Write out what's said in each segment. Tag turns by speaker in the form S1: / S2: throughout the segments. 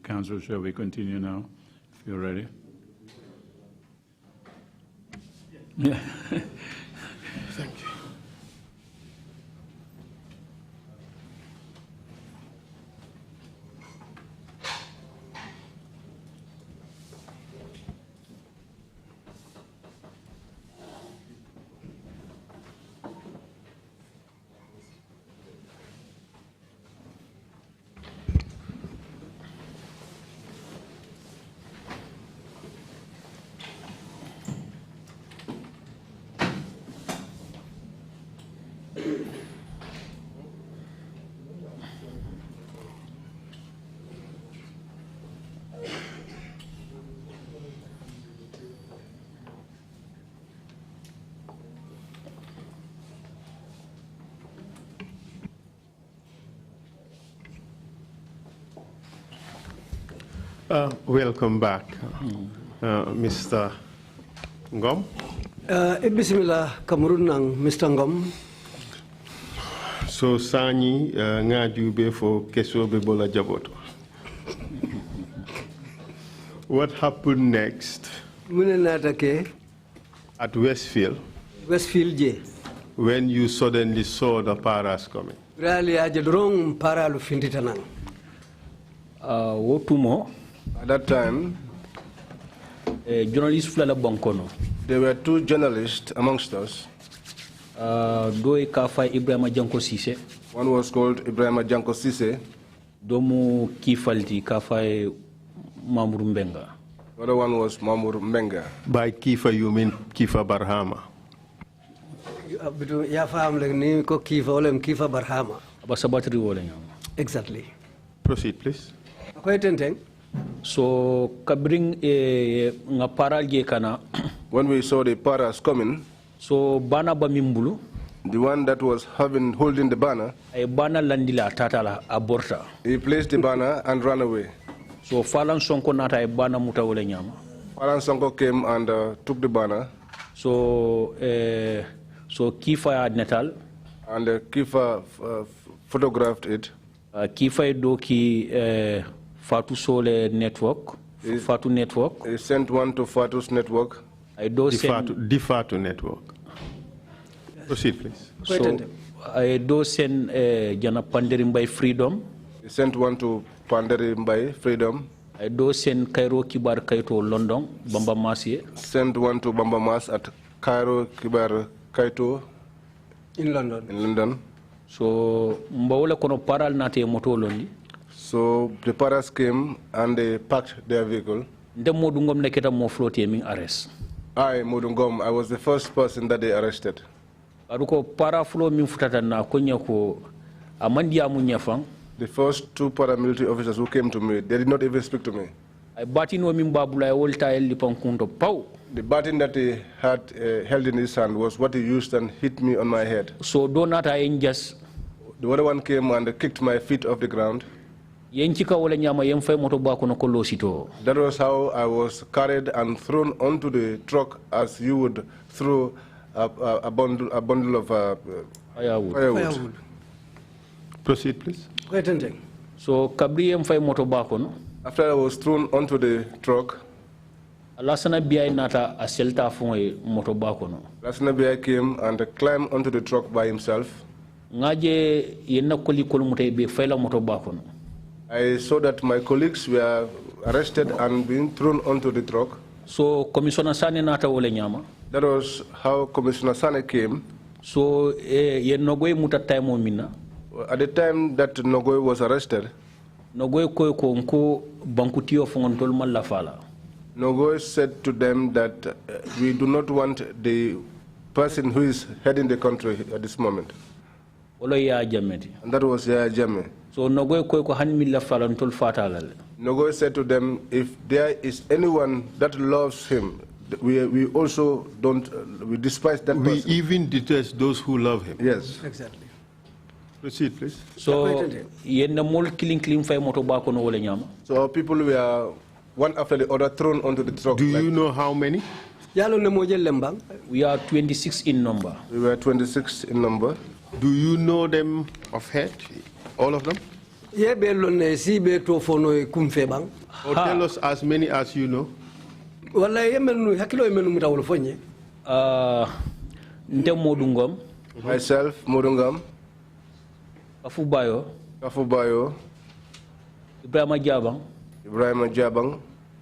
S1: Council, shall we continue now, if you're ready? Yeah.
S2: Thank you. Welcome back, Mr. Ngum.
S3: Bismillah, Kamurunang, Mr. Ngum.
S2: So, Sani, ngaju be for keso be bola jaboto. What happened next at Westfield?
S3: Westfield, yeah.
S2: When you suddenly saw the paras coming?
S3: Really, I did wrong para lu finditanang.
S4: Wotumo.
S5: At that time,
S4: journalists flala bankono.
S5: There were two journalists amongst us.
S4: Doi kafai Ibrahima Janko Sise.
S5: One was called Ibrahima Janko Sise.
S4: Domu kifalti kafai Mamur Mbenga.
S5: The other one was Mamur Mbenga.
S2: By Kifa, you mean Kifa Barhama?
S3: Ya faham lagi ni ko Kifa olem Kifa Barhama.
S4: Abasabatri wolenya.
S3: Exactly.
S2: Proceed, please.
S3: Ako itenteng.
S4: So kabring nga paral je kana.
S5: When we saw the paras coming,
S4: so bana ba mimbulu,
S5: the one that was holding the banner,
S4: ay bana landila tatala aborta.
S5: He placed the banner and ran away.
S4: So Falan Sonko nata ay bana muta wole nyama.
S5: Falan Sonko came and took the banner.
S4: So so Kifa netal,
S5: and Kifa photographed it.
S4: Kifa doki Fatu Sole network. Fatu network.
S5: He sent one to Fatu's network.
S4: I do
S2: send the Fatu network. Proceed, please.
S4: So I do send Jana Panderim by Freedom.
S5: He sent one to Panderim by Freedom.
S4: I do send Cairo Kibar Kaito London, Bamba Masi.
S5: Sent one to Bamba Mas at Cairo Kibar Kaito
S3: in London.
S5: In London.
S4: So Mbawala kono paral nate moto londi.
S5: So the paras came and they packed their vehicle.
S4: Nde Modou Ngum neketa mo flotte min arrest.
S5: I, Modou Ngum, I was the first person that they arrested.
S4: Aruko para flow min futata na konya ko amandi amunya fang.
S5: The first two paramilitary officers who came to me, they did not even speak to me.
S4: I batin wo min babula wolta el lipankunto pau.
S5: The baton that he had held in his hand was what he used and hit me on my head.
S4: So donata just
S5: the other one came and kicked my feet off the ground.
S4: That
S5: was how I was carried and thrown onto the truck as you would throw a bundle of firewood.
S2: Proceed, please.
S4: So
S5: after I was thrown onto the truck,
S4: Lasana Bia nata a selta fun motobakono.
S5: Lasana Bia came and climbed onto the truck by himself.
S4: Ngaje yenna koli kolumute be faila motobakono.
S5: I saw that my colleagues were arrested and being thrown onto the truck.
S4: So Commissioner Sane nata wole nyama.
S5: That was how Commissioner Sane came.
S4: So Nogoy muta time mina.
S5: At the time that Nogoy was arrested,
S4: Nogoy ko nko bankutio fongontol malafala.
S5: Nogoy said to them that we do not want the person who is heading the country at this moment.
S4: And
S5: that was Yaya Jammeh.
S4: So
S5: Nogoy said to them, if there is anyone that loves him, we also don't, we despise that person.
S2: We even detest those who love him.
S5: Yes.
S3: Exactly.
S5: Proceed, please.
S4: So
S5: people were one after the other thrown onto the truck.
S2: Do you know how many?
S4: We are 26 in number.
S5: We were 26 in number.
S2: Do you know them of head? All of them?
S3: Ye be lonne si be to fono kumfe bang.
S2: Or tell us as many as you know.
S3: Wala ye menu hakilo ye menu mutawul fonye.
S4: Nte Modou Ngum.
S5: Myself, Modou Ngum.
S4: Kafubayo. Ibrahima Jabang.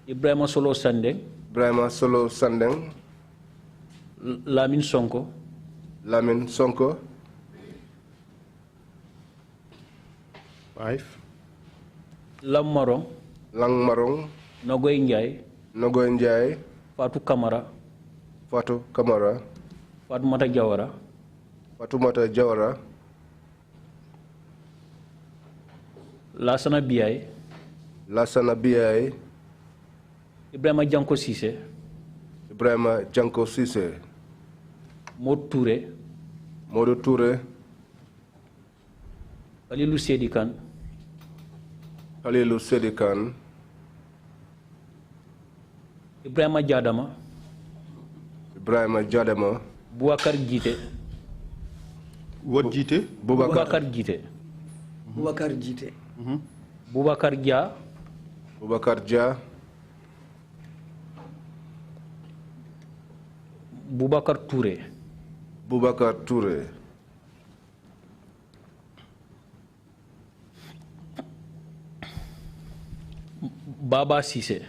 S4: Ibrahima Solo Sandeng. Lamin Sonko.
S2: Five.
S4: Lang Marong. Nogoy Njai. Fatou Kamara. Fatoumata Jawara. Lassana Biaye. Ibrahima Janko Cissé. Modou Touré. Kalilou Sedikan. Ibrahima Jadama. Boubacar Jite.
S2: What Jite?
S4: Boubacar Jite. Boubacar Dia. Boubacar Touré. Baba Cissé.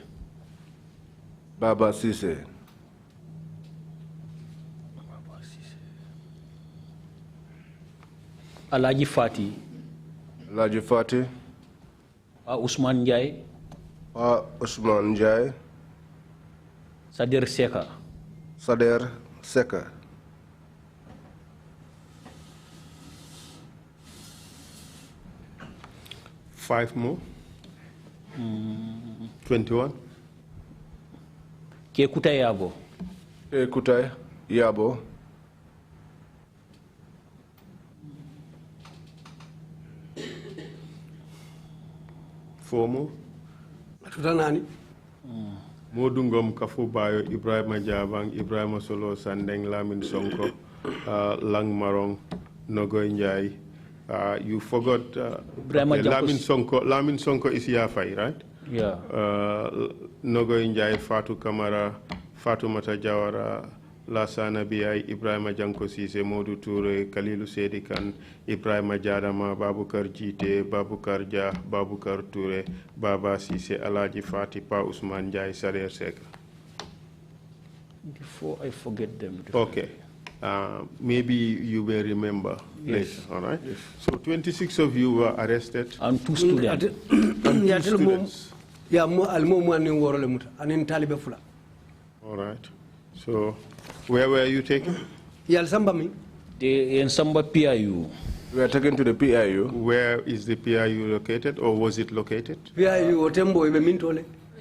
S4: Alaji Fati. Ousmane Ndiaye. Sader Seka.
S2: 5 more. 21.
S4: Kekuta
S5: Yabo.
S2: 4 more.
S3: Tutanani.
S2: Modou Ngum Kafubayo, Ibrahima Jabang, Ibrahima Solo Sandeng, Lamin Sonko, Lang Marong, Nogoy Njai. You forgot Lamin Sonko is Yafai, right?
S4: Yeah.
S2: Nogoy Njai, Fatou Kamara, Fatoumata Jawara, Lassana Biaye, Ibrahima Janko Cissé, Modou Touré, Kalilou Sedikan, Ibrahima Jadama, Baboucar Jite, Baboucar Dia, Baboucar Touré, Baba Cissé, Alaji Fati, Pa Ousmane Ndiaye, Sader Seka.
S4: Before I forget them.
S2: Okay. Maybe you will remember later, all right? Yes. So 26 of you were arrested.
S4: And 2 students.
S2: All right. So where were you taken?
S4: In Samba PIU.
S5: We are taken to the PIU.
S2: Where is the PIU located, or was it located?
S3: PIU Otembo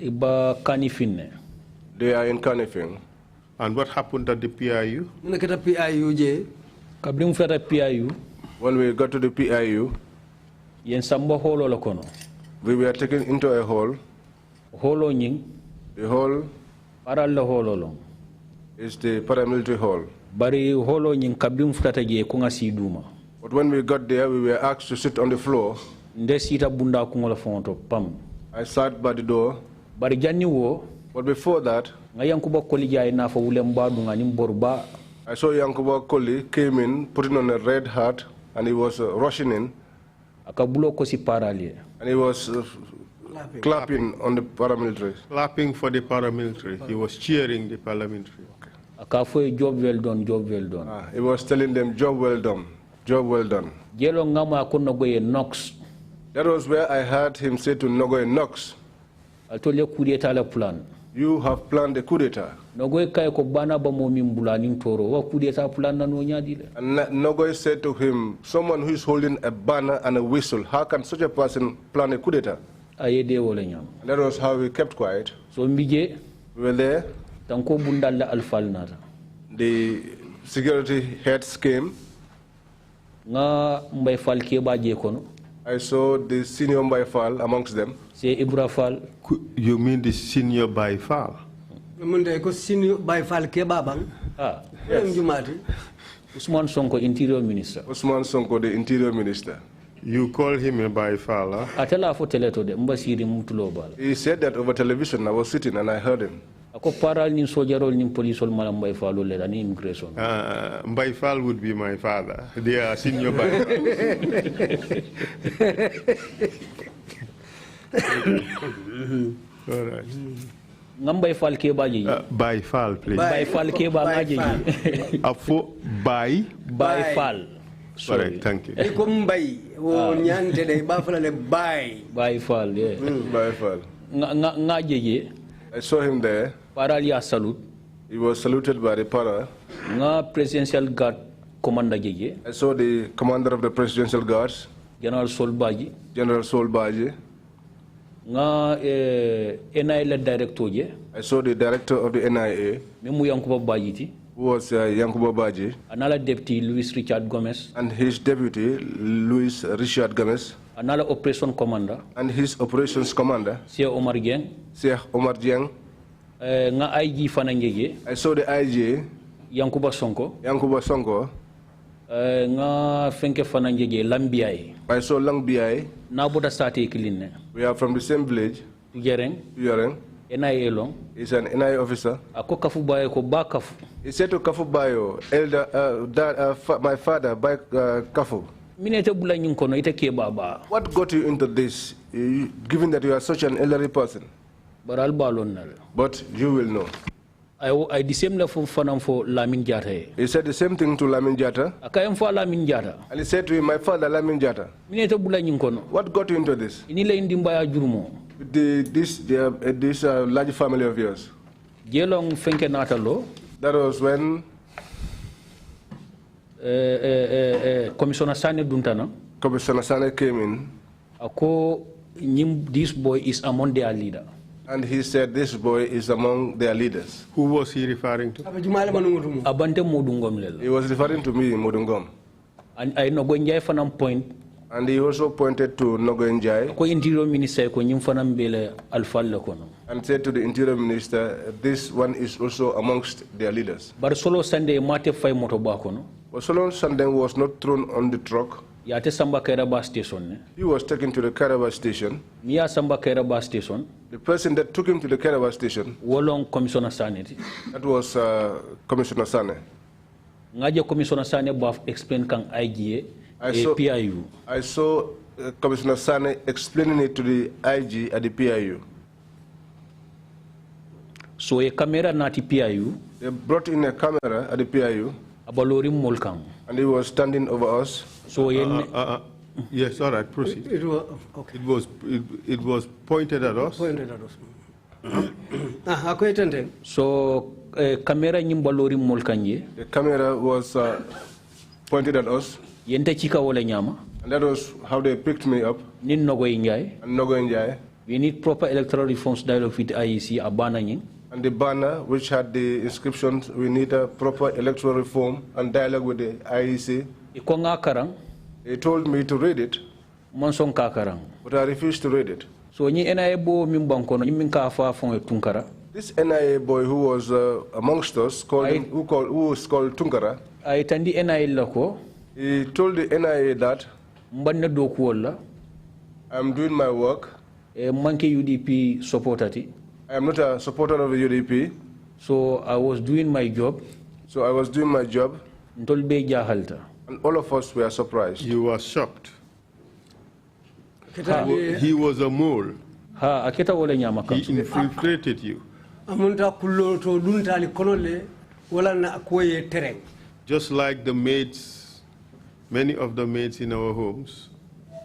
S4: Iba Kanifine.
S5: They are in Kanifing.
S2: And what happened at the PIU?
S5: When we got to the PIU, we were taken into a hall. The hall is the paramilitary hall. But when we got there, we were asked to sit on the floor. I sat by the door. But before that, I saw Yankuba Koli came in, putting on a red hat, and he was rushing in. And he was clapping on the paramilitary.
S2: Clapping for the paramilitary. He was cheering the paramilitary.
S4: Job well done, job well done.
S5: He was telling them, job well done, job well done. That was where I heard him say to Nogoy Knox, you have planned a coup d'etat. And Nogoy said to him, someone who is holding a banner and a whistle, how can such a person plan a coup d'etat? And that was how we kept quiet.
S4: So we
S5: were there. The security heads came. I saw the senior Mbaye amongst them.
S2: You mean the senior Mbaye?
S5: Yes.
S4: Ousmane Sonko, Interior Minister.
S5: Ousmane Sonko, the Interior Minister.
S2: You call him a Baifala?
S4: Atela fo teleto de mbasiri mutulo bala.
S5: He said that over television. I was sitting and I heard him.
S4: Ako paral ni sojarol ni polisol mala Mbaifalo le ani immigration.
S2: Mbaifal would be my father. They are senior Baifal. All right.
S4: Mbaifal ke baji.
S2: Baifal, please.
S4: Baifal ke ba ngaji.
S2: Afo
S4: Baifal.
S2: Sorry, thank you.
S3: Ikumbay, o nyante de bafala le bay.
S4: Baifal, yeah.
S5: Baifal.
S4: Ngaji.
S5: I saw him there.
S4: Paralia salute.
S5: He was saluted by the para.
S4: Nga presidential guard commander jeje.
S5: I saw the commander of the presidential guards,
S4: General Solbaji.
S5: General Solbaji.
S4: Nga NIA director je.
S5: I saw the director of the NIA,
S4: Memu Yankuba Bajiti.
S5: who was Yankuba Baji,
S4: Another deputy Luis Richard Gomez.
S5: and his deputy, Luis Richard Gomez,
S4: Another operation commander,
S5: and his operations commander,
S4: Sheikh Omar Geng.
S5: Sheikh Omar Dieng.
S4: Nga IG Fanangeje.
S5: I saw the IG,
S4: Yankuba Sonko.
S5: Yankuba Sonko.
S4: Nga Fenke Fanangeje Lambiai.
S5: I saw Lang Biai.
S4: Naboda Sate Kiline.
S5: We are from the same village,
S4: Tujereng.
S5: Uyareng.
S4: NIA long.
S5: He's an NIA officer.
S4: Ako kafu baye ko ba kafu.
S5: He said to Kafu Bayo, my father, by Kafu,
S4: Minete bula nyinkono ite ke baba.
S5: what got you into this, given that you are such an elderly person?
S4: Baral balon nal.
S5: But you will know.
S4: I the same level fanam for Lamin Jata.
S5: He said the same thing to Lamin Jata.
S4: Akayam for Lamin Jata.
S5: And he said to him, my father, Lamin Jata,
S4: Minete bula nyinkono.
S5: what got you into this?
S4: Inile indimbaya jurumo.
S5: This large family of yours.
S4: Jelong Fenke Natalo.
S5: That was when
S4: Commissioner Sane Duntana.
S5: Commissioner Sane came in.
S4: Ako this boy is among their leader.
S5: And he said this boy is among their leaders.
S2: Who was he referring to?
S4: Abante Modou Ngum Trrc.
S5: He was referring to me, Modou Ngum.
S4: And I know going jai fanam point.
S5: And he also pointed to Nogoenjai
S4: Ko interior minister ko nyim fanam bele alfal kono.
S5: and said to the interior minister, this one is also amongst their leaders.
S4: Bar solo Sunday mate fay moto ba kono.
S5: But Solon Sandeng was not thrown on the truck.
S4: Yate Samba Kaira bus station ne.
S5: He was taken to the Karaba station.
S4: Mia Samba Kaira bus station.
S5: The person that took him to the Karaba station,
S4: Wolong Commissioner Sanity.
S5: that was Commissioner Sane.
S4: Ngaje Commissioner Sane baf explain kang IGA PIU.
S5: I saw Commissioner Sane explaining it to the IG at the PIU.
S4: So a camera nati PIU.
S5: They brought in a camera at the PIU.
S4: Abalori molkang.
S5: And he was standing over us.
S4: So
S2: yes, all right, proceed.
S3: It was okay.
S2: It was pointed at us.
S3: Pointed at us.
S4: So camera nyimbalori molkanye.
S5: The camera was pointed at us.
S4: Yente chika wala nyama.
S5: And that was how they picked me up.
S4: Nin nogo injay.
S5: And Nogoenjai.
S4: We need proper electoral reforms dialogue with IEC abana nying.
S5: And the banner which had the inscription, we need a proper electoral reform and dialogue with the IEC.
S4: Iko nga karang.
S5: He told me to read it,
S4: Monsong ka karang.
S5: but I refused to read it.
S4: So ni NIA bo mimbankono yiminka fa fon tunkara.
S5: This NIA boy who was amongst us, who was called Tunkara,
S4: Ay tandi NIA lako.
S5: he told the NIA that
S4: Mbanne doku wala.
S5: I'm doing my work.
S4: Manke UDP supportati.
S5: I am not a supporter of the UDP.
S4: So I was doing my job.
S5: So I was doing my job.
S4: Ntolbe jahalta.
S5: And all of us were surprised.
S2: You were shocked. He was a mole.
S4: Ha aketa wala nyama kam.
S2: He infiltrated you.
S3: Amunta kullo to duntali konole wala na koye tereng.
S2: Just like the maids, many of the maids in our homes.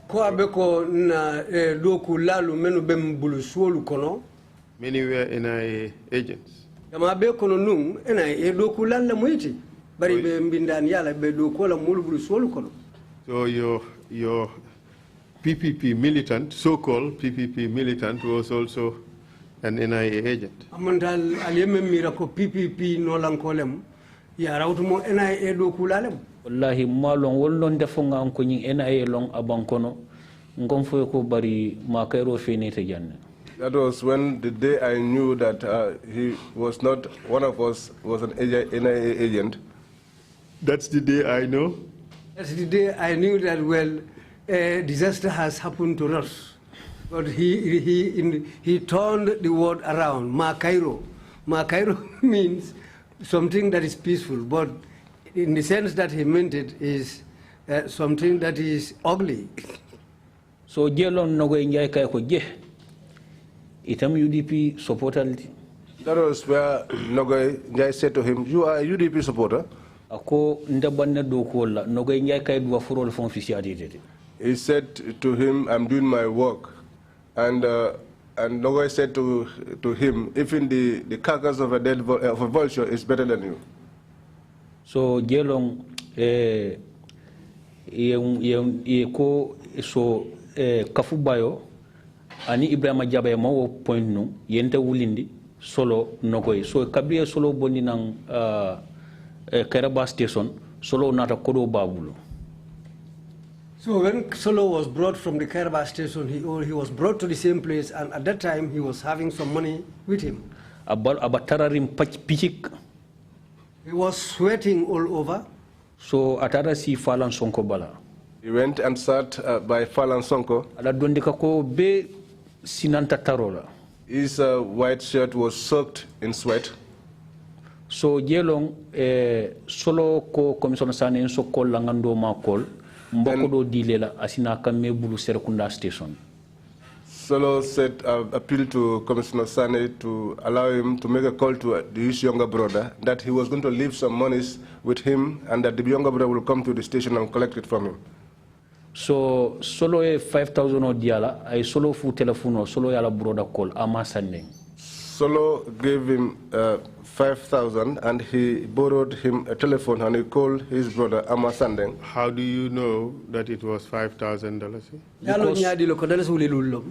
S3: Ko abeko na doku lalu menu bem bulu suolu kono.
S2: Many were NIA agents.
S3: Yama be kono nung NIA doku lalla muiti. Bari be mbindani yala be doku la mulu bulu suolu kono.
S2: So your PPP militant, so-called PPP militant, was also an NIA agent.
S3: Amandal aliyeme mira ko PPP no lankolem ya rawtumo NIA doku lalem.
S4: Wallahi malong wollon defonga anko nyin NIA long abankono ngom fo ko bari makero fenete janne.
S5: That was when the day I knew that he was not one of us, was an NIA agent.
S2: That's the day I know.
S3: That's the day I knew that, well, a disaster has happened to us. But he turned the word around, Makairo. Makairo means something that is peaceful, but in the sense that he meant it is something that is ugly.
S4: So jelon nogo injay kay ko je itam UDP supporter.
S5: That was where Nogoy Njai said to him, "You are a UDP supporter."
S4: Ako ndabanna do ko la nogo injay kay do furol fon officialité.
S5: He said to him, "I'm doing my work," and Nogoy said to him, "Even the carcass of a vulture is better than you."
S4: So jelon ko so kafubayo ani Ibrahima Jabaye mawo point no yente wulindi solo nogoy so kabriye solo bonni nang Karaba station solo nata kodo babulo.
S3: So when Solo was brought from the Karaba station, he was brought to the same place, and at that time he was having some money with him.
S4: Abatararim pichik.
S3: He was sweating all over.
S4: So atara si Falan Sonko bala.
S5: He went and sat by Falan Sonko.
S4: Ala dondika ko be sinanta tarola.
S5: His white shirt was soaked in sweat.
S4: So jelong solo ko commissioner sane so kol langando ma kol mboko do dilela asina kamme bulu Serekunda station.
S5: Solo said, appeal to Commissioner Sane to allow him to make a call to his younger brother that he was going to leave some monies with him and that the younger brother will come to the station and collect it from him.
S4: So solo 5,000 o diala ay solo fu telephone solo yala brother call ama sanding.
S5: Solo gave him 5,000 and he borrowed him a telephone and he called his brother Ama Sandeng.
S2: How do you know that it was $5,000?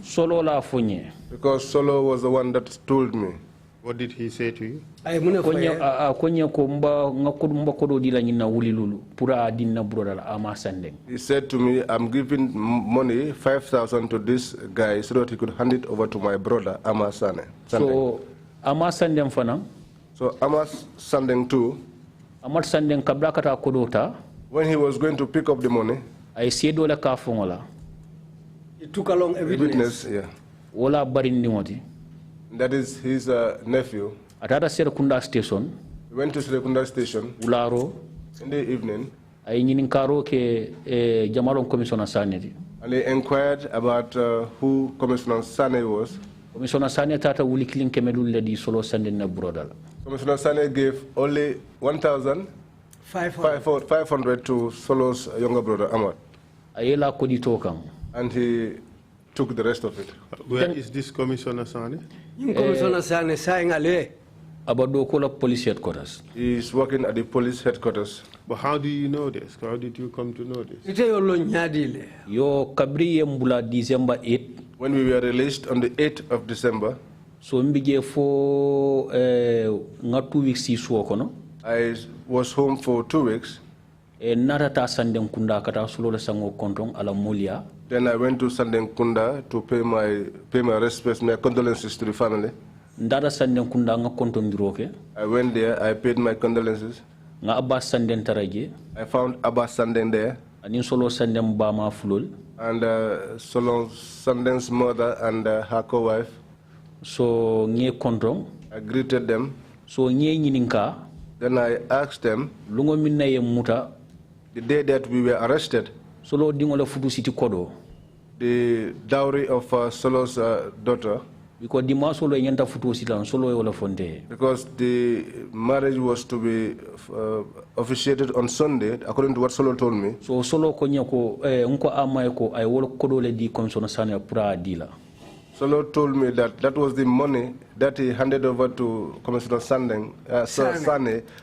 S4: Solo la fonye.
S5: Because Solo was the one that told me.
S2: What did he say to you?
S4: Konya ko mba kodo dila nyina wuli lulu pura dinna brother Ama Sandeng.
S5: He said to me, I'm giving money 5,000 to this guy so that he could hand it over to my brother Ama Sane.
S4: So Ama Sandeng fana.
S5: So Ama Sandeng too.
S4: Ama Sandeng kabla kata kodota.
S5: When he was going to pick up the money,
S4: I said wala ka fongola.
S3: He took along a witness.
S5: Yeah.
S4: Wala barin nimoti.
S5: That is his nephew.
S4: Atata Serekunda station.
S5: He went to Serekunda station.
S4: Ularo.
S5: In the evening.
S4: Ay nyininkaro ke Jamalon Commissioner Sane.
S5: And he inquired about who Commissioner Sane was.
S4: Commissioner Sane tata wuli kilin kemedul ledi solo sanding na brother.
S5: Commissioner Sane gave only 1,500 to Solo's younger brother Ahmad.
S4: Ayela kodi tokam.
S5: And he took the rest of it.
S2: Where is this Commissioner Sane?
S3: Commissioner Sane saying ale.
S4: About Dokola police headquarters.
S5: He is working at the police headquarters.
S2: But how do you know this? How did you come to know this?
S4: Yo kabri mbula December 8.
S5: When we were released on the 8th of December.
S4: So mbije for nga 2 weeks isu kono.
S5: I was home for 2 weeks.
S4: Narata Sandeng Kunda kata sulo sango kontong ala mulia.
S5: Then I went to Sandeng Kunda to pay my respects, my condolences to the family.
S4: Ndara Sandeng Kunda nga kontong diroke.
S5: I went there, I paid my condolences.
S4: Nga Abbas Sandeng taraje.
S5: I found Abbas Sandeng there.
S4: Anin solo Sandeng Bama Fulol.
S5: And Solo Sandeng's mother and her co-wife.
S4: So nye kontong.
S5: I greeted them.
S4: So nye nyininka.
S5: Then I asked them.
S4: Lungo minna ye muta.
S5: The day that we were arrested.
S4: Solo dingola fudu city kodo.
S5: The dowry of Solo's daughter.
S4: Because the solo yenta futu silan solo wala fonte.
S5: Because the marriage was to be officiated on Sunday, according to what Solo told me.
S4: So Solo konya ko unko amay ko ay wala kodo le di Commissioner Sane pura dila.
S5: Solo told me that that was the money that he handed over to Commissioner Sane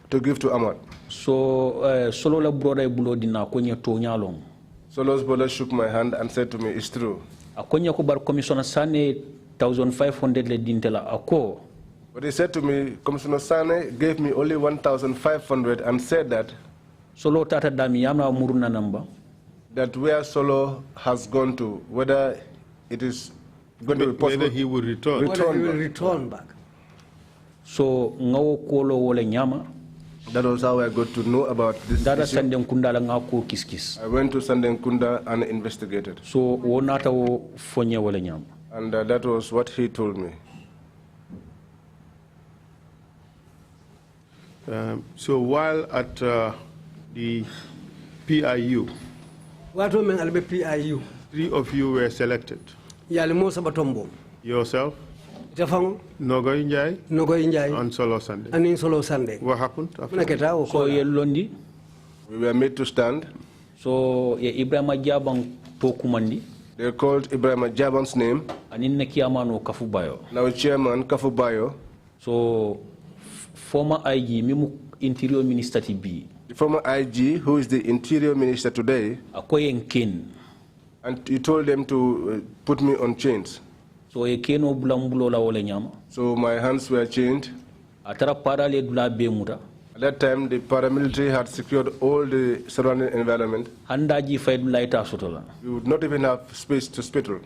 S5: to give to Ahmad.
S4: So Solo la brother bulo dina konya to nyalong.
S5: Solo's brother shook my hand and said to me, "It's true."
S4: Akonya ko bar Commissioner Sane 1,500 le dintela ako.
S5: But he said to me, Commissioner Sane gave me only 1,500 and said that
S4: Solo tata dami yamna muruna namba.
S5: That where Solo has gone to, whether it is going to be possible,
S2: whether he will return.
S3: Whether he will return back.
S4: So ngawo kolo wole nyama.
S5: That was how I got to know about this
S4: Dara
S5: issue.
S4: Sandeng Kunda nga ko kiskis.
S5: I went to Sandenkunda and investigated.
S4: So wonata wo fonye wala nyam.
S5: And that was what he told me.
S2: So while at the PIU,
S3: Wato men albe PIU.
S2: 3 of you were selected.
S3: Yali mo sabatombo.
S2: Yourself,
S3: Tefang
S2: Nogoy Njai,
S3: Njai
S2: and Solo Sunday.
S3: and Solo Sunday.
S2: What happened after?
S4: So ye londi.
S5: We were made to stand.
S4: So ye Ibrahim Jabang to kumandi.
S5: They called Ibrahim Jaban's name.
S4: Anin nekiyamano Kafubayo.
S5: Now Chairman Kafubayo.
S4: So former IG mimu Interior Minister TB.
S5: The former IG, who is the Interior Minister today.
S4: Akoyen kin.
S5: And he told them to put me on chains.
S4: So e keno bulambulo la wole nyama.
S5: So my hands were chained.
S4: Atara parale dula be muta.
S5: At that time, the paramilitary had secured all the surrounding environment.
S4: Handaji faid laita sotola.
S5: We would not even have space to spittle.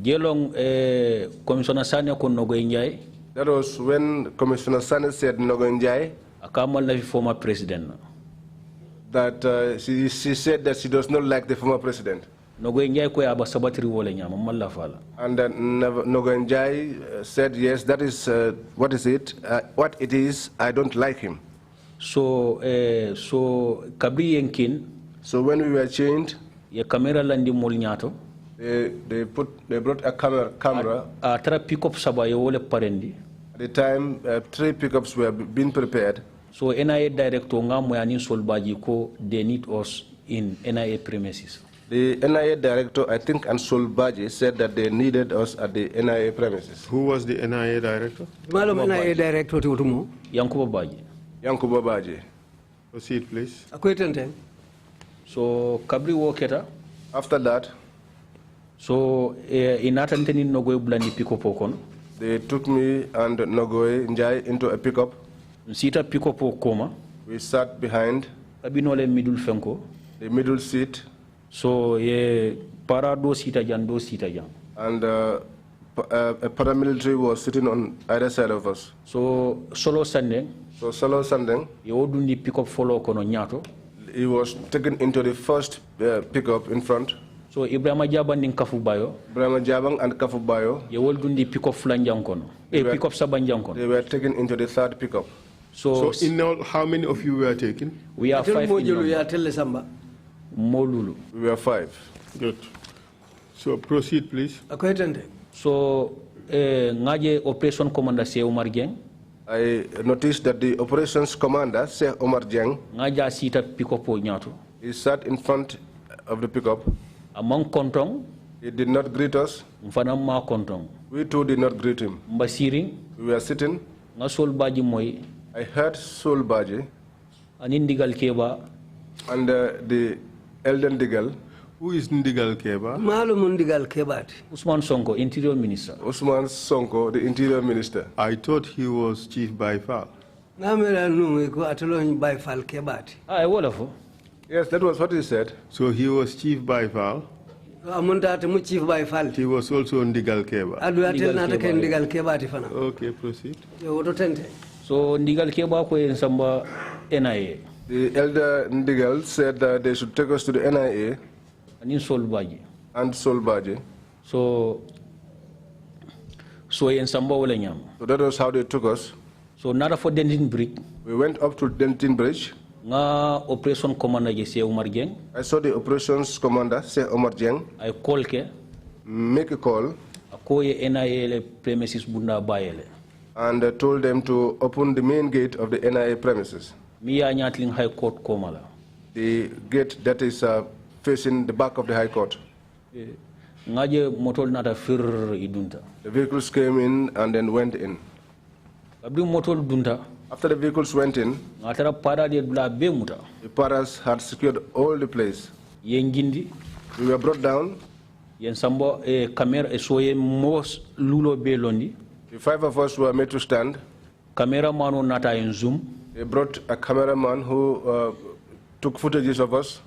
S4: Gelong Commissioner Sanya kon nogo injay.
S5: That was when Commissioner Sane said Nogonjai.
S4: Akamal na former president.
S5: That she said that she does not like the former president.
S4: Nogo injay ko aba sabatri wole nyama malla fala.
S5: And Nogonjai said, yes, that is what is it? What it is, I don't like him.
S4: So kabri yenkin.
S5: So when we were chained,
S4: Ye camera landi mol nyato.
S5: they brought a camera.
S4: Atara pick up saba ye wole parendi.
S5: At the time, 3 pickups were being prepared.
S4: So NIA director ngamo yani solbaji ko they need us in NIA premises.
S5: The NIA director, I think, and Solbaji said that they needed us at the NIA premises.
S2: Who was the NIA director?
S3: Malum NIA director to utumo.
S4: Yankuba Baji.
S5: Yankuba Baji.
S2: Proceed, please.
S3: Akwetente.
S4: So kabri woketa.
S5: After that,
S4: So inatanteni nogoy blandi pick up kono.
S5: they took me and Nogoy Njai into a pickup.
S4: Sita pick up koma.
S5: We sat behind
S4: Kabinole middle fenko.
S5: the middle seat,
S4: So ye para do sita jan do sita jan.
S5: and a paramilitary was sitting on either side of us.
S4: So solo sande
S5: So Solo Sandeng,
S4: ye odundi pick up follow kono nyato.
S5: he was taken into the first pickup in front.
S4: So Ibrahim Jaba ning Kafubayo.
S5: Brahma Jabang and Kafubayo,
S4: Ye odundi pick up flanjang kono. Pick up sabanjang kono.
S5: they were taken into the third pickup.
S2: So in all, how many of you were taken?
S4: We are 5 in
S3: Mojulu ya
S4: number.
S3: telle samba.
S4: Molulu.
S5: We were 5.
S2: Good. So proceed, please.
S3: Akwetente.
S4: So ngaje operation commander se Omar Dieng.
S5: I noticed that the operations commander, Sheikh Omar Dieng,
S4: Ngaja sita pick up nyato.
S5: he sat in front of the pickup.
S4: Among kontong.
S5: He did not greet us.
S4: Mfana ma kontong.
S5: We too did not greet him.
S4: Mbasiring.
S5: We were sitting.
S4: Nga sol baji moy.
S5: I heard Sol Baji
S4: Anindigal keba.
S5: and the Elden Digal,
S2: Who is Ndigal Keba?
S3: Malum ndigal kebati.
S4: Usman Sonko, Interior Minister.
S5: Usman Sonko, the Interior Minister.
S2: I thought he was Chief Baifal.
S3: Ngamela nungu ko atolo by fal kebati.
S4: Wonderful.
S5: Yes, that was what he said.
S2: So he was Chief Baifal.
S3: Amunta te mu chief by fal.
S2: He was also Ndigal Keba.
S3: Adu atel na ta ken
S4: Ndigal
S3: ndigal kebati fana.
S2: Okay, proceed.
S3: Yo woto tente.
S4: So Ndigal keba ko en samba NIA.
S5: The elder Ndigal said that they should take us to the NIA
S4: Anin sol baji.
S5: and Sol Baji.
S4: So en samba wala nyam.
S5: So that was how they took us.
S4: So nada for Denton Brick.
S5: We went up to Denton Bridge.
S4: Nga operation commander je se Omar Dieng.
S5: I saw the operations commander, Sheikh Omar Dieng,
S4: I call ke.
S5: make a call
S4: Ako ye NIA le premises bunda bayele.
S5: and told them to open the main gate of the NIA premises.
S4: Mi ya nyatling high court komala.
S5: The gate that is facing the back of the High Court.
S4: Ngaje motol nata fir idunta.
S5: The vehicles came in and then went in.
S4: Abdi motol dunta.
S5: After the vehicles went in,
S4: Ngatara para de bla be muta.
S5: the paras had secured all the place.
S4: Yengindi.
S5: We were brought down.
S4: Yen sambo camera soye mos lulo be londi.
S5: The 5 of us were made to stand.
S4: Camera mano nata in zoom.
S5: They brought a cameraman who took footages of us,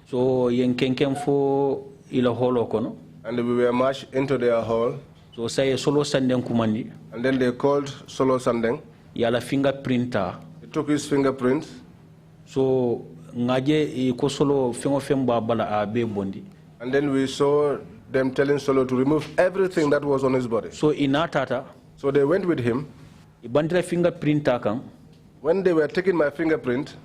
S4: So yen kenkem fo ila holo kono.
S5: and we were marched into their hall.
S4: So say solo sanden kumandi.
S5: And then they called Solo Sandeng.
S4: Yala fingerprinter.
S5: They took his fingerprints.
S4: So ngaje ko solo fengo femba bala a be bondi.
S5: And then we saw them telling Solo to remove everything that was on his body.
S4: So inatata.
S5: So they went with him.
S4: Ibandre fingerprint takang.
S5: When they were taking my fingerprint,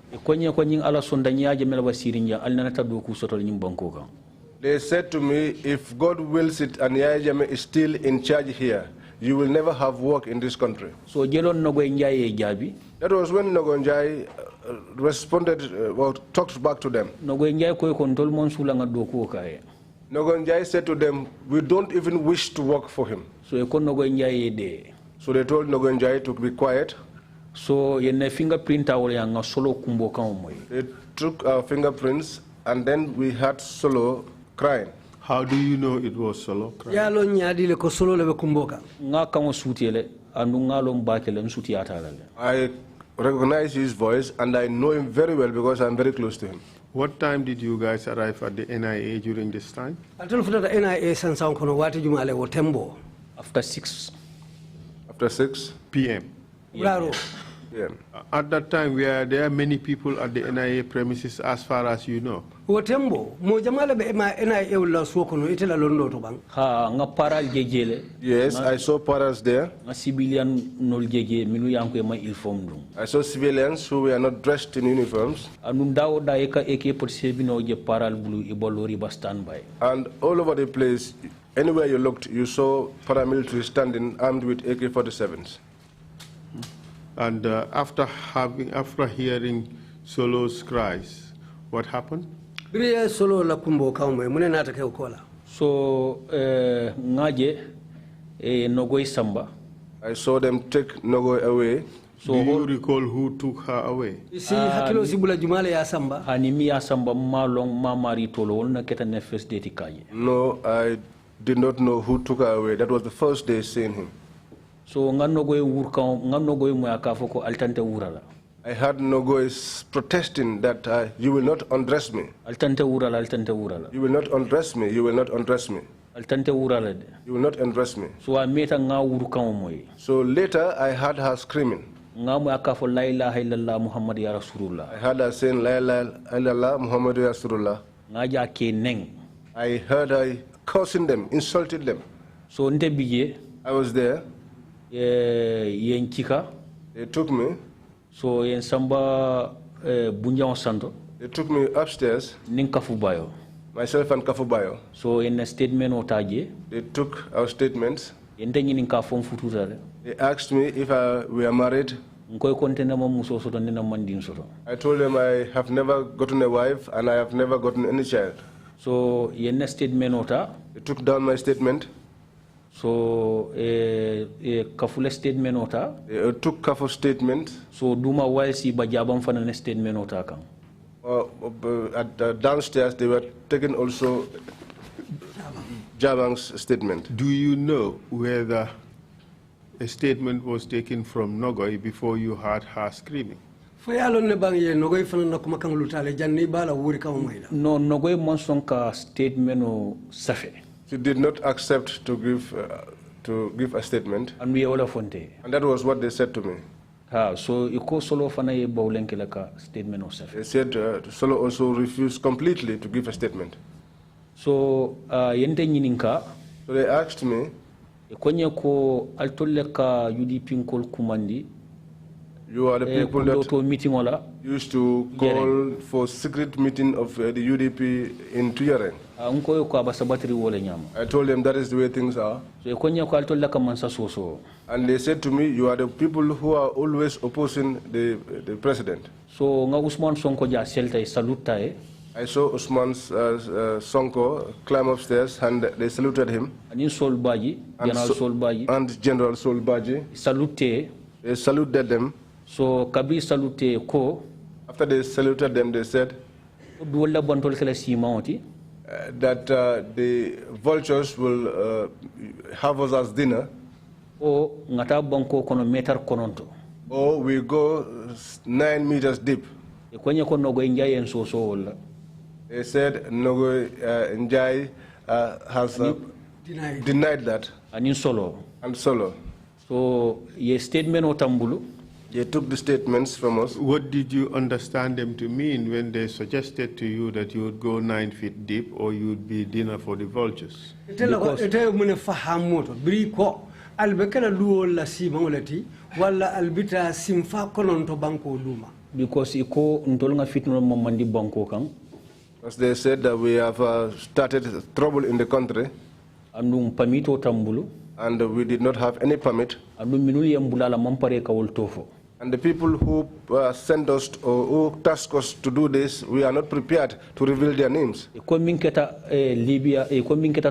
S5: they said to me, if God wills it and Yaya Jammeh is still in charge here, you will never have work in this country.
S4: So that
S5: was when Nogonjai responded, or talked back to them. Nogonjai said to them, we don't even wish to work for him. So they told Nogonjai to be quiet.
S4: So yene fingerprint awole solo kumbo kan.
S5: They took our fingerprints and then we had Solo crying.
S2: How do you know it was Solo crying?
S3: Yalo nyadi le ko solo le kumboka.
S4: Nga kan sutiele andu ngalo mbakele nsuti atala.
S5: I recognize his voice and I know him very well because I'm very close to him.
S2: What time did you guys arrive at the NIA during this time?
S3: Atul futa NIA sansa kono wati jumale wo tembo.
S4: After 6.
S5: After 6
S2: p.m.
S3: Yeah.
S2: At that time, were there many people at the NIA premises as far as you know?
S3: Wotembo, mo jamala be NIA ulla sokono itela londo to bang.
S4: Ha nga paral jejele.
S5: Yes, I saw paras there.
S4: Nga civilian nol jeje minu yanko ma uniform dum.
S5: I saw civilians who were not dressed in uniforms.
S4: Anu dawo da eka AK police bino je paral blue ibolori ba standby.
S5: And all over the place, anywhere you looked, you saw paramilitary standing armed with AK-47s.
S2: And after hearing Solo's cries, what happened?
S3: Solo la kumbo kaume mune nata ke ukola.
S4: So ngaje Nogoi Samba.
S5: I saw them take Nogoi away.
S2: So do you recall who took her away?
S3: Si hakilo sibula jumale ya Samba.
S4: Hanimi ya Samba malong mamari tolo na keta ne first day tikaye.
S5: No, I did not know who took her away. That was the first day seeing him.
S4: So Nogoi mo akafoko altante urala.
S5: I heard Nogoi protesting that you will not undress me.
S4: Altante urala.
S5: You will not undress me. You will not undress me.
S4: Altante urala.
S5: You will not undress me.
S4: So I met moy.
S5: So later I heard her screaming.
S4: Ngamu akafo la ilaha illallah Muhammad ya Rasulullah.
S5: I heard her saying la ilaha illallah Muhammad ya Rasulullah.
S4: Ngaja ke neng.
S5: I heard her cursing them, insulted them.
S4: So nte biye.
S5: I was there.
S4: Yen chika.
S5: They took me.
S4: So yen samba bunja santo.
S5: They took me upstairs.
S4: Nin Kafubayo.
S5: Myself and Kafubayo.
S4: So in a statement otaje.
S5: They took our statements.
S4: Yente nin kafon fututale.
S5: They asked me if we are married. I told them I have never gotten a wife and I have never gotten any child.
S4: So yen statement ota.
S5: They took down my statement.
S4: So kafule statement ota.
S5: They took Kafu's statement.
S4: So duma while si bajabam fana statement ota kang.
S5: Downstairs they were taking also Jabang's statement.
S2: Do you know whether a statement was taken from Nogoi before you heard her screaming?
S3: No,
S4: Nogoi monsonka statement o safe.
S5: She did not accept to give a statement.
S4: And we all fonte.
S5: And that was what they said to me.
S4: So iko solo fana ye bawlenkele ka statement o safe.
S5: They said Solo also refused completely to give a statement.
S4: So yente nyininka.
S5: So they asked me.
S4: Kwenye ko altolle ka UDP nkol kumandi.
S5: You are the people that used to call for secret meeting of the UDP in Tuyareng. I told them that is the way things are. And they said to me, you are the people who are always opposing the president.
S4: So Usman Sonko ja selta saluta.
S5: I saw Usman Sonko climb upstairs and they saluted him.
S4: And
S5: General Solbaji.
S4: Salute.
S5: They saluted them.
S4: So Kabi salute ko.
S5: After they saluted them, they said that the vultures will have us as dinner. Or we go 9 meters deep. They said Nogo Njai has
S3: denied
S5: that.
S4: And Solo.
S5: And Solo.
S4: So ye statement otambulu.
S5: They took the statements from us.
S2: What did you understand them to mean when they suggested to you that you would go 9 feet deep or you would be dinner for the vultures?
S3: Because
S4: iko ntolnga fitno mamandi banko kan.
S5: As they said that we have started trouble in the country.
S4: Andum pamito tambulu.
S5: And we did not have any permit.
S4: Andum minuli yambulala mampare kawol tofo.
S5: And the people who sent us or who tasked us to do this, we are not prepared to reveal their names.
S4: Libya,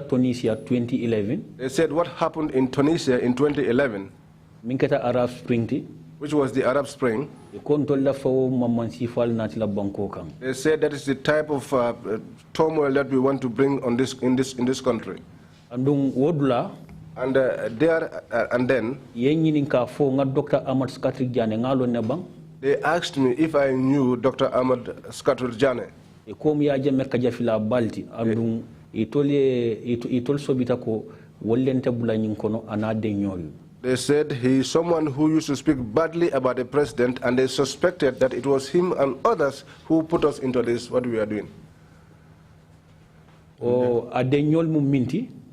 S4: Tunisia 2011.
S5: They said what happened in Tunisia in 2011.
S4: Minketa Arab Spring.
S5: Which was the Arab Spring. They said that is the type of turmoil that we want to bring on this in this country. And there and then they asked me if I knew Dr. Ahmad Skatul Jane. They said he is someone who used to speak badly about the president, and they suspected that it was him and others who put us into this, what we are doing.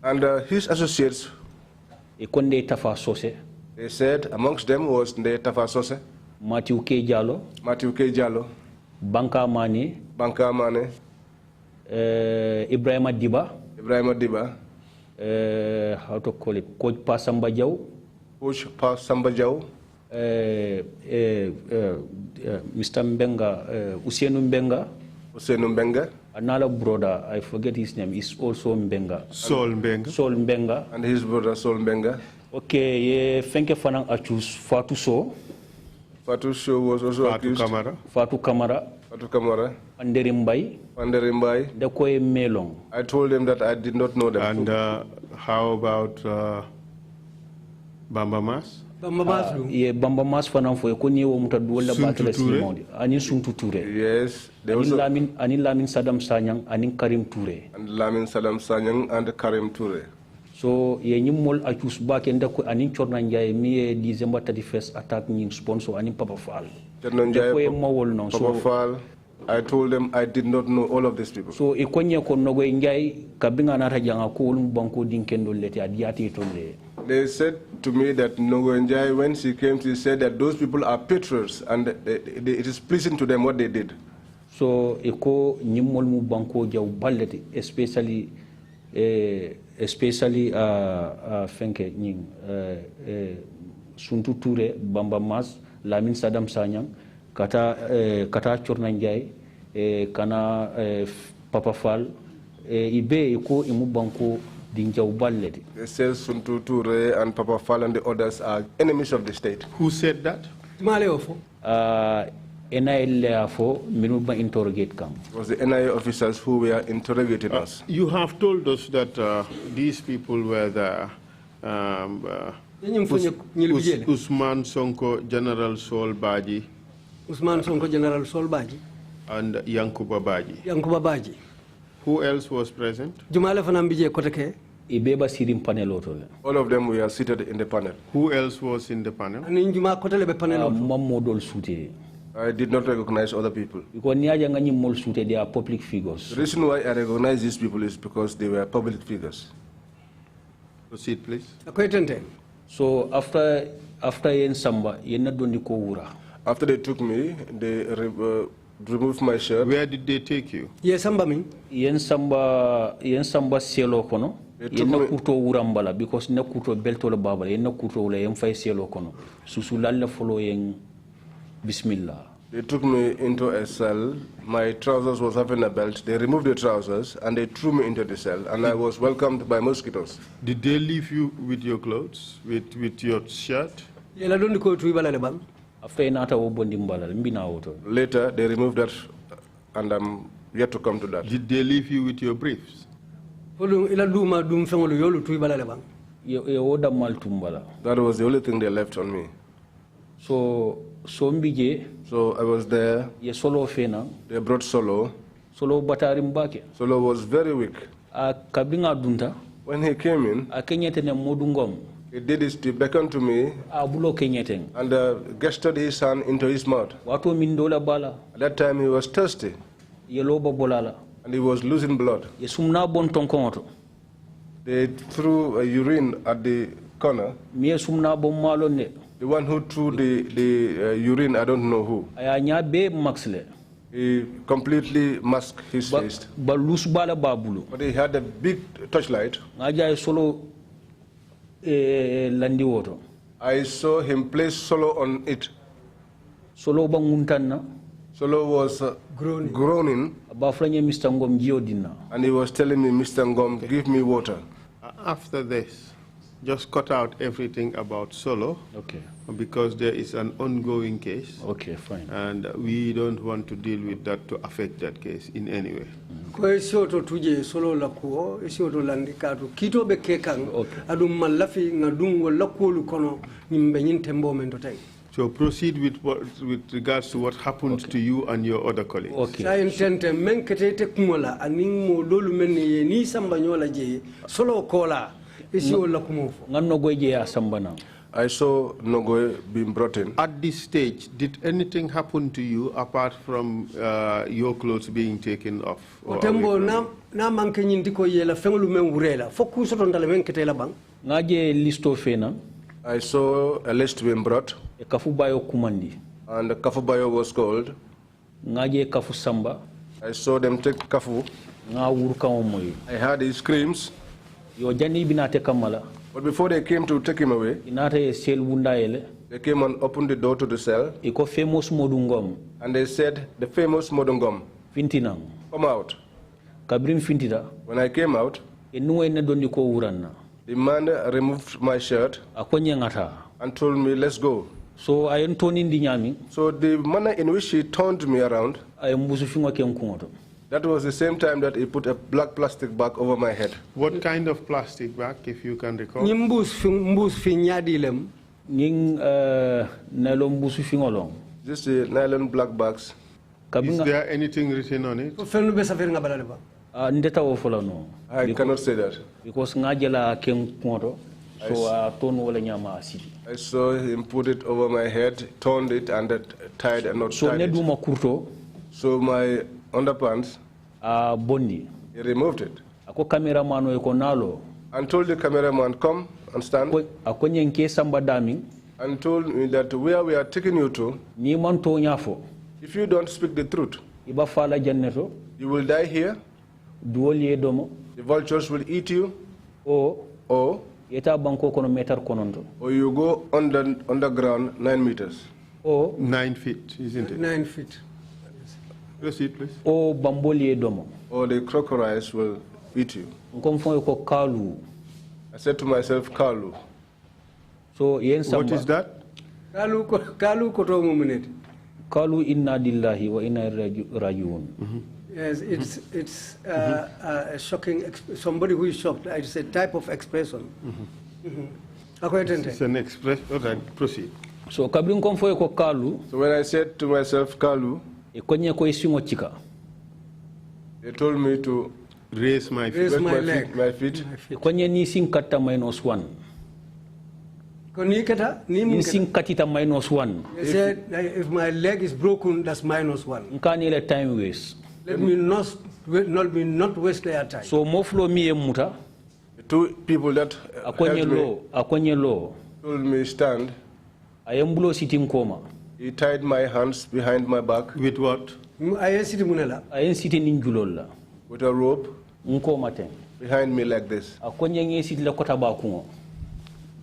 S5: And his associates, they said amongst them was Nde Tafa Sose,
S4: Matthew K. Jallo, Banka Mane, Ibrahima Diba, how to call it, Coach Pasamba Jau, Mr. Mbenga, Usienu Mbenga, another brother, I forget his name, is also Mbenga.
S2: Sol Mbenga.
S5: And his brother Sol Mbenga.
S4: Okay, yeah, thank you for accused Fatou Sow.
S5: Fatou Sow was also accused.
S4: Fatou Kamara. Anderimbai. Dekoye Melong.
S5: I told them that I did not know them.
S2: And how about Bamba Mas?
S4: Yeah, Bamba Mas fananfo ekoni wo mutaduola battles ni ani Suntu Touré.
S5: Yes,
S4: there was Lamin Saddam Sanyang ani Karim Touré.
S5: And Lamin Saddam Sanyang and Karim Touré.
S4: So ye nyimol accuse back and ko ani Chorna Ndiaye mi December 31st attack ni sponsor ani Papa Fall.
S5: Papa Fall. I told them I did not know all of these people.
S4: So ikonye ko nogo Ndiaye kabinga na rajanga ko banko dinkendo leti adiati tonde.
S5: They said to me that Nogo Njai, when she came, she said that those people are patriots and it is pleasing to them what they did.
S4: So, eko nyimol mu banko jaw baleti, especially fenke nying Suntu Touré, Bamba Mas, Lamin Saddam Sanyang, kata Chorna Njai, kana Papa Fall, ibe eko imu banko. They
S5: say Suntu Touré and Papa Fall and the others are enemies of the state.
S2: Who said that?
S4: NIA interrogate
S5: it was the NIA officers who were interrogating us.
S2: You have told us that these people were there. Usman Sonko, General Sol Baji.
S3: Usman Sonko, General Sol Baji.
S2: And Yankuba Baji. Who else was present?
S5: All of them were seated in the panel.
S2: Who else was in the panel?
S5: I did not recognize other people.
S4: They are public figures.
S5: The reason why I recognize these people is because they were public figures.
S2: Proceed, please.
S4: So after
S5: they took me, they removed my shirt.
S2: Where did they take you?
S3: Yes, Samba
S4: selo kono. Yenna kuto urambala because na kuto belto la babala yenna kuto la yemfay selo kono. Susulalla follow yen bismillah.
S5: They took me into a cell. My trousers was having a belt. They removed the trousers and they threw me into the cell, and I was welcomed by mosquitoes.
S2: Did they leave you with your clothes, with your shirt?
S5: Later, they removed that, and I'm yet to come to that.
S2: Did they leave you with your briefs?
S5: That was the only thing they left on me.
S4: So I
S5: was there. They brought Solo. Solo
S4: was
S5: very weak. When he came in, He did this to beckon to me and gestured his hand into his mouth. At that time he was thirsty and he was losing blood. They threw urine at the corner. The one who threw the urine, I don't know who. He completely masked his face. But he had a big torchlight. I saw him place solo on it. Solo was groaning. And he was telling me, Mr. Ngum, give me water.
S2: After this, just cut out everything about Solo.
S4: Okay.
S2: Because there is an ongoing case.
S4: Okay, fine.
S2: And we don't want to deal with that to affect that case in any way.
S3: Okay.
S2: So proceed with regards to what happened to you and your other colleagues.
S4: Okay.
S5: I saw Nogoy being brought in.
S2: At this stage, did anything happen to you apart from your clothes being taken off? I
S5: saw a list being brought. And the Kafubayo was called. I saw them take Kafu. I heard his screams. But before they came to take him away, they came and opened the door to the cell. And they said, the famous Modou Ngum, come out. When I came out, the man removed my shirt and told me, let's go. So the manner in which he turned me around, that was the same time that he put a black plastic bag over my head.
S2: What kind of plastic bag, if you can recall?
S5: Just nylon black bags.
S2: Is there anything written on it?
S5: I cannot say that.
S4: Because
S5: I saw him put it over my head, turned it, and tied and not tied it. So my underpants, he removed it. And told the cameraman, come and stand. And told me that where we are taking you to, if you don't speak the truth, you will die here. The vultures will eat you. Or you go underground 9 meters.
S2: 9 feet, isn't it?
S3: 9 feet.
S2: Proceed, please.
S5: Or the crocodiles will eat you. I said to myself, Kalu.
S4: So
S2: what is that?
S4: Kalu inna dillahi wa inna rajiun.
S3: Yes, it's a shocking. Somebody who is shocked. It's a type of expression.
S2: It's an expression. Okay, proceed.
S4: So kabrin konfo ko Kalu.
S5: So when I said to myself, Kalu, they told me to
S2: raise my feet.
S3: Raise my leg.
S5: My feet.
S4: -1. -1.
S3: They said if my leg is broken, that's -1.
S4: Time waste.
S3: Let me not waste their time.
S4: So moflo mi emuta.
S5: The two people that helped me told me stand.
S4: I am below sitting coma.
S5: He tied my hands behind my back.
S2: With what?
S3: I am
S4: sitting in Julola.
S5: With a rope behind me like this.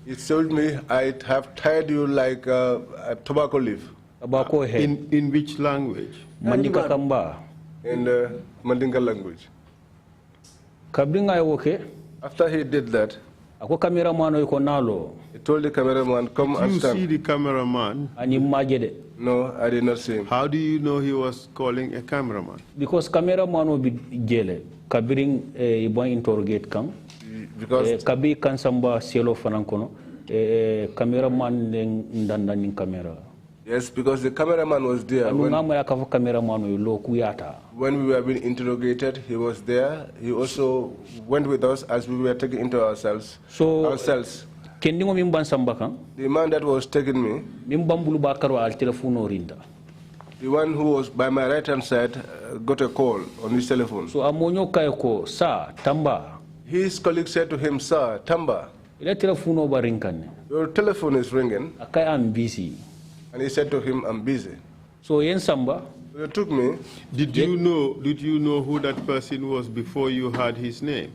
S5: He told me I have tied you like a tobacco leaf.
S2: In which language?
S4: Mandika Kamba.
S5: In the Mandinka language. After he did that, he told the cameraman, come and stand.
S2: You see the cameraman?
S5: No, I did not see him.
S2: How do you know he was calling a cameraman?
S4: Because cameraman will be jele. Kabiring iba interrogate kam.
S5: Because
S4: kabi kansamba cielo fanankono. Cameraman ndandaning camera.
S5: Yes, because the cameraman was there. When we were being interrogated, he was there. He also went with us as we were taken into ourselves.
S4: kendingo min ban samba kan
S5: the man that was taking me,
S4: min bambulu ba karo al telefono rinda
S5: the one who was by my right hand side, got a call on his telephone.
S4: so amonyo kay ko sa tamba
S5: His colleague said to him, "Sir, Tamba,
S4: ila telefono ba rinkan
S5: your telephone is ringing."
S4: akay am busy
S5: And he said to him, "I'm busy."
S4: so yen samba
S5: So they took me.
S2: Did you know who that person was before you heard his name?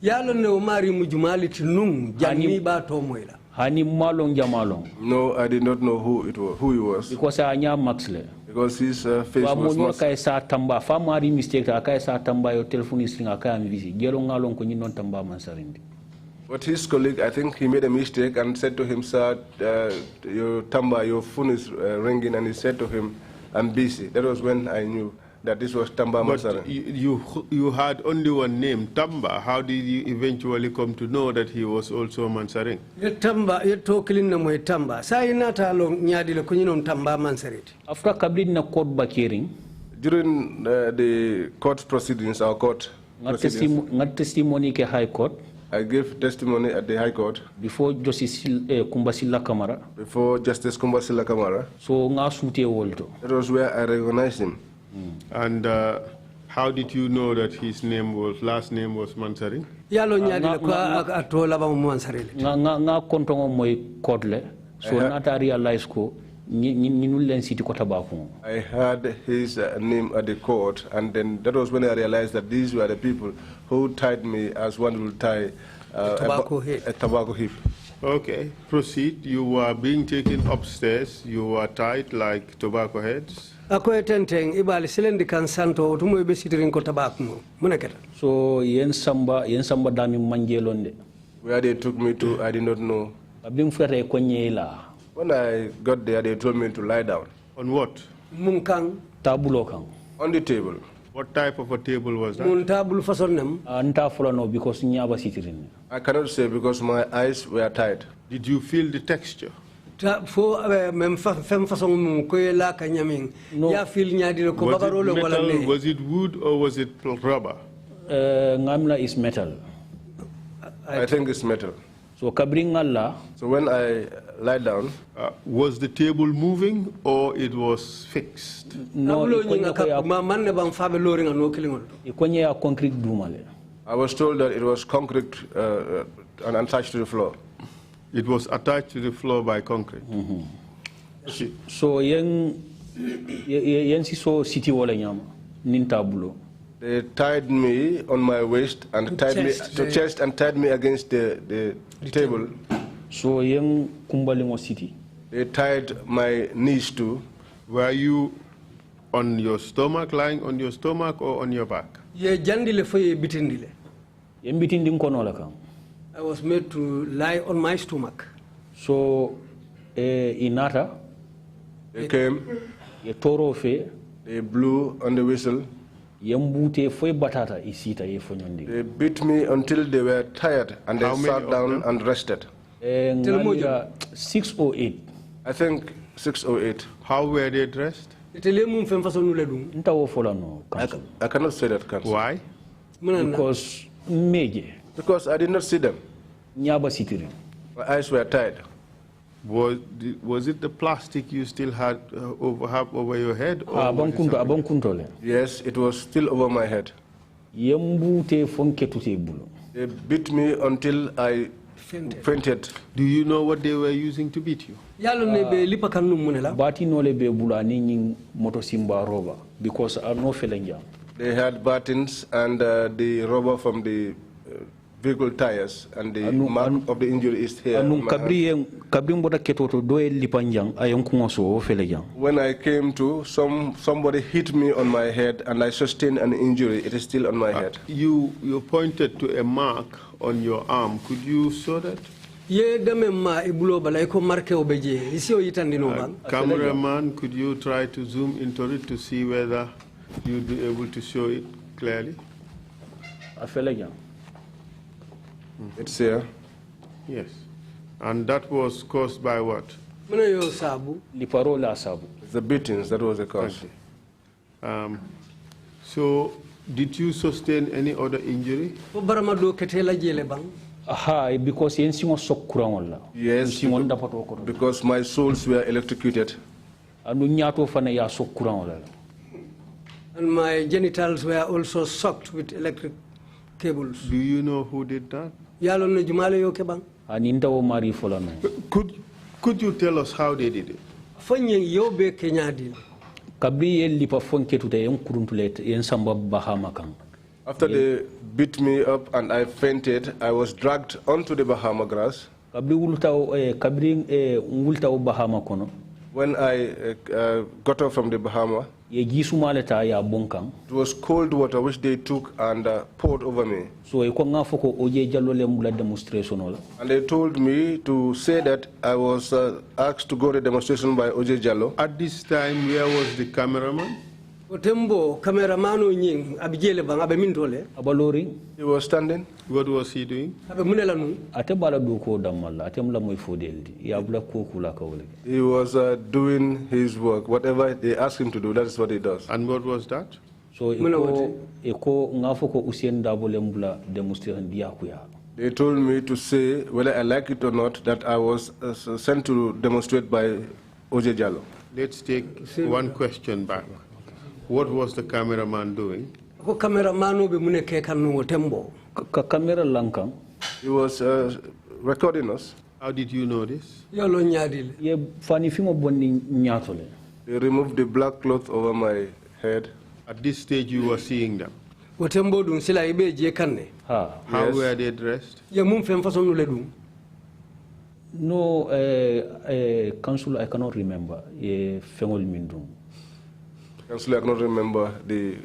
S3: Yalo ne umari mujumali tinung jani ba to moila.
S4: hani malong jamalong
S5: No, I did not know who he was.
S4: because anya maxle
S5: Because his face
S4: wa
S5: was
S4: monyo
S5: masked.
S4: kay sa tamba fa mari mistake ta kay sa tamba yo telephone string akay am busy gelo ngalong ko non tamba man sarindi.
S5: But his colleague, I think he made a mistake and said to him, "Sir, your Tamba, your phone is ringing," and he said to him, "I'm busy." That was when I knew that this was Tamba
S2: But
S5: Masaran.
S2: you had only one name, Tamba. How did you eventually come to know that he was also Mansaring?
S3: Ye tamba ye to kilin na moy tamba. Sa ina ta lo nyadi le kunyinom tamba mansariti.
S4: After kabli na court bakiring
S5: During the court proceedings, our court proceedings,
S4: ngat testimony ke high court
S5: I gave testimony at the High Court
S4: before Justice Kumbasila Kamara
S5: before Justice Kumbasila Kamara.
S4: so nga sute wolto
S5: That was where I recognized him.
S2: And how did you know that his last name was Mansaring?
S3: Yalo nyadi le ko atola ba mo mansarili.
S4: nga kontongo moy court le so nata realize ko ñinul len siti ko tabako
S5: I heard his name at the court, and then that was when I realized that these were the people who tied me as one will tie a tobacco heap.
S2: Okay, proceed. You were being taken upstairs. You were tied like tobacco heads.
S3: Ako etenteng ibali silendi kan santo tumo be sitirin ko tabak mo munaketa.
S4: so yen samba dami manjelonde
S5: Where they took me to, I did not know.
S4: abim frere ko nyela
S5: When I got there, they told me to lie down.
S2: On what?
S3: Mun kan
S4: tabulo kan
S5: On the table.
S2: What type of a table was that?
S3: mun tabul fason nem.
S4: anta fulano because nyaba sitirin
S5: I cannot say because my eyes were tied.
S2: Did you feel the texture?
S3: Ta fo mem fem fason mun ko la ka nyamin. Ya fil nyadi le ko
S2: Was it
S3: babaro le wala
S2: metal,
S3: ne.
S2: was it wood, or was it rubber?
S4: ngamla is metal
S5: I think it's metal.
S4: so kabri ngalla
S5: So when I lie down,
S2: Was the table moving or it was fixed?
S4: no
S3: Abulo nyinga ka ma man ne ban fabe lori nga no kilingol.
S4: ikonye ya concrete dumale
S5: I was told that it was concrete and attached to the floor.
S2: It was attached to the floor by concrete.
S4: so yen si so city wala nyama nin tabulo
S5: They tied me on my waist and tied me to chest and tied me against the table.
S4: so yen kumbalingo city
S5: They tied my knees too.
S2: Were you on your stomach, lying on your stomach, or on your back?
S3: Ye jandi le foye bitindi le.
S4: yen bitindi kono la kan
S3: I was made to lie on my stomach.
S4: so inata
S5: They came,
S4: ye toro fe
S5: they blew on the whistle.
S4: yembute foy batata isita ye fonyondi
S5: They beat me until they were tired and they
S2: How many
S5: sat
S2: of
S5: down
S2: them?
S5: and rested.
S4: ngamira 608
S5: I think 6 or 8.
S2: How were they dressed?
S3: Itele mum fem fason nule dum.
S4: nta wo folano council
S5: I cannot say that, Council.
S2: Why?
S4: because meje
S5: Because I did not see them.
S4: nyaba sitiri
S5: My eyes were tied.
S2: Was it the plastic you still had over your head? Or was it something?
S4: abankuntole
S5: Yes, it was still over my head.
S4: yembute fonketute bulo
S5: They beat me until I fainted.
S2: Do you know what they were using to beat you?
S3: Yalo ne be lipa kanum munela.
S4: bati nole be bulo ani nyin moto simba roba because no felenja
S5: They had buttons and the rubber from the vehicle tires, and the mark of the injury is here.
S4: anu
S5: on my hand.
S4: kabri mbota ketoto do e lipanjang ayon kungoso felejang
S5: When I came to, somebody hit me on my head and I sustained an injury. It is still on my head.
S2: You pointed to a mark on your arm. Could you show that?
S3: Ye dame ma ibulo balay ko marke obeje. Isi o yitandi no bang.
S2: Cameraman, could you try to zoom into it to see whether you'd be able to show it clearly?
S4: a felejang
S5: It's here.
S2: Yes. And that was caused by what?
S3: Muna yo sabu.
S4: liparo la sabu
S5: It's the beatings that was the cause.
S2: So, did you sustain any other injury?
S3: Ko barama do ketela jele bang.
S4: Aha, because yen singo sok kurang wala.
S5: Yes,
S4: Singo dapat okoro.
S5: because my souls were electrocuted.
S4: Anu nyato fana ya sok kurang wala.
S3: And my genitals were also soaked with electric cables.
S2: Do you know who did that?
S3: Yalon na jumale yo kebang.
S4: Aninta o mari folano.
S2: Could you tell us how they did it?
S3: Fanye yobe Kenya dil.
S4: Kabri yen lipa fonke tuta yen kuruntulet yen samba Bahama kang.
S5: After they beat me up and I fainted, I was dragged onto the Bahama grass.
S4: Kabri ngulta o Bahama kono.
S5: When I got up from the Bahama,
S4: Ye gisumale ta ya bonkang.
S5: it was cold water which they took and poured over me.
S4: So e ko ngafo ko oje jallo le mula demonstration wala.
S5: And they told me to say that I was asked to go to a demonstration by Oje Jallo.
S2: At this time, where was the cameraman?
S3: Otembo kameramano nying abijele bang abe mintole.
S4: Abalori
S5: He was standing.
S2: What was he doing?
S3: Abe munela nu.
S4: ate bala do ko damalla ate mla moy fodeldi ya bula ko kula kawle.
S5: He was doing his work. Whatever they asked him to do, that is what he does.
S2: And what was that?
S4: So eko ngafo ko usien dabo le mbula demonstration dia kuya.
S5: They told me to say, whether I like it or not, that I was sent to demonstrate by Oje Jallo.
S2: Let's take one question back. What was the cameraman doing?
S3: Ko kameramano be muneke kanu otembo.
S4: Ka camera lankang
S5: He was recording us.
S2: How did you know this?
S3: Yolo nyadile.
S4: ye fani fimo bonni nyatole.
S5: They removed the black cloth over my head.
S2: At this stage, you were seeing them.
S3: Otembo dun sila ibe je kanne.
S4: Ha
S2: How
S5: Yes.
S2: were they dressed?
S3: Ye mum fem façon nu le dum.
S4: no council I cannot remember ye fengol mindum.
S5: Councillor, I cannot remember the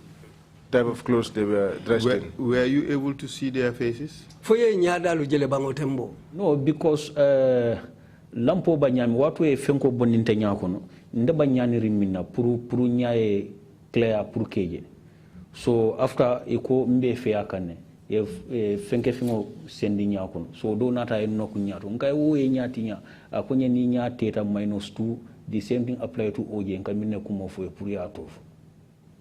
S5: type of clothes they were dressed in.
S2: Were you able to see their faces?
S3: Foye nyadalu jele bang otembo.
S4: No, because lampo banyami watu e fenko boninte nyakono nde banyani rimina puru nyae clear puru keje. So after eko mbe fe akane ye fenke fingo sendi nyakono. So do nata e noku nyato ngai wo e nyati nya akonye ni nya teta -2 the same thing apply to oje nkamine kumo fo e puru ya tofu.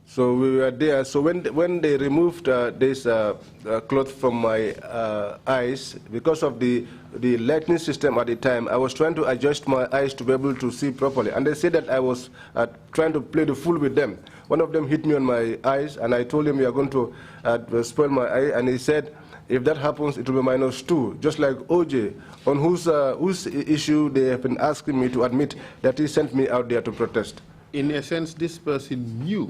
S5: So we were there. So when they removed this cloth from my eyes, because of the lighting system at the time, I was trying to adjust my eyes to be able to see properly. And they said that I was trying to play the fool with them. One of them hit me on my eyes, and I told him, "You are going to spoil my eye." And he said, "If that happens, it will be -2." Just like OJ, on whose issue they have been asking me to admit that he sent me out there to protest.
S2: In a sense, this person knew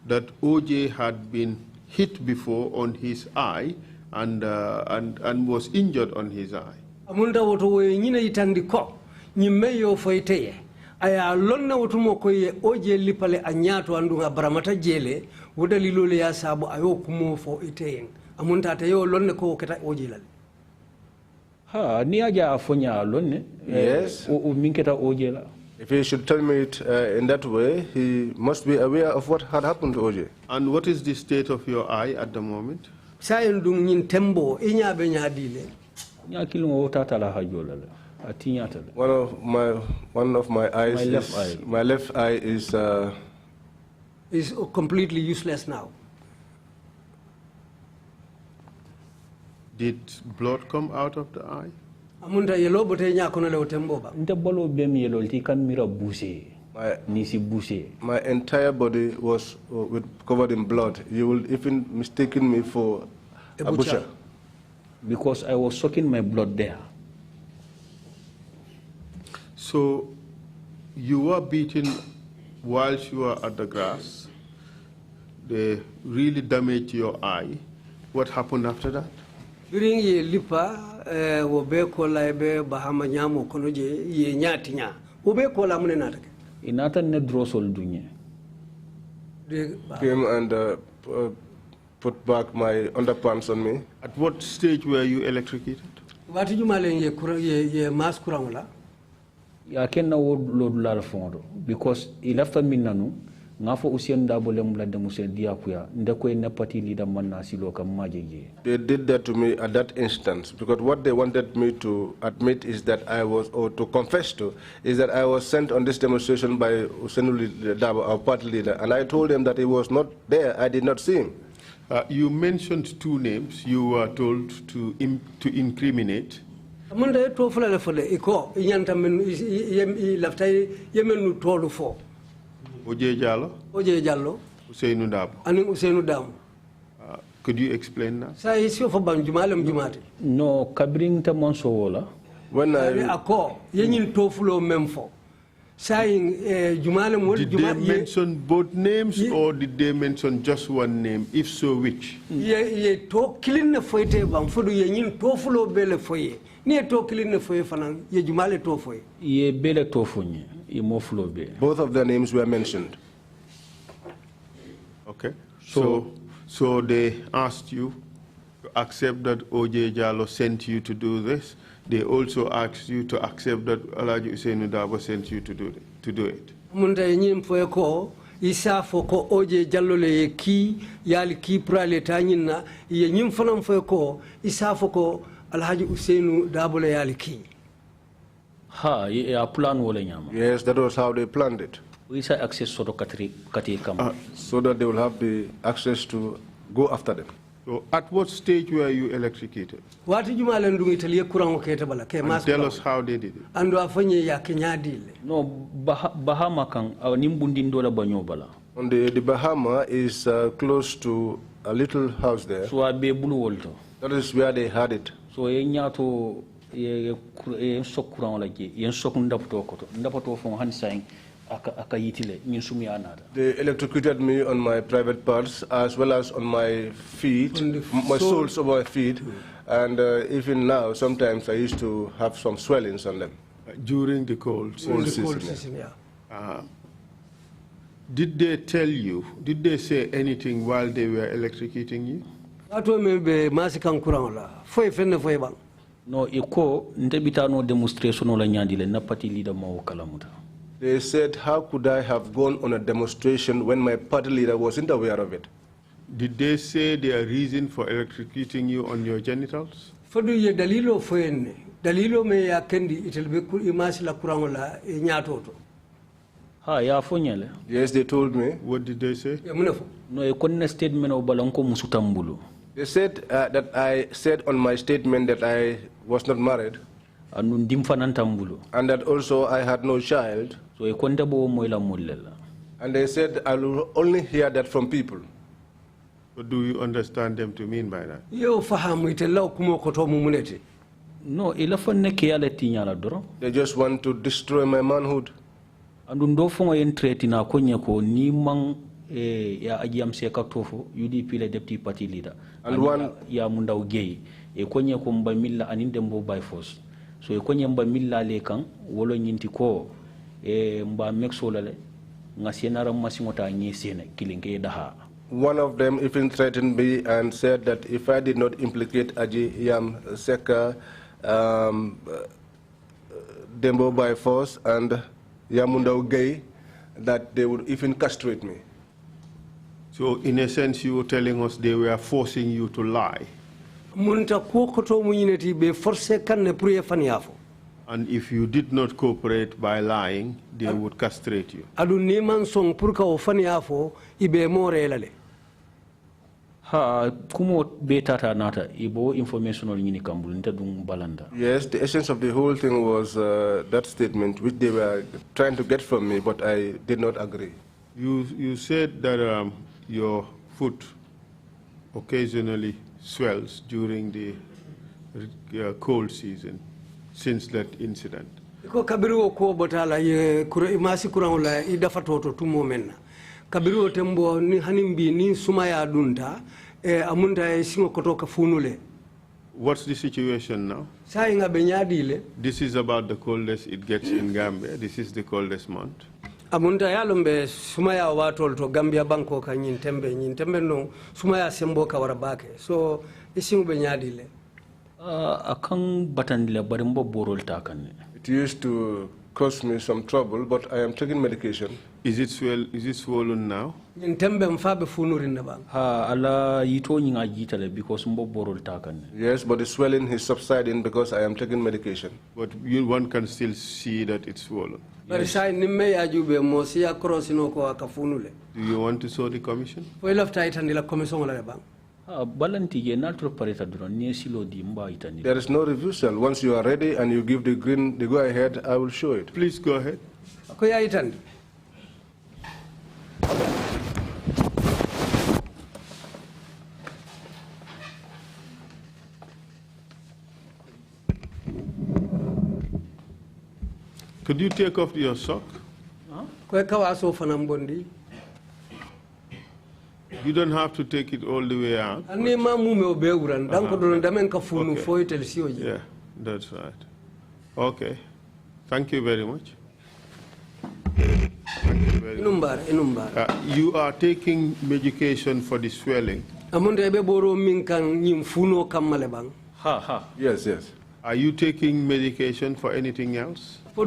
S2: that OJ had been hit before on his eye and was injured on his eye.
S3: Amunda woto we nyina itandi ko nyimme yo foyteye aya lonna woto mo koye oje lipale anyato andunga baramata jele wodali lole ya sabu ayo kumo fo iteyen amunta te yo lonne ko keta oje lal
S4: Ha ni aja afonya lonne
S5: Yes.
S4: o minketa oje la.
S5: If he should tell me it in that way, he must be aware of what had happened to OJ.
S2: And what is the state of your eye at the moment?
S3: sayen dum nyin tembo inya be nyaadile
S4: Nya kilungo tata la hajola la. Atinyata la.
S5: One of my eyes,
S4: My left eye.
S5: my left eye
S3: is completely useless now.
S2: Did blood come out of the eye?
S3: Amunta yelo bote nya kono le tembo ba
S4: Nte balo bem yelol ti kan mira bouché.
S5: my
S4: Nisi bouché.
S5: my entire body was covered in blood. You will even mistaken me for a butcher.
S4: Because I was sucking my blood there.
S2: So you were beaten whilst you were at the grass. They really damaged your eye. What happened after that?
S3: during ye lipa wo be ko la be bahama nyamo kono je ye nyati nya wo be ko la munena take
S4: Inata ne drosol dunye.
S3: de
S5: Came and put back my underpants on me.
S2: At what stage were you electrocuted?
S3: wati jumale ye kura ye mas kurang la
S4: Ya kenna wo lodu la fondo because il after minanu ngafo usien dabole mula demusen dia kuya ndeko ne party leader manna silo kam majeje.
S5: They did that to me at that instance because what they wanted me to admit is that I was, or to confess to, is that I was sent on this demonstration by Usenuli Dabo, our party leader, and I told them that he was not there. I did not see him.
S2: You mentioned two names you were told to incriminate.
S3: Amunda to fula le fule iko inyanta men laftai yemenu tolu fo.
S2: Oje
S3: Jallo.
S2: Usainu Dabo.
S3: Ani Usainu Dabo.
S2: Could you explain that?
S3: Sa isi fo ban jumalem jumate.
S4: No, kabring ta monso wola.
S5: When I
S3: ako yenyin to fulo memfo. Saying jumalem
S2: did they mention both names or did they mention just one name? If so, which?
S3: Ye to killing the foyte bang fodu yenyin to fulo bele foye. Ni to killing the foye fanan ye jumale to foye.
S4: Ye bele to fonye, ye mo fulo be.
S5: both of their names were mentioned.
S2: Okay. So they asked you to accept that O.J. Jallo sent you to do this. They also asked you to accept that Alhaji Usainu Dabo sent you to do it.
S3: Munda yenyin foye ko isa foko O.J. Jallo le ki yali ki prale tanyina yenyin fanam foye ko isa foko Alhaji Usainu Dabo le yali ki.
S4: Ha, ye plan wole nyama.
S5: Yes, that was how they planned it.
S4: We say access soto kati kam.
S5: So that they will have the access to go after them.
S2: So at what stage were you electrocuted?
S3: Wati jumale ndungu italiye kurango kete bala ke mas.
S2: Tell us how they did it.
S3: Ando afanye ya kenyadile.
S4: No, Bahama kang nimbundi ndola banyo bala.
S5: On the Bahama is close to a little house there.
S4: So abe bulu wolto.
S5: That is where they had it.
S4: So ye nyato ye sok kurango lagi, ye sok ndapato fong hansang akayitile nyinsumi anada.
S5: They electrocuted me on my private parts as well as on my feet, my soles of my feet, and even now sometimes I used to have some swellings on them.
S2: During the cold season.
S3: Yeah.
S2: Did they tell you, did they say anything while they were electrocuting you?
S3: Ato membe masikan kurango la. Foye fenne foye bang.
S4: No, iko ndebita no demonstration la nyandile na party leader mawo kalamuta.
S5: They said, how could I have gone on a demonstration when my party leader wasn't aware of it?
S2: Did they say their reason for electrocuting you on your genitals?
S3: Fodu ye dalilo foyenne. Dalilo me ya kendi itelbe imasi la kurango la nyatoto.
S4: Ha, ya fonyele.
S5: Yes, they told me.
S2: What did they say?
S3: Ya munafo.
S4: No, ekonna statement o balanko musutambulu.
S5: They said that I said on my statement that I was not married.
S4: And
S5: that also I had no child.
S4: So and
S5: they said I will only hear that from people.
S2: What do you understand them to mean by that?
S3: Yo fahamu itela kumo koto mumuneti.
S4: No, ilafane kiyale tinyala doro.
S5: They just want to destroy my manhood.
S4: And ndofo entreti na konye ko ni mang ya ajam seka tofo UDP le deputy party leader.
S5: And one
S4: ya munda ugei e konye ko mbamilla anindembo by force. So ekonye mba milla lekan wolo nyinti ko mba mexolale ngasienara masingota nyesene kilinge daha.
S5: One of them even threatened me and said that if I did not implicate Aji Yam Seka Dembo by force and Yamunda Ugei, that they would even castrate me.
S2: So in a sense you were telling us they were forcing you to lie.
S3: And
S2: if you did not cooperate by lying, they would castrate you.
S4: Ha, kumo betata nata ibo informational nyini kambul dung balanda.
S5: Yes, the essence of the whole thing was that statement which they were trying to get from me, but I did not agree.
S2: You said that your foot occasionally swells during the cold season since that incident.
S3: Ko kabiru ko botala ye masi kurangola idafa toto tumo menna. Kabiru tembo ni hanimbi ni sumaya dunta amunda singo kotoka funule.
S2: What's the situation now?
S3: Sayinga benyadile.
S2: This is about the coldest it gets in Gambia. This is the coldest month.
S3: Amunda yalombe sumaya watol to Gambia banko ka nyintembe no sumaya sembo ka warabake. So isingo benyadile.
S4: Akang batandile barimbo borol takan.
S5: It used to cause me some trouble, but I am taking medication.
S2: Is it swollen now?
S3: Nyintembe mfabe funurinda bang.
S4: Ha ala yito nyinga jitale because mbo borol takan.
S5: Yes, but the swelling is subsiding because I am taking medication.
S2: But one can still see that it's swollen.
S3: But sai nimme ya jube mosi ya cross no ko akafunule.
S2: Do you want to show the commission?
S3: For left tight and la commission la bang.
S5: There is no refusal. Once you are ready and you give the go ahead, I will show it.
S2: Please go ahead. Could you take off your sock? You don't have to take it all the way out. Okay. Yeah, that's right. Okay. Thank you very much. Thank you very much. You are taking medication for the swelling.
S5: Yes, yes.
S2: Are you taking medication for anything else?
S5: Yes,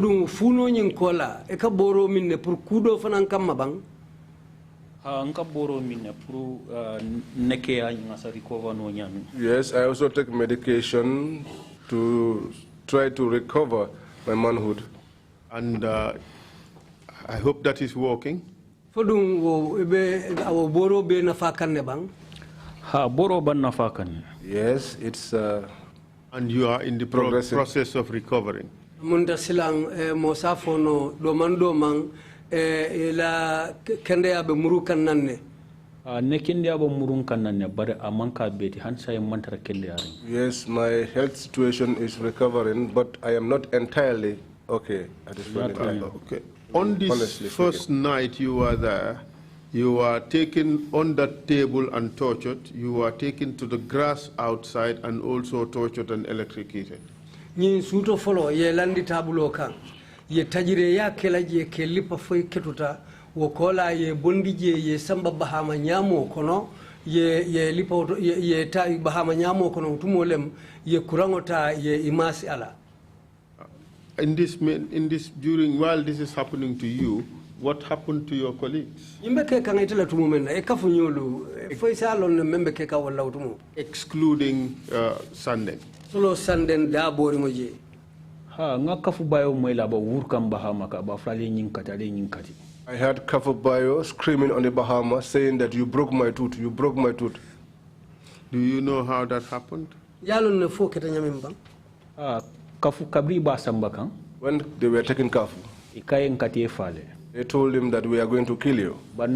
S5: I also take medication to try to recover my manhood.
S2: And I hope that is working.
S5: Yes, it's
S2: and you are in the process of recovering.
S5: Yes, my health situation is recovering, but I am not entirely okay at this point in time.
S2: Okay. On this first night you were there, you were taken on that table and tortured. You were taken to the grass outside and also tortured and electrocuted.
S3: Nyin suto follow ye landi tabulo kan ye tajire ya kela je ke lipa foy ketuta wokola ye bondi je ye samba bahama nyamo kono ye lipa ye ta bahama nyamo kono tumolem ye kurangota ye imasi ala.
S2: In this during while this is happening to you, what happened to your colleagues? Excluding Sanden.
S3: Solo Sanden da boringoje.
S4: Nga kafu bayo mwela ba wurkam Bahama ka ba flale nyinkati ale nyinkati.
S5: I heard Kafu Bayo screaming on the Bahamas, saying that you broke my tooth, you broke my tooth.
S2: Do you know how that happened?
S3: Yalon ne fo keta nyamimba.
S4: Kafu kabri ba sambakang.
S5: When they were taking Kafu,
S4: ikaye nkati efale.
S5: They told him that we are going to kill you.
S4: But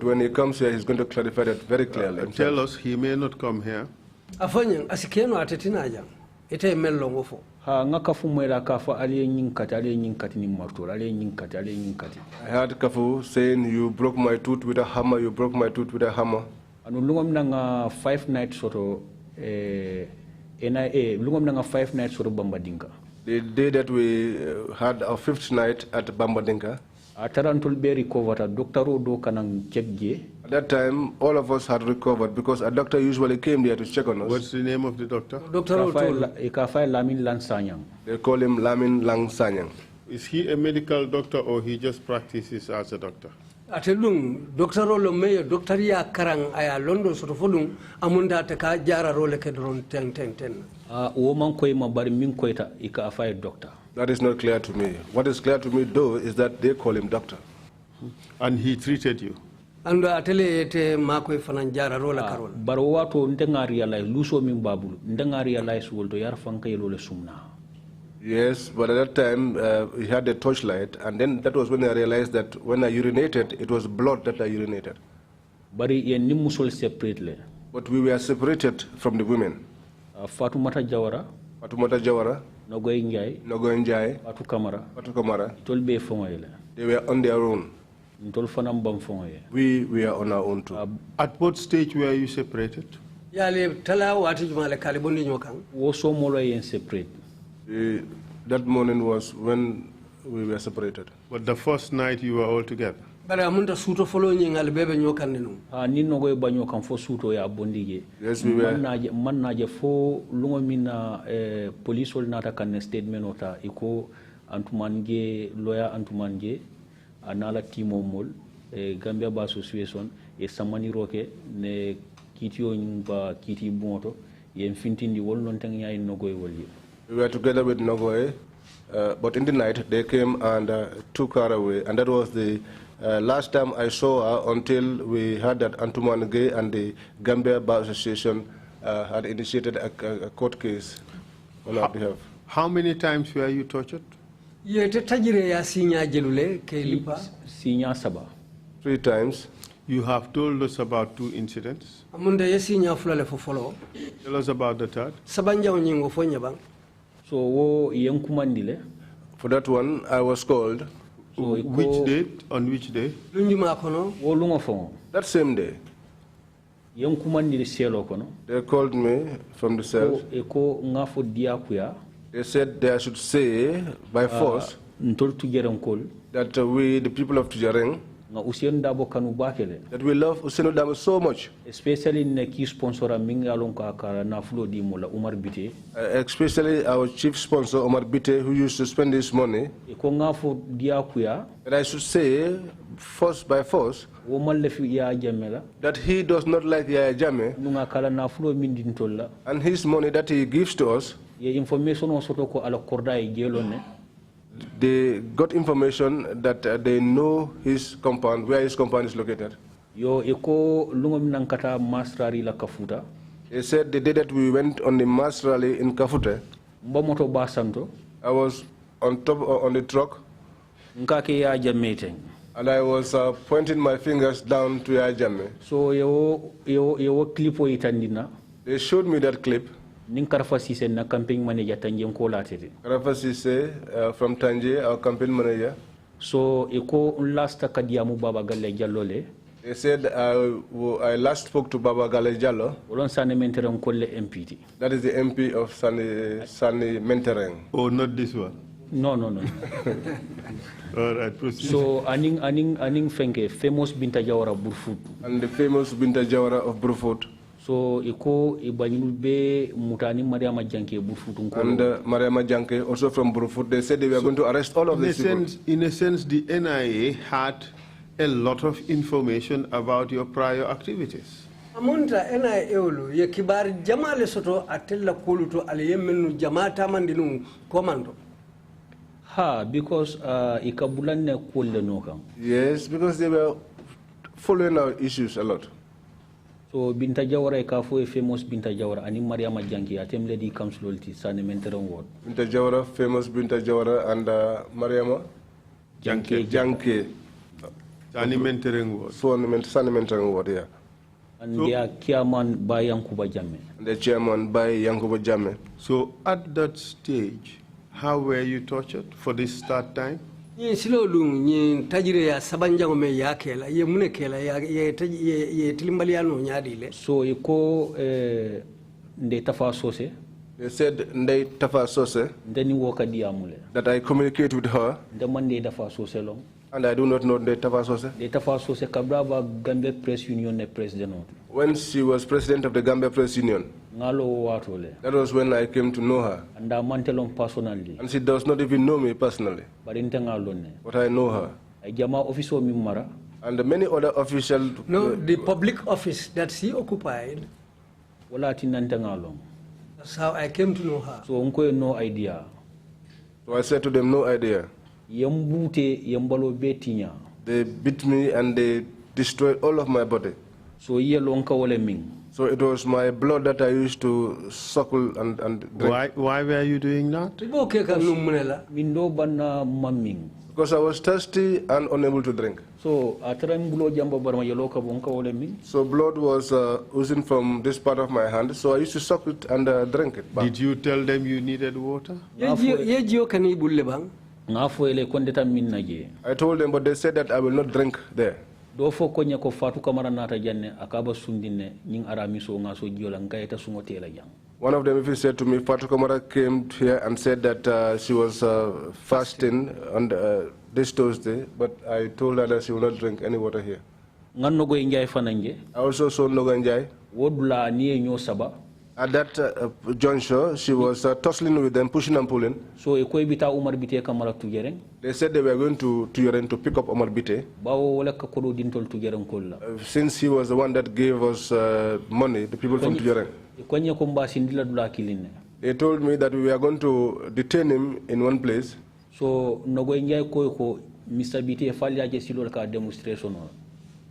S5: when he comes here, he's going to clarify that very clearly.
S2: Tell us, he may not come here.
S3: Afanyang asikeno atetinaja. Ite melongo fo.
S4: Ha nga kafu mwela kafa ale nyinkati ni martor ale nyinkati.
S5: I heard Kafu saying, you broke my tooth with a hammer, you broke my tooth with a hammer.
S4: Anu lungom nanga 5 nights soto NIA lungom nanga 5 nights soto Bambadinka.
S5: The day that we had our 5th night at Bambadinka,
S4: at
S5: that time, all of us had recovered because a doctor usually came there to check on us.
S2: What's the name of the doctor?
S3: Doctor
S5: They call him Lamin Lang Sanyang.
S2: Is he a medical doctor or he just practices as a doctor?
S3: Atelung Doctor Rolo Mayor Doctor Ya Karang aya London Sotofulung Amunda Taka Jara Role Kedron 10.
S5: That is not clear to me. What is clear to me though is that they call him doctor.
S2: And he treated you.
S3: And atele te makwe fananjara rola karola.
S4: Barowato ndenga realize luso min babulu ndenga realize woldo yar fanka yelole sumna.
S5: Yes, but at that time he had a torchlight, and then that was when I realized that when I urinated, it was blood that I urinated.
S4: But
S5: we were separated from the women.
S4: Fatumata Jawara, Nogoy
S5: Njai, Fatu Kamara, they were on their own. We were on our own too.
S2: At what stage were you separated?
S5: That morning was when we were separated.
S2: But the first night you were all together?
S3: But amunta suto follow nyingal bebe nyokanenu.
S4: Ni nogoy banyo kan fo suto ya bondije.
S5: Yes, we were.
S4: Man naje fo lungo mina police ol nata kan statement ota iko antumanje lawyer antumanje anala timo mol Gambia ba association e samani roke ne kitio nyumba kiti bonto yen fintindi wol non tan yaay nogoy wolye.
S5: We were together with Nogoy, but in the night they came and took her away, and that was the Last time I saw her until we heard that Antuman Gay and the Gambia Bar Association had initiated a court case on our behalf.
S2: How many times were you tortured?
S3: Yete tajire ya sinya jelule ke lipa.
S4: Sinya saba.
S5: 3 times.
S2: You have told us about 2 incidents.
S3: Amunda ye sinya fulale fo follow.
S2: Tell us about the third.
S3: Sabanja onyingo fo nyabang.
S4: So wo yenkumandile.
S5: For that one, I was called.
S2: So which date? On which day?
S3: Lunjuma kono.
S4: Wo lungo fo.
S5: That same day.
S4: Yenkumandile selo kono.
S5: They called me from the cell.
S4: Eko ngafo diakuya.
S5: They said they should say by force that we, the people of Tujareng, that we love Usenu Dabo so much.
S4: Especially ne key sponsor mingalon ka na flow di mula Umar Bite.
S5: Especially our chief sponsor Umar Bite, who used to spend this money. That I should say force by force that he does not like Yaya Jammeh and his money that he gives to us. They got information that they know his compound, where his compound is located. They said the day that we went on the mass rally in Kafute, I was on top on the truck, and I was pointing my fingers down to Yaya Jammeh.
S4: So
S5: they showed me that clip.
S4: Karafa Sise na campaign manager Tanje Nkola tete.
S5: Karafa Sise from Tanje, our campaign manager.
S4: So eko last kadiamu Baba Gale Jalole.
S5: They said I last spoke to Baba Gale Jallo.
S4: Olon Sane Mentereng Kole MPT.
S5: That is the MP of Sane Mentereng.
S2: Oh, not this one.
S4: No.
S2: All right, proceed.
S4: So aning fenke famous Binta Jawara Burfoot.
S5: And the famous Binta Jawara of Burfoot.
S4: So eko ibanyul be mutani Mariama Janke Burfoot.
S5: And Mariama Janke also from Burfoot. They said they were going to arrest all of these people.
S2: In a sense, the NIA had a lot of information about your prior activities.
S3: Amunta NIA ulu ye kibar jamale soto atella kuluto aliyemenu jamata mandinu komando.
S4: Because ikabulanne kulle nokam.
S5: Yes, because they were following our issues a lot.
S4: So Binta Jawara ikafo famous Binta Jawara ani Mariama Janki atem lady council ti Sane Mentereng ward.
S5: Binta Jawara, famous Binta Jawara and Mariama Janke.
S2: Sane Mentereng ward.
S5: Sane Mentereng ward, yeah.
S4: And their chairman by Yankuba Jammeh.
S5: The chairman by Yankuba Jammeh.
S2: So at that stage, how were you tortured for this third time?
S3: Ye silo lung ye tajire ya sabanjango me ya kela ye mune kela ye tilimbali ya no nyadile.
S4: So iko nde tafa sose.
S5: They said nde tafa sose.
S4: Ndeni woka diamule.
S5: That I communicate with her.
S4: Ndemande tafa sose long.
S5: And I do not know nde tafa sose.
S4: Nde tafa sose kabraba Gambia Press Union ne president.
S5: When she was president of the Gambia Press Union. That was when I came to know her.
S4: And I mantelon personally.
S5: And she does not even know me personally. But I know her. And many other officials.
S3: No, the public office that she occupied. That's how I came to know her.
S4: So no idea.
S5: So I said to them, no idea. They beat me and they destroyed all of my body.
S4: So
S5: So it was my blood that I used to suckle and drink.
S2: Why were you doing that?
S5: Because I was thirsty and unable to drink.
S4: So
S5: blood was oozing from this part of my hand, so I used to suck it and drink it back.
S2: Did you tell them you needed water?
S5: I told them, but they said that I will not drink there.
S4: Do fo ko nyako fatu kamara nata janne akaba sundine nying aramiso ngaso jiola ngaeta sungotela jang.
S5: One of them, if he said to me, Fatu Kamara came here and said that she was fasting on this Thursday, but I told her that she will not drink any water here. I also saw Noganjai. At that juncture, she was tussling with them, pushing and pulling.
S4: So they
S5: said they were going to Tuyeren to pick up Omar Bite. Since he was the one that gave us money, the people from Tuyeren. They told me that we are going to detain him in one place.
S4: So Mr. BT Faliaje Silol ka demonstration.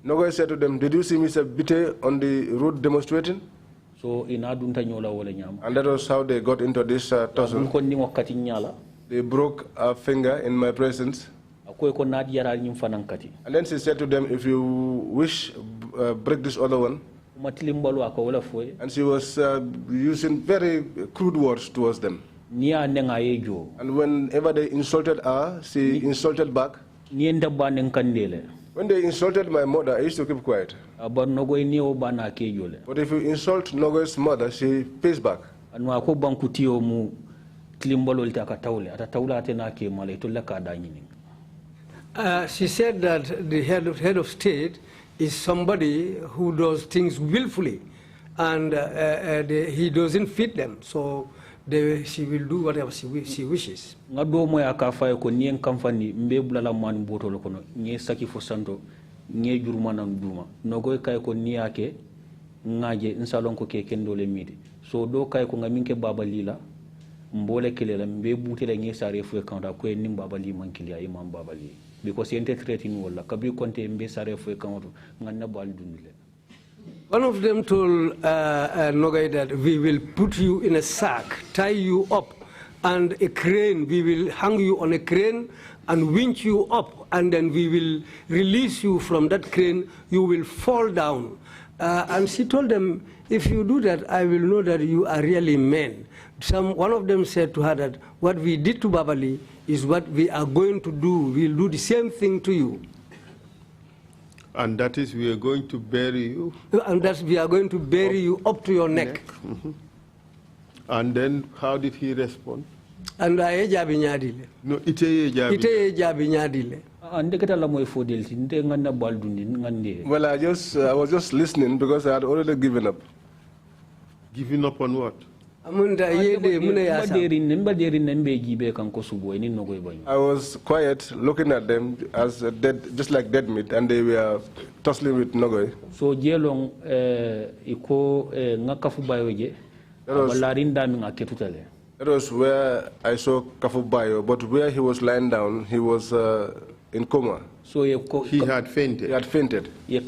S5: Nogoy said to them, did you see Mr. Bite on the road demonstrating?
S4: So in adunta nyola wala nyam.
S5: And that was how they got into this tussle. They broke a finger in my presence. And then she said to them, if you wish, break this other one. And she was using very crude words towards them. And whenever they insulted her, she insulted back. When they insulted my mother, I used to keep quiet. But if you insult Nogoy's mother, she pays back.
S3: She said that the head of state is somebody who does things willfully, and he doesn't fit them. So she will do whatever she wishes.
S4: So do kay ko ngaminke baba lila mbole kelela mbe butele ngi sare fu kanda ko nim baba li mankilia imam baba li because yente threatin wala kabri konte mbe sare fu kanda nganna bal dundile.
S3: One of them told Nogay that we will put you in a sack, tie you up, and a crane, we will hang you on a crane and winch you up, and then we will release you from that crane, you will fall down. And she told them, if you do that, I will know that you are really men. One of them said to her that what we did to Babali is what we are going to do. We'll do the same thing to you.
S2: And that is, we are going to bury you.
S3: And that we are going to bury you up to your neck.
S2: Mm-hmm. And then how did he respond?
S3: And I jabi nyadile.
S2: No, ite
S3: jabi nyadile.
S5: Well, I was just listening because I had already given up.
S2: Giving up on what?
S5: I was quiet, looking at them as dead, just like dead meat, and they were tussling with Nogoy. So that was where I saw Kafubayo, but where he was lying down, he was in coma.
S2: So he had fainted.
S5: He had fainted. So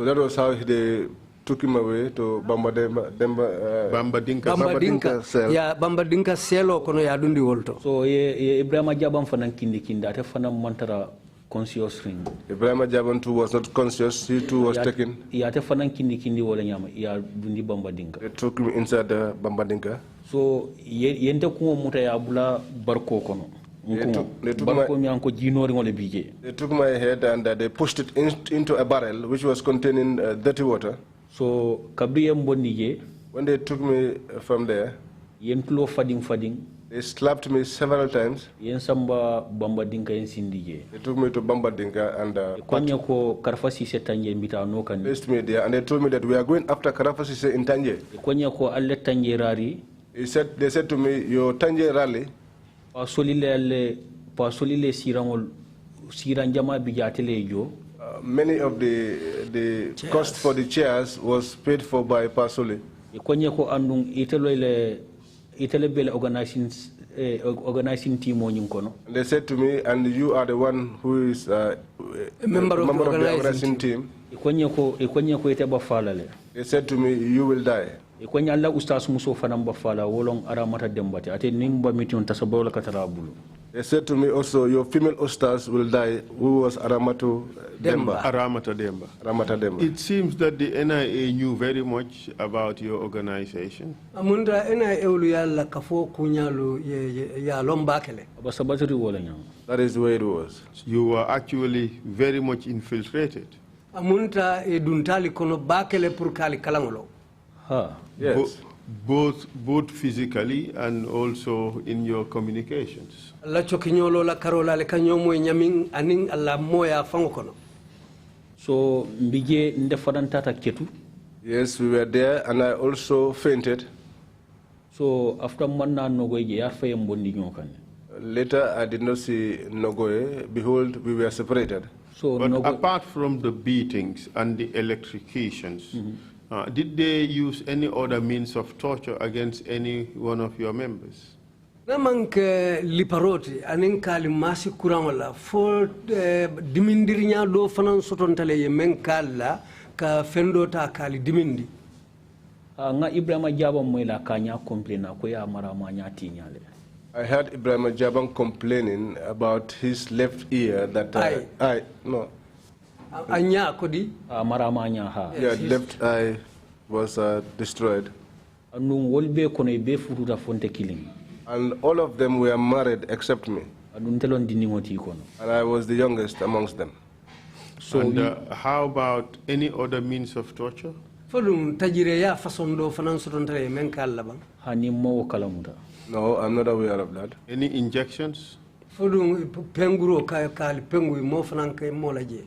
S5: that was how they took him away to Bambadinka cell.
S3: Yeah, Bambadinka cell kono ya dundi wolto.
S4: So Ibrahim Jabam fanan kindi ate fanan mantara conscious ring.
S5: Ibrahim Jaban too was not conscious. He too was taken.
S4: Ate fanan kindi wala nyama ya dundi Bambadinka.
S5: They took him inside the Bambadinka.
S4: So yente ko muta ya bula barko kono.
S5: They took my head and they pushed it into a barrel which was containing dirty water.
S4: So when
S5: they took me from there, they slapped me several times. They took me to Bambadinka and placed me there, and they told me that we are going after Karafasise in Tanje. They said to me, your Tanje rally, many of the cost for the chairs was paid for by Pasoli.
S4: Organizing team.
S5: They said to me, and you are the one who is a member of the organizing team. They said to me, you will die. They said to me also, your female ustaz will die, who was Aramatu Demba.
S2: Aramata Demba. It seems that the NIA knew very much about your organization.
S5: That is the way it was.
S2: You were actually very much infiltrated.
S5: Yes.
S2: Both physically and also in your communications.
S4: So
S5: yes, we were there, and I also fainted.
S4: So after
S5: later, I did not see Nogoye. Behold, we were separated.
S2: So but apart from the beatings and the electrocutions, did they use any other means of torture against any one of your members?
S3: Namanke liparoti aninkali masi kurangola fo dimindirnya do fanan sotontale ye menkala ka fendo ta kali dimindi.
S4: Nga Ibrahima Jabang moila kanya complain ko ya marama nya tinyale.
S5: I heard Ibrahima Jabang complaining about his left ear that
S3: Anya kodi
S4: marama nya ha.
S5: Yeah, left eye was destroyed.
S4: Anu wolbe kono be fututa fonte killing.
S5: And all of them were married except me. And I was the youngest amongst them.
S2: So, and how about any other means of torture?
S3: Fodum tajire ya façon do fanan sotontale men kala bang.
S4: Hani mo kalamuta.
S5: No, I'm not aware of that.
S2: Any injections?
S3: Fodum penguro kali pengu mo fanan kay mo laje.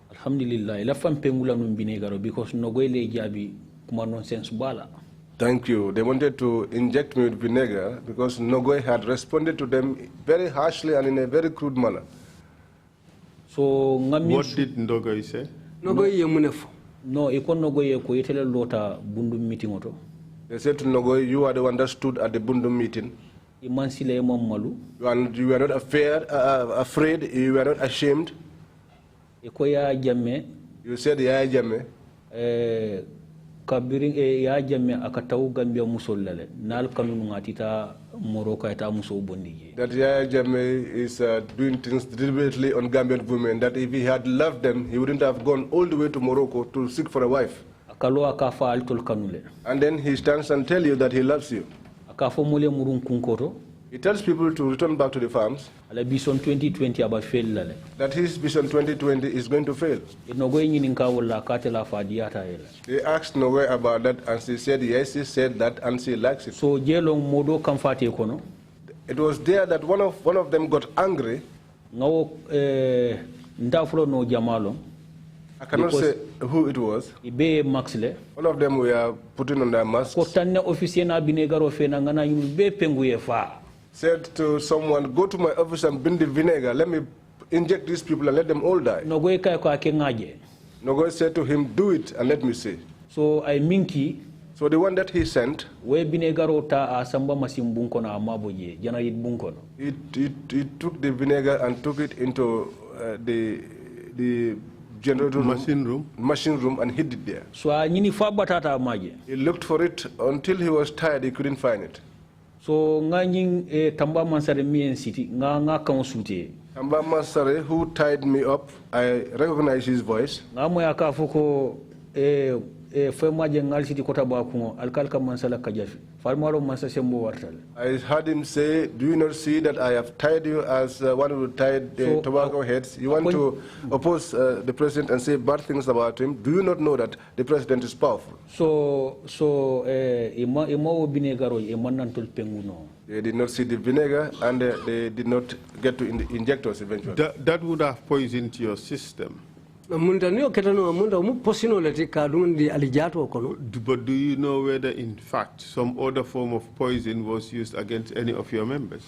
S4: Alhamdulillah, ila fam pengula num binegaro because no goyle jabi kuma nonsense bala.
S5: Thank you. They wanted to inject me with vinegar because Nogoy had responded to them very harshly and in a very crude manner.
S2: So, what did Nogoy say?
S3: Nogoy yemunefo.
S4: No, iko Nogoy ko yetele lota bundu meeting oto.
S5: They said to Nogoy, you are the one that stood at the bundu meeting.
S4: Imansile malu.
S5: And you were not afraid, you were not ashamed.
S4: Iko ya jamme.
S5: You said ya jamme.
S4: Kabiring ya jamme akatawu Gambia musol lale nal kanunu ngatita Morocco eta muso bondi.
S5: That Yaya Jammeh is doing things deliberately on Gambian women, that if he had loved them, he wouldn't have gone all the way to Morocco to seek for a wife.
S4: Akalo akafa altol kanule.
S5: And then he stands and tells you that he loves you.
S4: Akafo mule murun kunkoto.
S5: He tells people to return back to the farms.
S4: Ala vision 2020 aba fail lale.
S5: That his vision 2020 is going to fail.
S4: Nogoy nyininka wala katela fadiata ele.
S5: They asked Nogoy about that and she said yes, he said that and she likes it.
S4: So jelong modo kamfati kono.
S5: It was there that one of them got angry.
S4: Ngawo ndaflo no jamalo.
S5: I cannot say who it was.
S4: Ibe maxle.
S5: All of them were putting on their masks.
S4: Ko tanne officier na binegaro fe na ngana yul be penguye fa.
S5: Said to someone, go to my office and bring the vinegar. Let me inject these people and let them all die.
S4: Nogoy
S5: said to him, do it and let me see.
S4: So I minki.
S5: So the one that he sent,
S4: we binegaro ta asamba masimbunko na amaboje jana yidbunko.
S5: He took the vinegar and took it into the generator machine room and hid it there.
S4: So nyini fa batata amaje.
S5: He looked for it until he was tired. He couldn't find it.
S4: So nganying Tamba Mansare Mien City nga kansute.
S5: Tamba Mansare, who tied me up, I recognize his voice.
S4: Ngamo yakafoko femaje ngal city kota ba kungo alkalka mansala kajafi. Farmaro mansa sembo wartal. I
S5: heard him say, do you not see that I have tied you as one who tied the tobacco heads? You want to oppose the president and say bad things about him? Do you not know that the president is powerful? They did not see the vinegar and they did not get to inject us eventually.
S2: That would have poisoned your system.
S3: But do you
S2: know whether in fact some other form of poison was used against any of your members?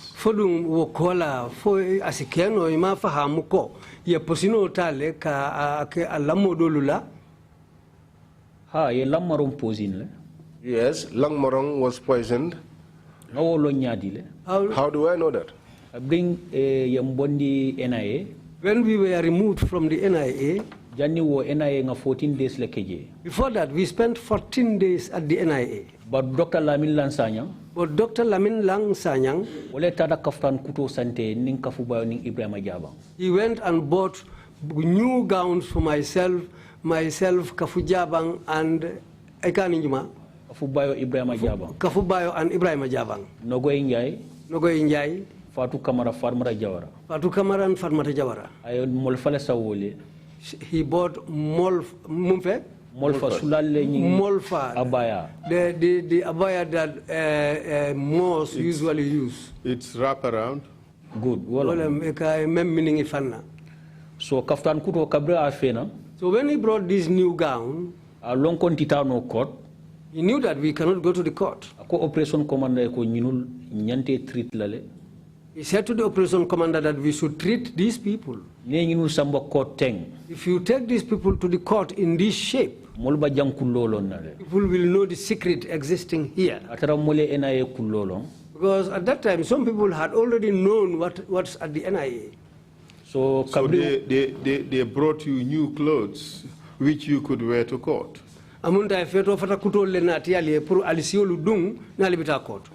S5: Yes, Langmarong was poisoned. How do I know that?
S3: When we were removed from the NIA, before that, we spent 14 days at the NIA.
S4: But Dr. Lamin Lansanyang,
S3: he went and bought new gowns for myself, Kafujabang, and Ekaninjuma. Kafubayo and Ibrahim Jabang.
S4: Nogoy
S3: Njai.
S4: Fatu Kamara Farmara Jawara.
S3: Fatu Kamara and Farmara Jawara.
S4: I molfale sawole.
S3: He bought Molfa
S4: abaya.
S3: The abaya that Moors usually use.
S2: It's wrap around.
S4: Good. So kaftan kuto kabra afena.
S3: So when he brought this new gown,
S4: a long no court.
S3: He knew that we cannot go to the court.
S4: Operation commander ko nyinul nyante treat lale.
S3: He said to the operation commander that we should treat these people.
S4: If
S3: you take these people to the court in this shape, people will know the secret existing here. Because at that time, some people had already known what's at the NIA.
S2: So they brought you new clothes which you could wear to court.
S3: Amunta feto fata kutole na tiali pour alisiolu dung na libita court.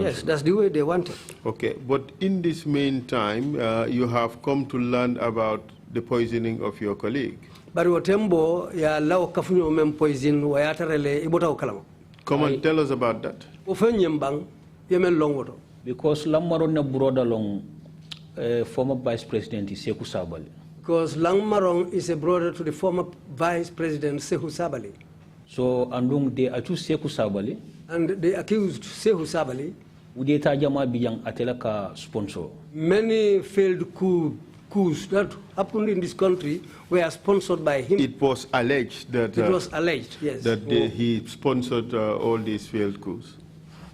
S3: Yes, that's the way they wanted.
S2: Okay, but in this meantime, you have come to learn about the poisoning of your colleague.
S3: Bari wotembo ya law kafunyo mem poison wayatarele ibota ukalama.
S2: Come and tell us about that.
S3: Because
S4: Langmaron na broda long former Vice President Sekou Sabali.
S3: Because Langmaron is a brother to the former Vice President Sekou Sabali.
S4: So andung they accused Sekou Sabali.
S3: And they accused Sekou Sabali.
S4: Udeta jama bijang atelaka sponsor.
S3: Many failed coups that happened in this country were sponsored by him.
S2: It was alleged that
S3: yes,
S2: that he sponsored all these failed coups.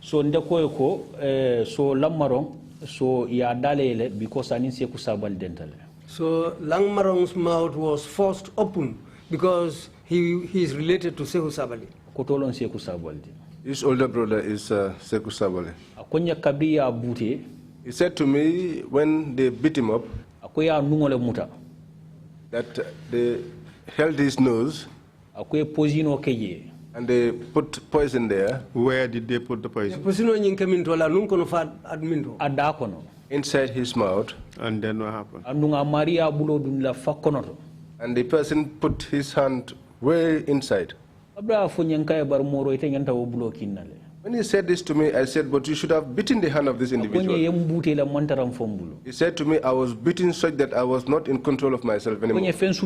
S4: So ndeko so Langmaron so ya dalele because anin Sekou Sabali dentale.
S3: So Langmaron's mouth was forced open because he is related to Sekou Sabali.
S4: Kotolon Sekou Sabali.
S5: His older brother is Sekou Sabali.
S4: Akonya kabia bute.
S5: He said to me when they beat him up
S4: that
S5: they held his nose and they put poison there.
S2: Where did they put the poison?
S5: Inside his mouth.
S2: And then what happened?
S5: And the person put his hand way inside. When he said this to me, I said, but you should have beaten the hand of this individual. He said to me, I was beaten such that I was not in control of myself anymore. He said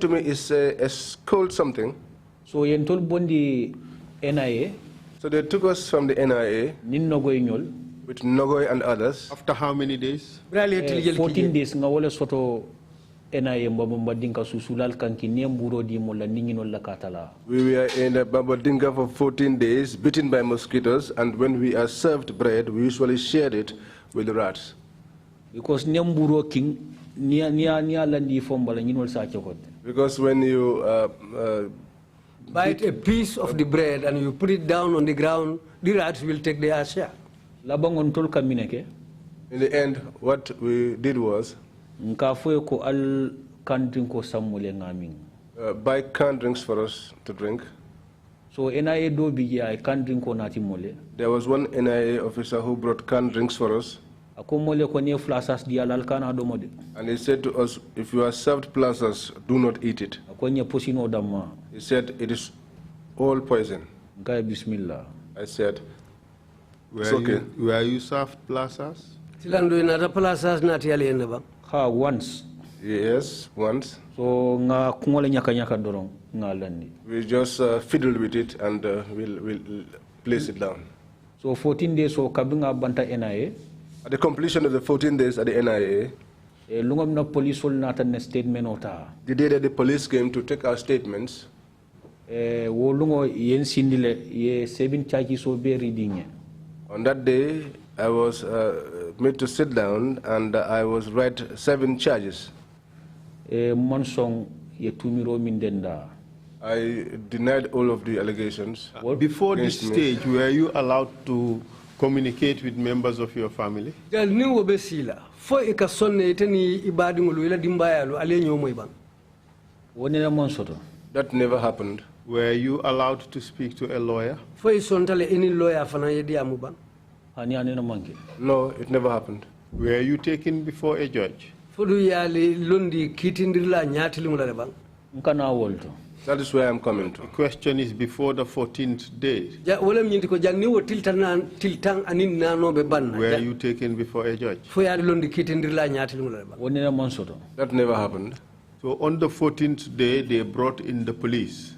S5: to me, it's called something.
S4: So they took
S5: us from the NIA with Nogoy and others.
S2: After how many days?
S4: 14 days. NIA Mbabadinka susulal kanki niemburo di mola ningino la katala.
S5: We were in Babadinka for 14 days, bitten by mosquitoes, and when we are served bread, we usually shared it with the rats.
S4: Because niemburo king nia landi fombala ninol sa chokot.
S5: Because when you
S3: bite a piece of the bread and you put it down on the ground, the rats will take their share.
S4: Labangon tol kamineke.
S5: In the end, what we did was
S4: buy
S5: canned drinks for us to drink.
S4: So NIA do bigi canned drink ko nati mole.
S5: There was one NIA officer who brought canned drinks for us. And he said to us, if you are served plazas, do not eat it. He said, it is all poison. I said, it's okay.
S2: Were you served plazas?
S4: Once.
S5: Yes, once.
S4: So
S5: we just fiddled with it and we'll place it down.
S4: So 14 days so kabinga banta NIA.
S5: At the completion of the 14 days at the NIA,
S4: the
S5: day that the police came to take our statements, on that day, I was made to sit down and I was read 7 charges. I denied all of the allegations.
S2: Before this stage, were you allowed to communicate with members of your family?
S5: That never happened.
S2: Were you allowed to speak to a lawyer?
S5: No, it never happened.
S2: Were you taken before a judge?
S5: That is where I'm coming to.
S2: The question is before the 14th day. Were you taken before a judge?
S5: That never happened.
S2: So on the 14th day, they brought in the police.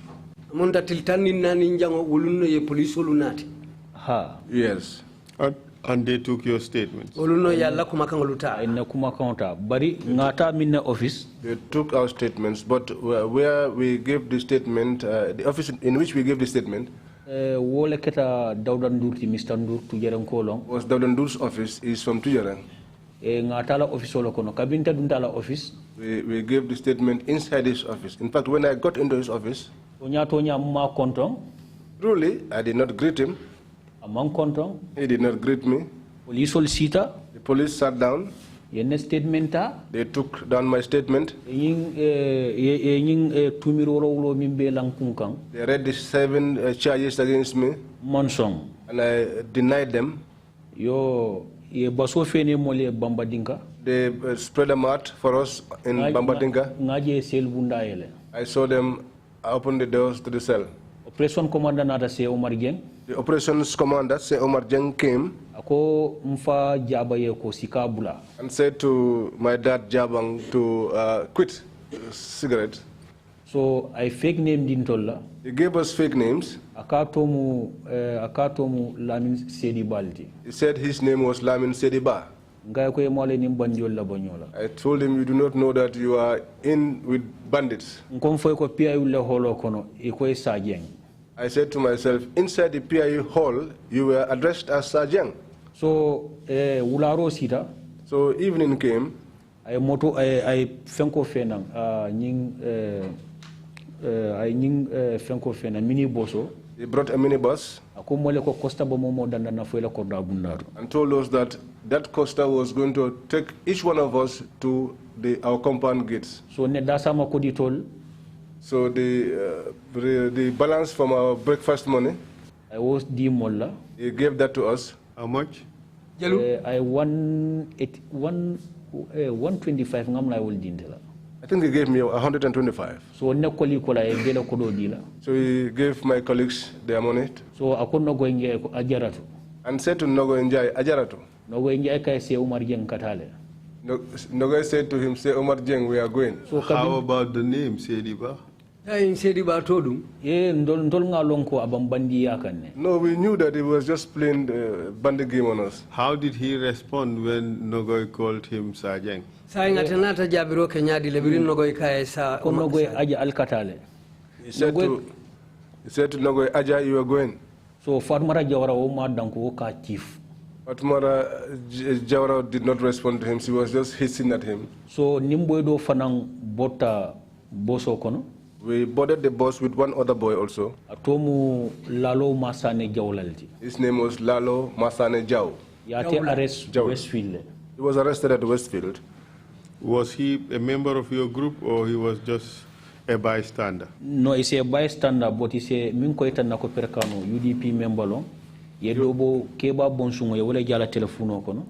S5: Yes.
S2: And they took your statements.
S5: They took our statements, but where we gave the statement, the office in which we gave the statement, was Daudandur's office, is from Tujarang. We gave the statement inside his office. In fact, when I got into his office, truly, I did not greet him. He did not greet me.
S4: Police all sita.
S5: The police sat down.
S4: Yenne statement.
S5: They took down my statement. They read the 7 charges against me.
S4: Monsong.
S5: And I denied them.
S4: Yo, ye baso fene mole Bambadinka.
S5: They spread them out for us in Bambadinka. I saw them open the doors to the cell.
S4: Operation commander nada se Omar Jeng.
S5: The operations commander, Se Omar Jeng, came and said to my dad Jabang to quit cigarette.
S4: So I fake name dintolla.
S5: He gave us fake names.
S4: Akatomu Lamin Sedi Balti.
S5: He said his name was Lamin Sediba. I told him, you do not know that you are in with bandits. I said to myself, inside the PIU hall, you were addressed as Sergeant.
S4: So, Ularo Sita.
S5: So evening came.
S4: I fenko fenang fenko fenang mini boso.
S5: He brought a minibus and told us that that Costa was going to take each one of us to our compound gates.
S4: So
S5: So the balance from our breakfast money,
S4: I was di molla.
S5: He gave that to us.
S2: How much?
S4: I 125 ngamla will dindela.
S5: I think he gave me 125.
S4: So
S5: So he gave my colleagues their money.
S4: So I couldn't go in Ajaratu.
S5: And said to Nogo Njai, Ajaratu.
S4: Nogo Njai kai se Omar Jeng Katale.
S5: Nogo said to him, say Omar Jeng, we are going.
S2: So how about the name, Sediba?
S3: No,
S5: we knew that it was just playing bandit game on us.
S2: How did he respond when Nogoy called him Sergeant?
S5: He said to Nogoy, Aja, you are going.
S4: So Fatmara Jawara Omar Danko ka chief.
S5: Fatmara Jawara did not respond to him. She was just hissing at him.
S4: So Nimboido Fanang Bota Boso Kono.
S5: We boarded the bus with one other boy also.
S4: Atomu Lalo Masane Jawlalti.
S5: His name was Lalo Masane Jaw.
S4: Yate arrest Westfield.
S5: He was arrested at Westfield.
S2: Was he a member of your group or he was just a bystander?
S4: No, he's a bystander, but he's a Minkoita Nako Percano, UDP member long. Yedobo Keba Bonsungo, Yawala Jala Telefono Kono.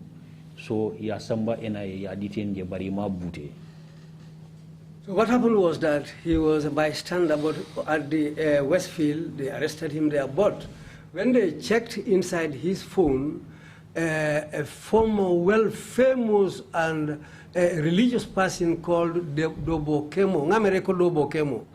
S4: So Yasamba and I detained Barima Bute.
S3: So what happened was that he was a bystander, but at the Westfield, they arrested him there. But when they checked inside his phone, a former, well-famous and religious person called Dobo Kemo, Ngamereko Dobo Kemo,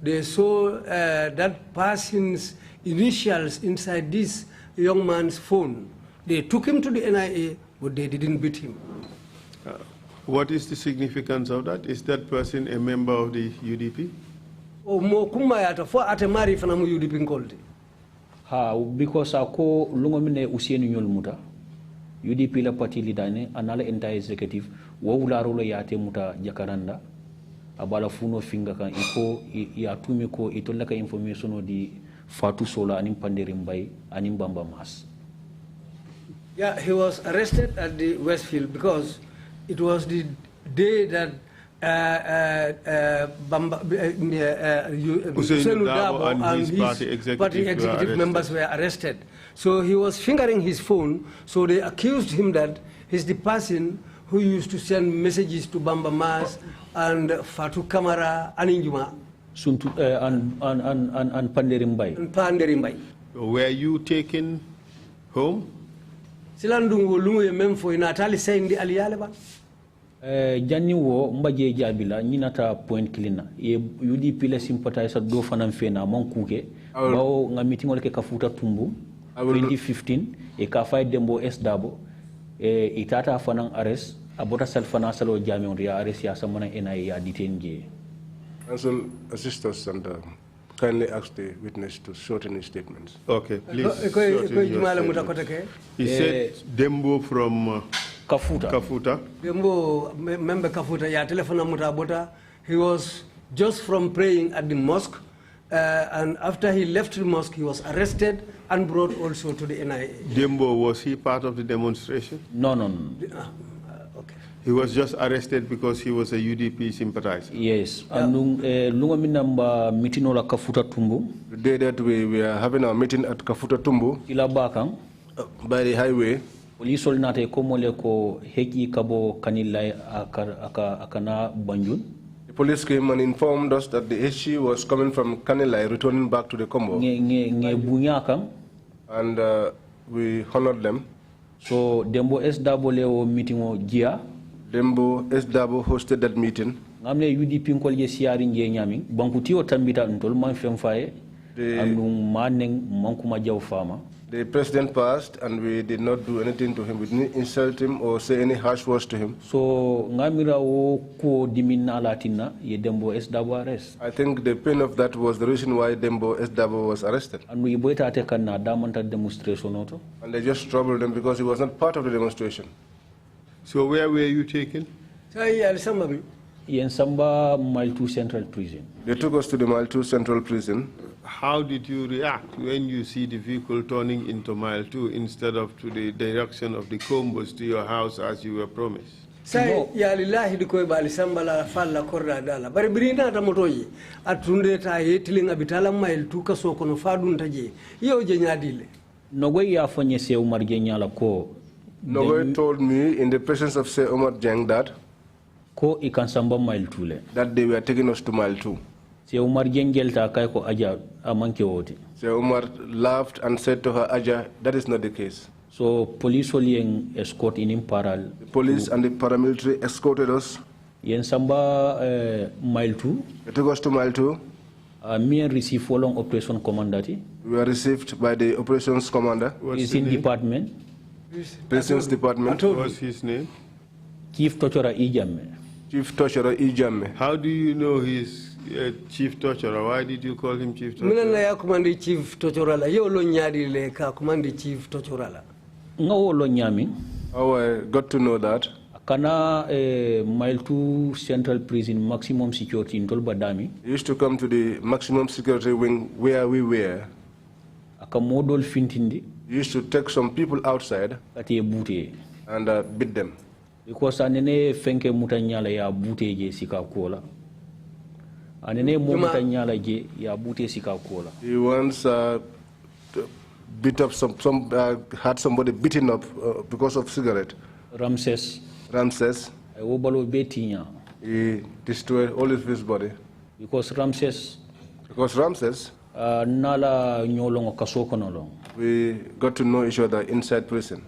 S3: they saw that person's initials inside this young man's phone. They took him to the NIA, but they didn't beat him.
S2: What is the significance of that? Is that person a member of the UDP?
S4: Because ako lungomine usienu nyol muta UDP la party leader ne anala entire executive wo wularo lo yate muta jakaranda abala funo finga kan iko ya tumi ko itolla ka information di Fatu Sola anim Panderim Bay anim Bamba Mas.
S3: Yeah, he was arrested at the Westfield because it was the day that Hussein Dabo and his party executive members were arrested. So he was fingering his phone, so they accused him that he's the person who used to send messages to Bamba Mas and Fatu Kamara and Injuma.
S4: And Panderim Bay.
S3: And Panderim Bay.
S2: Were you taken home?
S3: Silandungu lungu memfo inatali saying the aliyaleba.
S4: Janni wo mbaje jabila nyinata point cleaner e UDP la sympathizer do fanam fena mankuke bawo nga meeting wala ke kafuta tumbu 2015 e ka fay dembo SDabo e itata fanang arrest abota sal fana salo jami on ya arrest ya samana NIA ya detain je.
S5: Council assist us and kindly ask the witness to shorten his statements.
S2: Okay, please shorten your statements. He said Dembo from Kafuta.
S3: Dembo member Kafuta ya telephone muta bota. He was just from praying at the mosque And after he left the mosque, he was arrested and brought also to the NIA.
S2: Dembo, was he part of the demonstration?
S4: No.
S3: Okay.
S2: He was just arrested because he was a UDP sympathizer?
S4: Yes. And lunga mitinola kafuta tumbu.
S5: The day that we were having our meeting at Kafuta Tumbu,
S4: Ila bakang.
S5: by the highway,
S4: Police nate komole ko heki kabo kanilai akana banjun.
S5: the police came and informed us that the HE was coming from Kanilai, returning back to the Combo.
S4: Nge bunyakang.
S5: And we honored them.
S4: So dembo SW leo meeting o gia.
S5: Dembo SW hosted that meeting.
S4: Ngamle UDP nkol je siari nje nyami. Bankuti o tambita ntol man femfaye. Andung maneng mankuma jaw fama.
S5: The president passed, and we did not do anything to him. We didn't insult him or say any harsh words to him.
S4: So ngamira o ko dimina latina ye dembo SW arrest.
S5: I think the pain of that was the reason why Dembo SW was arrested.
S4: And we boita te kanna damanta demonstration auto.
S5: And they just troubled him because he was not part of the demonstration.
S2: So where were you taken?
S4: Yen Samba Mile 2 Central Prison.
S5: They took us to the Mile 2 Central Prison.
S2: How did you react when you see the vehicle turning into Mile 2 instead of to the direction of the Combos to your house as you were promised?
S3: Say ya lillahi di koy bali sambala falla korda dala bari birina ta motoji atunde ta yetilinga bitala Mile 2 kaso kono fadun taje yo je nyadile
S4: Nogo ya fonye se Umar Jenyala ko.
S5: Nogo told me in the presence of Sir Omar Jeng that
S4: ko ikan Samba Mile 2 le.
S5: That they were taking us to Mile 2.
S4: Se Umar Jengel ta kai ko aja amanke wote.
S5: Sir Omar laughed and said to her, Aja, that is not the case.
S4: So police olieng escort in imparal.
S5: The police and the paramilitary escorted us.
S4: Yen Samba Mile 2.
S5: They took us to Mile 2.
S4: Me receive following operation commandati.
S5: We were received by the operations commander.
S4: Is in department.
S5: Prisons department.
S2: What was his name?
S4: Chief Tochora Ijamme.
S5: Chief Tochora Ijamme.
S2: How do you know he's Chief Tochora? Why did you call him Chief Tochora?
S3: Muna ya kumandi Chief Tochorala yo lo nyadi le ka kumandi Chief Tochorala.
S4: Ngo lo nyami.
S5: How I got to know that.
S4: Kana Mile 2 Central Prison maximum security in Tolbadami.
S5: He used to come to the maximum security wing where we were.
S4: Aka modol fintindi.
S5: He used to take some people outside
S4: Kati bute.
S5: and beat them.
S4: Because anene fenke mutanyala ya bute je sika kola. Anene mo mutanyala je ya bute sika kola.
S5: He once beat up had somebody beaten up because of cigarette.
S4: Ramses.
S5: I
S4: Obalo betinya.
S5: He destroyed all of his body.
S4: Because Ramses. Nala nyolongo kasoko nolong.
S5: We got to know each other inside prison.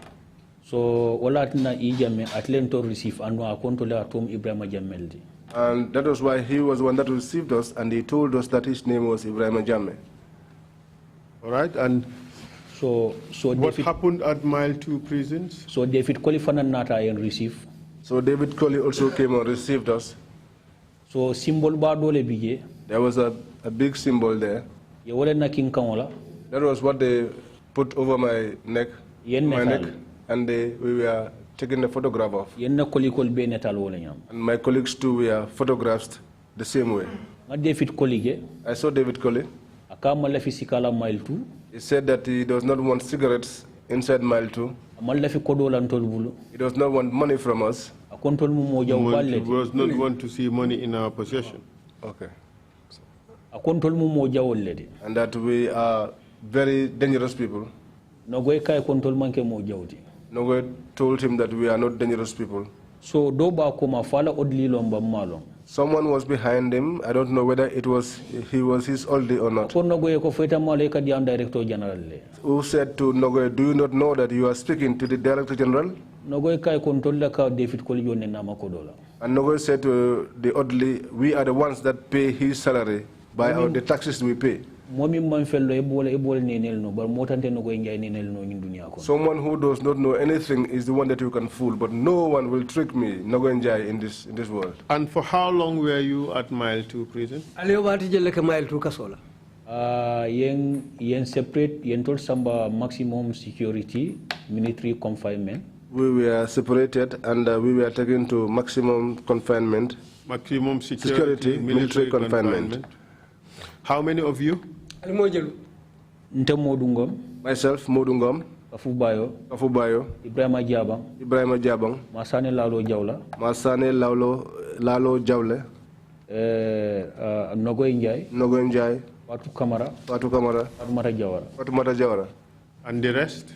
S4: So walatina ijame atlento receive anwa akontola atom Ibrahim Jameldi.
S5: And that was why he was the one that received us, and he told us that his name was Ibrahim Jammeh.
S2: All right, and
S4: so
S2: what happened at Mile 2 prisons?
S4: So David Kolifana Nata and receive.
S5: So David Colley also came and received us.
S4: So symbol badole bije.
S5: There was a big symbol there.
S4: That
S5: was what they put over my neck, and we were taking a photograph of. And my colleagues too were photographed the same way. I saw David Colley. He said that he does not want cigarettes inside Mile 2. He does not want money from us.
S2: He does not want to see money in our possession.
S5: Okay. And that we are very dangerous people. Nogoy told him that we are not dangerous people.
S4: So
S5: someone was behind him. I don't know whether he was his oldie or not. Who said to Nogoy, do you not know that you are speaking to the Director General? And Nogoy said to the oddly, we are the ones that pay his salary by the taxes we pay. Someone who does not know anything is the one that you can fool, but no one will trick me, Nogoy in this world.
S2: And for how long were you at Mile 2 prison?
S4: Yen separate, yen told Samba maximum security, military confinement.
S5: We were separated and we were taken to maximum confinement.
S2: Maximum security,
S5: military confinement.
S2: How many of you?
S4: Nte Modou Ngum.
S5: Myself, Modou Ngum.
S4: Kafubayo. Ibrahima
S5: Jabang.
S4: Masane Lalo Jawla.
S5: Lalo Jawle.
S4: Nogoy Njai. Fatu Kamara. Fatumata Jawara.
S2: And the rest?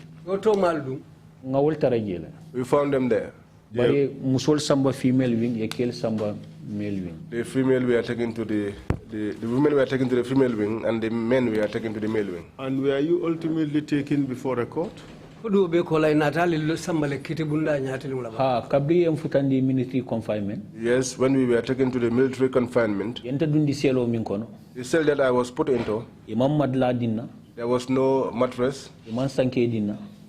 S5: We found them there.
S4: Bari musol samba female wing, ekel samba male wing.
S5: The female we are taken to the women were taken to the female wing, and the men were taken to the male wing.
S2: And were you ultimately taken before a court?
S4: Kabri mfutandi military confinement.
S5: Yes, when we were taken to the military confinement,
S4: The
S5: cell that I was put into, there was no mattress,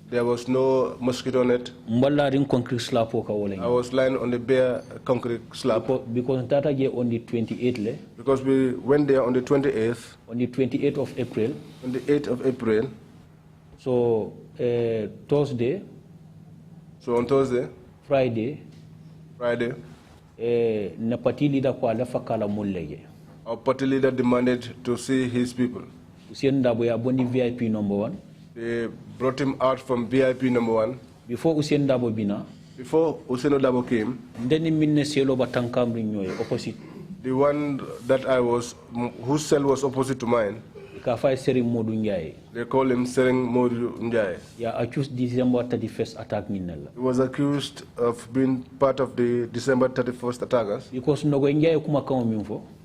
S5: there was no mosquito net. I was lying on the bare concrete slab.
S4: Because that on the 28th.
S5: Because we went there on the 28th.
S4: On the 28th of April.
S5: On the 8th of April.
S4: So Thursday.
S5: So on Thursday.
S4: Friday.
S5: Our party leader demanded to see his people.
S4: VIP number 1.
S5: They brought him out from VIP number 1.
S4: Before Usien
S5: Dabo came,
S4: opposite.
S5: The one that I was, whose cell was opposite to mine, they call him Sereng Modou Njai.
S4: Yeah, accused December 31st attack.
S5: He was accused of being part of the December 31st attackers.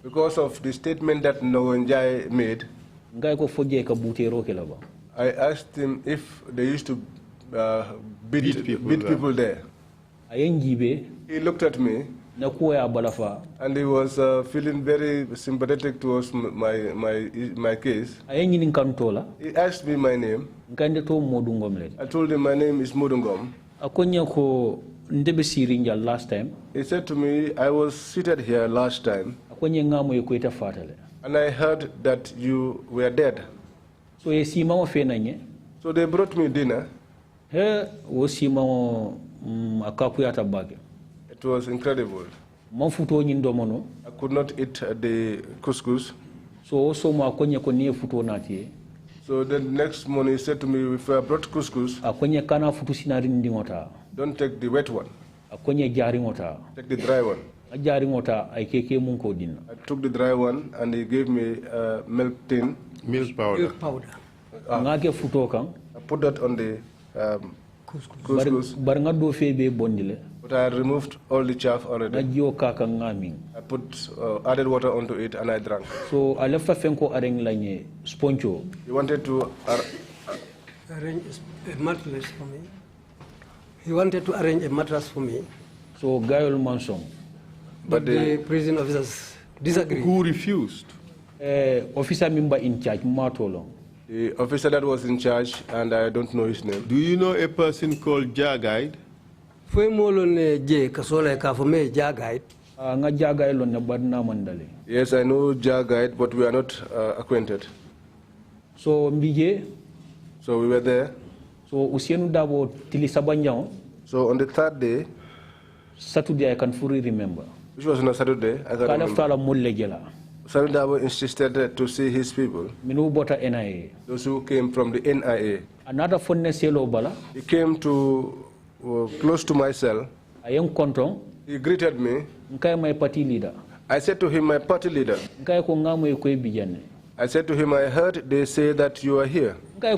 S5: Because of the statement that Nogo Njai made, I asked him if they used to beat people there. He looked at me and he was feeling very sympathetic towards my case. He asked me my name. I told him my name is Modou Ngum.
S4: Last time.
S5: He said to me, I was seated here last time and I heard that you were dead.
S4: So
S5: they brought me dinner. It was incredible. I could not eat the couscous. So the next morning he said to me, if I brought couscous, don't take the wet one. Take the dry one. I took the dry one and he gave me milk tin.
S2: Milk powder.
S5: I put that on the couscous. But I had removed all the chaff already. I put added water onto it and I drank.
S4: So I left arrange sponcho.
S5: He wanted to
S3: arrange a mattress for me. He wanted to arrange a mattress for me.
S4: So Gayol Mansong.
S3: But the prison officers disagreed.
S2: Who refused?
S4: Officer member in charge, Matolong.
S5: The officer that was in charge, and I don't know his name.
S2: Do you know a person called Jagaid?
S5: Yes, I know Jagaid, but we are not acquainted.
S4: So Mbije.
S5: So we were there.
S4: So Usienu Dabo Tilisabanjao.
S5: So on the third day,
S4: Saturday, I can fully remember.
S5: Which was on a Saturday, I can remember. Sarudabo insisted to see his people. Those who came from the NIA.
S4: Another bala.
S5: He came to close to my cell. He greeted me.
S4: My party leader.
S5: I said to him, my party leader. I said to him, I heard they say that you are here. I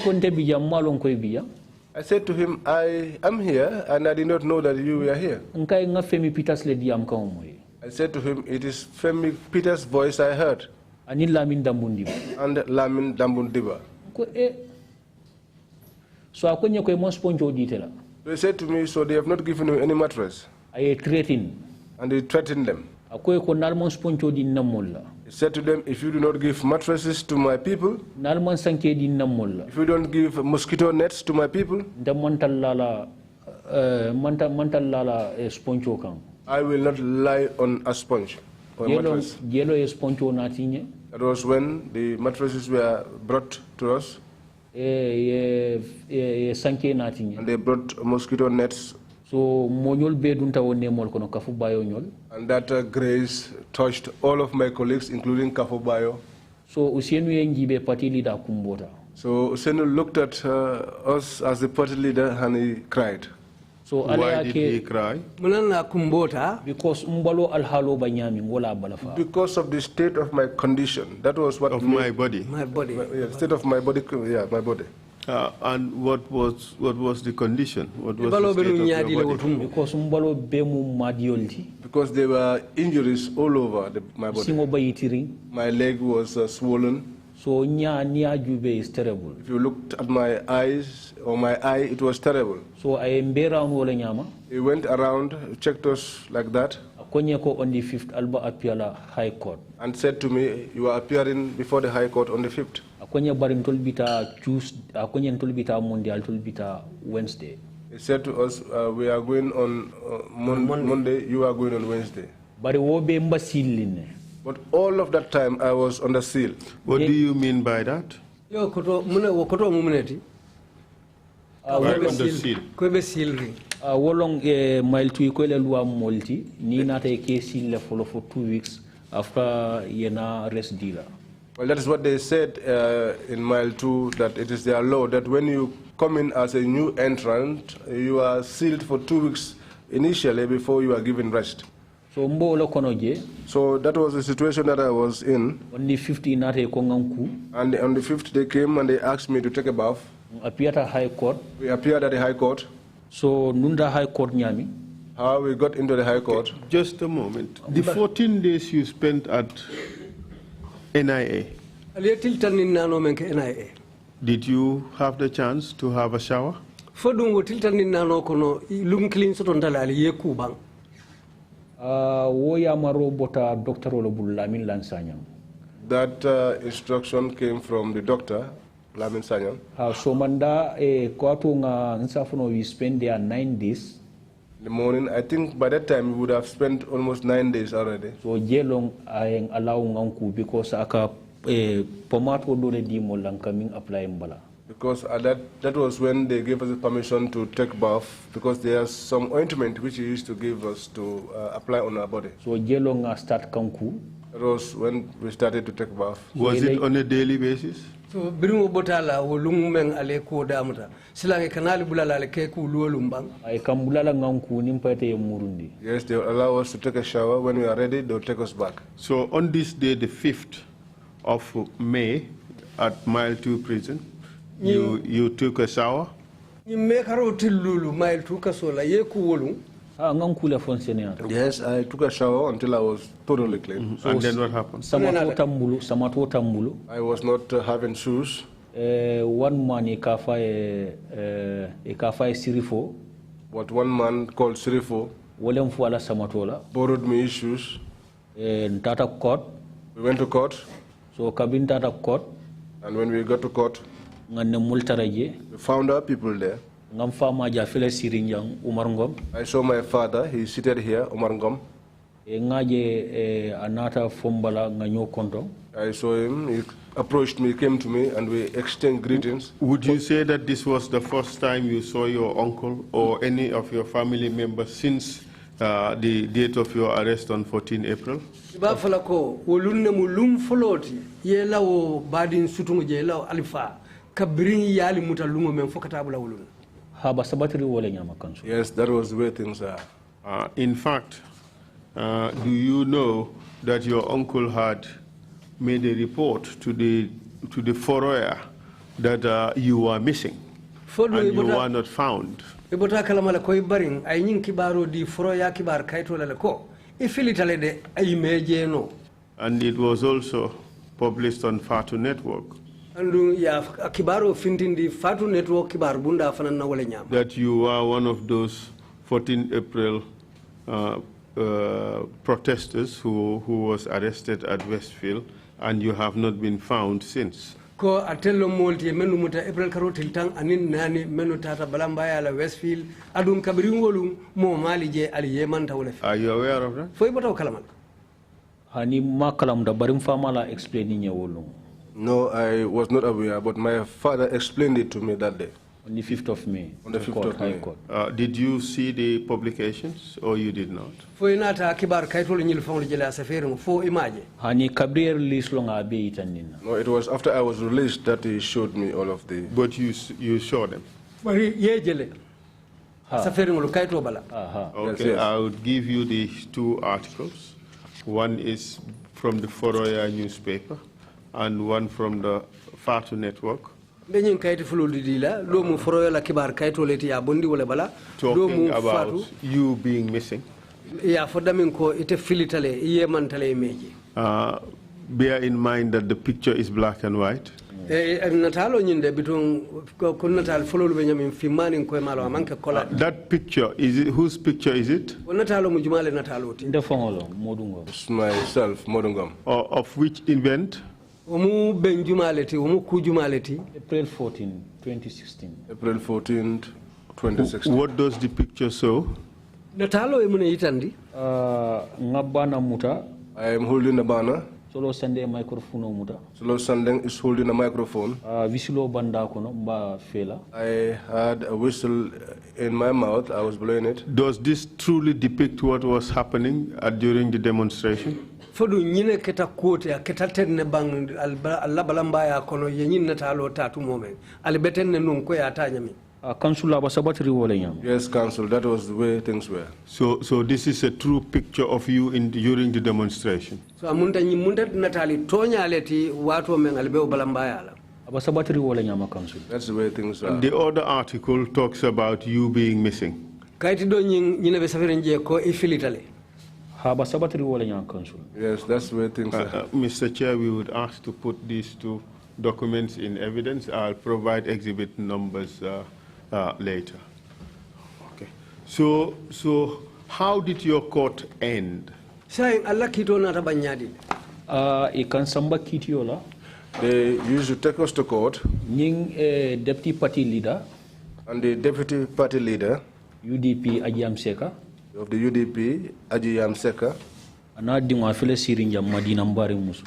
S5: said to him, I am here and I did not know that you were here. I said to him, it is Femi Peter's voice I heard. And Lamin Dambundiba.
S4: So
S5: they said to me, so they have not given you any mattress.
S4: I threatened.
S5: And they threatened them. He said to them, if you do not give mattresses to my people, if you don't give mosquito nets to my people, I will not lie on a sponge or a mattress. That was when the mattresses were brought to us. And they brought mosquito nets.
S4: So
S5: and that grace touched all of my colleagues, including Kafubayo.
S4: So Usienu Njibe party leader kumbota.
S5: So Usenu looked at us as the party leader and he cried.
S4: So
S2: why did he cry?
S3: Mulana kumbota.
S4: Because umbalo alhalo banyami ngola balafa.
S5: Because of the state of my condition. That was what
S2: Of my body.
S3: My body.
S5: Yeah, state of my body. Yeah, my body.
S2: And what was the condition? What was the state of your body?
S4: Because umbalo bemu madiolti.
S5: Because there were injuries all over my body.
S4: Singo bayitiri.
S5: My leg was swollen.
S4: So nya jube is terrible.
S5: If you looked at my eyes or my eye, it was terrible.
S4: So I mbera wala nyama.
S5: He went around, checked us like that.
S4: Akonye ko on the 5th alba appeala High Court.
S5: And said to me, you are appearing before the High Court on the 5th.
S4: Akonye barim tolbita Tuesday, akonye tolbita Monday, tolbita Wednesday.
S5: He said to us, we are going on Monday, you are going on Wednesday.
S4: Bari wobe mbasilline.
S5: But all of that time, I was under seal.
S2: What do you mean by that?
S3: Yo koto mumuneti.
S2: Right under seal.
S3: Kwebe seal ring.
S4: Wolong mile tu ikwele luwa multi ni nata ke seal for 2 weeks after yena rest dealer.
S5: Well, that is what they said in mile 2, that it is their law that when you come in as a new entrant, you are sealed for 2 weeks initially before you are given rest.
S4: So mbolo konoje.
S5: So that was the situation that I was in.
S4: On the 15th nata ko nganku.
S5: And on the 5th they came and they asked me to take a bath.
S4: Appeared at High Court.
S5: We appeared at the High Court.
S4: So nunda High Court nyami.
S5: How we got into the High Court.
S2: Just a moment. The 14 days you spent at NIA. Did you have the chance to have a shower?
S5: That instruction came from the doctor, Lamin Sanyang.
S4: So manda we spend there 9 days.
S5: In the morning, I think by that time we would have spent almost 9 days already.
S4: So jelong ay allow nganku because aka pomato do di mo lang kaming apply mbala.
S5: Because that was when they gave us the permission to take bath, because there's some ointment which he used to give us to apply on our body.
S4: So jelong start kanku.
S5: That was when we started to take bath.
S2: Was it on a daily basis?
S3: So biringo botala wolung meng ale ko damuta silange kanali bulala ale ke ku luolumbang
S4: ay kam bulala nganku nimpate murundi.
S5: Yes, they will allow us to take a shower. When we are ready, they'll take us back.
S2: So on this day, the 5th of May, at Mile 2 prison, you took a shower?
S3: Ni mekaro tilulu Mile 2 kasola ye ku wolung.
S5: Yes, I took a shower until I was totally clean.
S2: And then what happened?
S4: Samato tambulu.
S5: I was not having shoes.
S4: 1 man ikafa sirifo.
S5: What one man called Sirifo borrowed me his shoes.
S4: Tata court.
S5: We went to court.
S4: So kabin tata court.
S5: And when we got to court, we found our people there. I saw my father. He seated here, Umar Ngum. I saw him. He approached me, came to me, and we exchanged greetings.
S2: Would you say that this was the first time you saw your uncle or any of your family members since the date of your arrest on 14 April?
S5: Yes, that was the way things are.
S2: In fact, do you know that your uncle had made a report to the Foroya that you were missing and you were not found? And it was also published on Fatu Network. That you were one of those 14 April protesters who was arrested at Westfield, and you have not been found since.
S3: Are you aware
S2: of that?
S5: No, I was not aware, but my father explained it to me that day.
S4: On the 5th of May.
S5: On the 5th of May.
S4: Court.
S2: Did you see the publications or you did not?
S3: Fo inata kibar kaytol ñil fawle jela safere fo image.
S4: Hani Gabriel release longa be itanina.
S5: No, it was after I was released that he showed me all of the...
S2: But you saw them?
S3: Bari ye jele. Safere ngol kayto bala.
S2: Okay,
S5: yes.
S2: I would give you these two articles. One is from the Foroya newspaper and one from the Fatu Network.
S3: Beñin kayti fulul di la do mu foroyo la kibar kayto leti ya bondi wala bala
S2: talking about you being missing.
S3: Ya fodamin ko ite filitale iye mantale meji.
S2: Bear in mind that the picture is black and white.
S3: Natalo ñinde biton ko natal fulul be ñamin fi manin ko malo manke kola.
S2: That picture is it, whose picture is it?
S3: Natalo mu jumale natalo ti.
S4: Ndefongolo Modou Ngum.
S5: It's myself, Modou Ngum.
S2: Of which event?
S3: Omu ben jumaleti omu ku jumaleti
S4: April 14, 2016.
S5: April 14th, 2016.
S2: What does the picture show?
S3: natalo e mune yitandi
S4: Ngabana muta.
S5: I am holding a banner.
S4: Solo sende microphone muta.
S5: Solo Sandeng is holding a microphone.
S4: Visilo banda kono mba fela.
S5: I had a whistle in my mouth. I was blowing it.
S2: Does this truly depict what was happening during the demonstration?
S3: fodu ñine keta kote ya keta tenne bang alla balamba ya kono ye ñin natalo tatu momen al betenne non ko ya tañami
S4: Council aba sabatri wala ñam.
S5: Yes, Council. That was the way things were.
S2: So this is a true picture of you during the demonstration.
S3: so amunta ñi munta natali toñaleti wato men al be balamba ya la
S4: Aba sabatri wala ñam council.
S5: That's the way things are.
S2: The other article talks about you being missing.
S3: kayti do ñine be safere je ko e filitale
S4: Haba sabatri wala ñam council.
S5: Yes, that's the way things are.
S2: Mr. Chair, we would ask to put these two documents in evidence. I'll provide exhibit numbers later. Okay. So how did your court end?
S3: say alla kito nata banyadi
S4: E kan samba kitiola.
S5: They used to take us to court,
S4: Ning deputy party leader
S5: and the deputy party leader
S4: UDP Ajam Seka.
S5: of the UDP, Ajiyam Seka,
S4: Ana dingwa fele sirinja Madina Mbari Musu.